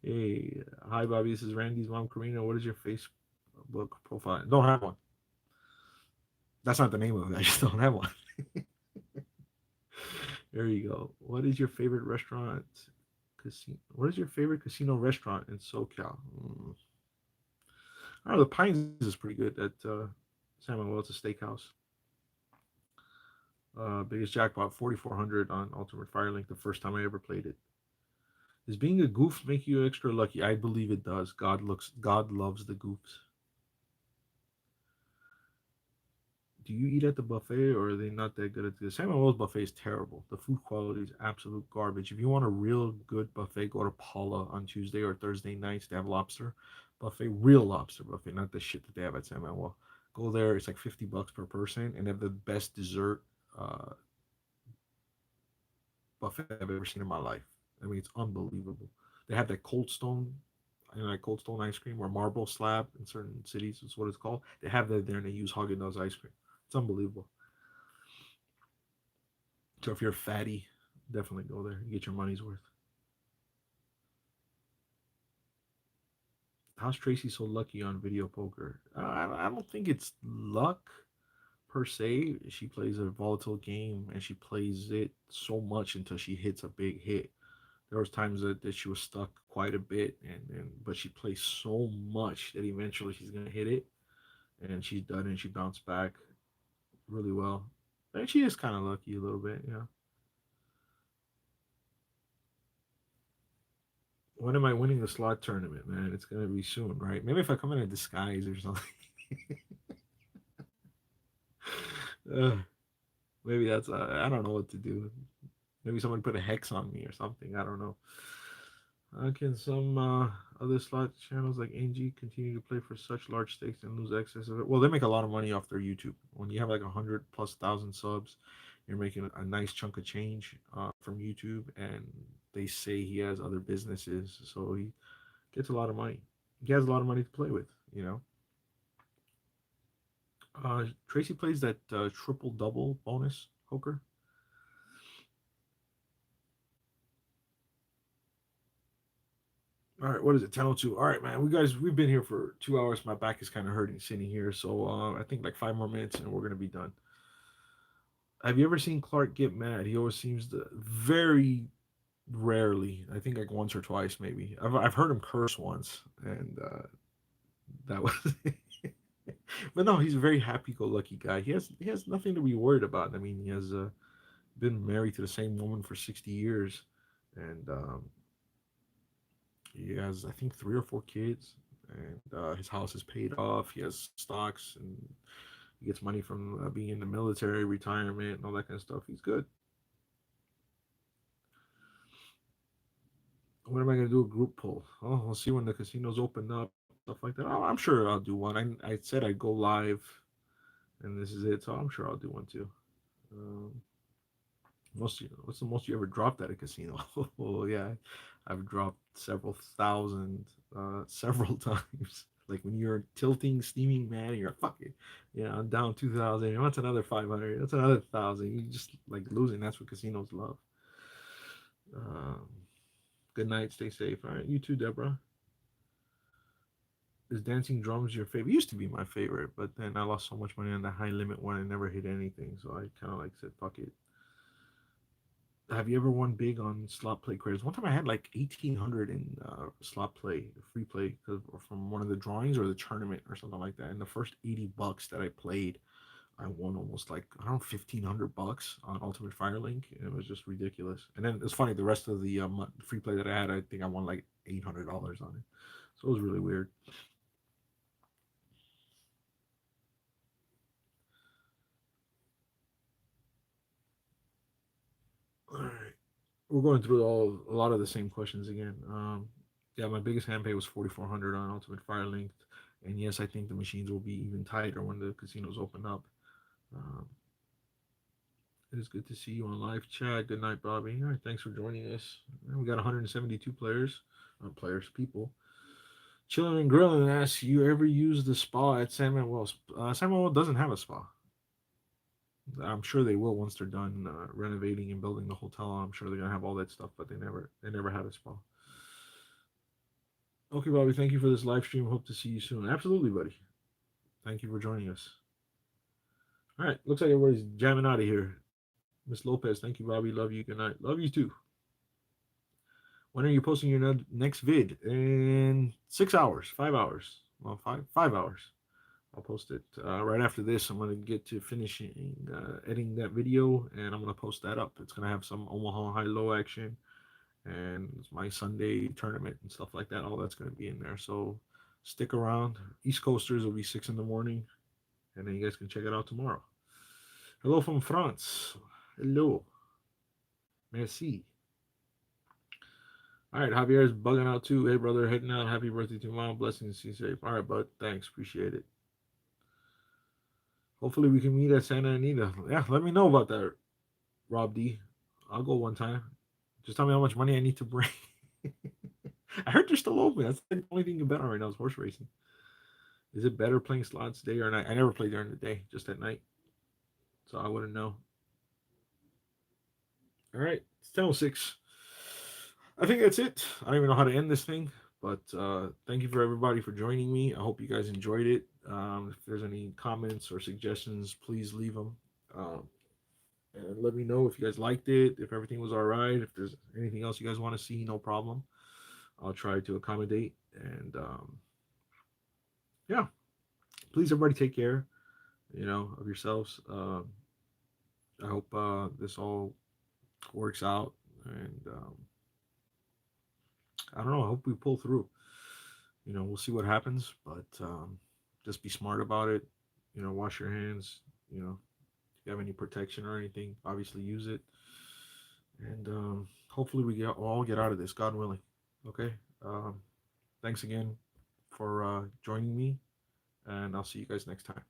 Hey, hi, Bobby. This is Randy's mom, Karina. What is your Facebook profile? Don't have one. That's not the name of it. I just don't have one. There you go. What is your favorite restaurant? Casino. What is your favorite casino restaurant in SoCal? I don't know. The Pines is pretty good at San Manuel. It's a steakhouse. Biggest jackpot 4,400 on Ultimate Firelink the first time I ever played it. Does being a goof make you extra lucky? I believe it does. God loves the goofs. Do you eat at the buffet or are they not that good at the San Manuel's buffet is terrible. The food quality is absolute garbage. If you want a real good buffet, go to Paula on Tuesday or Thursday nights. They have lobster buffet, real lobster buffet, not the shit that they have at San Manuel. Go there, it's like $50 per person, and they have the best dessert uh, buffet I've ever seen in my life. I mean, it's unbelievable. They have that Cold Stone, like Cold Stone ice cream or marble slab in certain cities is what it's called. They have that there and they use Haagen Dazs ice cream. It's unbelievable. So if you're a fatty, definitely go there and get your money's worth. How's Tracy so lucky on video poker? I don't think it's luck per se. She plays a volatile game and she plays it so much until she hits a big hit. There was times that she was stuck quite a bit, and but she plays so much that eventually she's gonna hit it, and she's done and she bounced back really well. And she is kind of lucky a little bit, yeah. When am I winning the slot tournament, man? It's gonna be soon, right? Maybe if I come in a disguise or something. uh, maybe that's I don't know what to do. Maybe someone put a hex on me or something. I don't know. Can some other slot channels like NG continue to play for such large stakes and lose excess of it? Well, they make a lot of money off their YouTube. When you have like 100,000+ subs, you're making a nice chunk of change from YouTube, and they say he has other businesses, so he gets a lot of money. He has a lot of money to play with, you know. Tracy plays that triple double bonus poker. All right, what is it? 10:02. All right, man. We've been here for 2 hours. My back is kind of hurting sitting here, so I think like 5 more minutes and we're gonna be done. Have you ever seen Clark get mad? He always seems to very rarely. I think like once or twice maybe. I've heard him curse once, and that was. But no, he's a very happy-go-lucky guy. He has nothing to be worried about. I mean, he has been married to the same woman for 60 years, and he has, I think, 3 or 4 kids, and his house is paid off. He has stocks, and he gets money from being in the military, retirement, and all that kind of stuff. He's good. When am I going to do a group poll? Oh, we'll see when the casinos open up, stuff like that. Oh, I'm sure I'll do one. I said I'd go live, and this is it, so I'm sure I'll do one too. Um, what's the most you ever dropped at a casino? Oh yeah, I've dropped several thousand, several times. Like when you're tilting, steaming, man, and you're like, fuck it, I'm down 2,000. What's another 500? That's another 1,000. You just like losing. That's what casinos love. Um, Good night. Stay safe. All right, you too, Deborah. Is dancing drums your favorite? It used to be my favorite, but then I lost so much money on the high limit one. I never hit anything, so I kind of like said, fuck it. Have you ever won big on slot play credits? One time I had like 1,800 in slot play, free play, from one of the drawings or the tournament or something like that. And the first $80 that I played, I won almost like I don't know $1,500 on Ultimate Firelink. It was just ridiculous. And then it's funny, the rest of the free play that I had, I think I won like $800 on it. So it was really weird. All right, we're going through a lot of the same questions again. Yeah, my biggest hand pay was 4,400 on Ultimate Firelink, and yes, I think the machines will be even tighter when the casinos open up. Um, it is good to see you on live chat. Good night, Bobby. All right, thanks for joining us. We got 172 players, people. Chilling and Grilling asks, you ever use the spa at San Manuel? San Manuel doesn't have a spa. I'm sure they will once they're done renovating and building the hotel. I'm sure they're gonna have all that stuff, but they never had a spa. Okay, Bobby, thank you for this live stream. Hope to see you soon. Absolutely, buddy. Thank you for joining us. All right, looks like everybody's jamming out of here. Miss Lopez, thank you, Bobby. Love you. Good night. Love you too. When are you posting your next vid? In 6 hours, 5 hours. Well, five hours. I'll post it right after this. I'm gonna get to finishing editing that video, and I'm gonna post that up. It's gonna have some Omaha high-low action and my Sunday tournament and stuff like that. All that's gonna be in there. So stick around. East Coasters will be 6 in the morning, and then you guys can check it out tomorrow. Hello from France. Hello. Merci. All right, Javier's bugging out too. Hey, brother, heading out. Happy birthday to mom. Blessings. See you safe. All right, bud. Thanks. Appreciate it. Hopefully, we can meet at Santa Anita. Yeah, let me know about that, Rob D. I'll go one time. Just tell me how much money I need to bring. I heard they're still open. That's the only thing you bet on right now is horse racing. Is it better playing slots day or night? I never play during the day, just at night. So I wouldn't know. All right, it's 10:06. I think that's it. I don't even know how to end this thing, but thank you for everybody for joining me. I hope you guys enjoyed it. If there's any comments or suggestions, please leave them. Um, and let me know if you guys liked it, if everything was all right, if there's anything else you guys want to see, no problem. I'll try to accommodate. And yeah, please, everybody, take care, of yourselves. I hope this all works out. And I don't know. I hope we pull through. We'll see what happens, but just be smart about it. Wash your hands. If you have any protection or anything, obviously use it. And hopefully all get out of this, God willing. Okay. Thanks again for joining me, and I'll see you guys next time.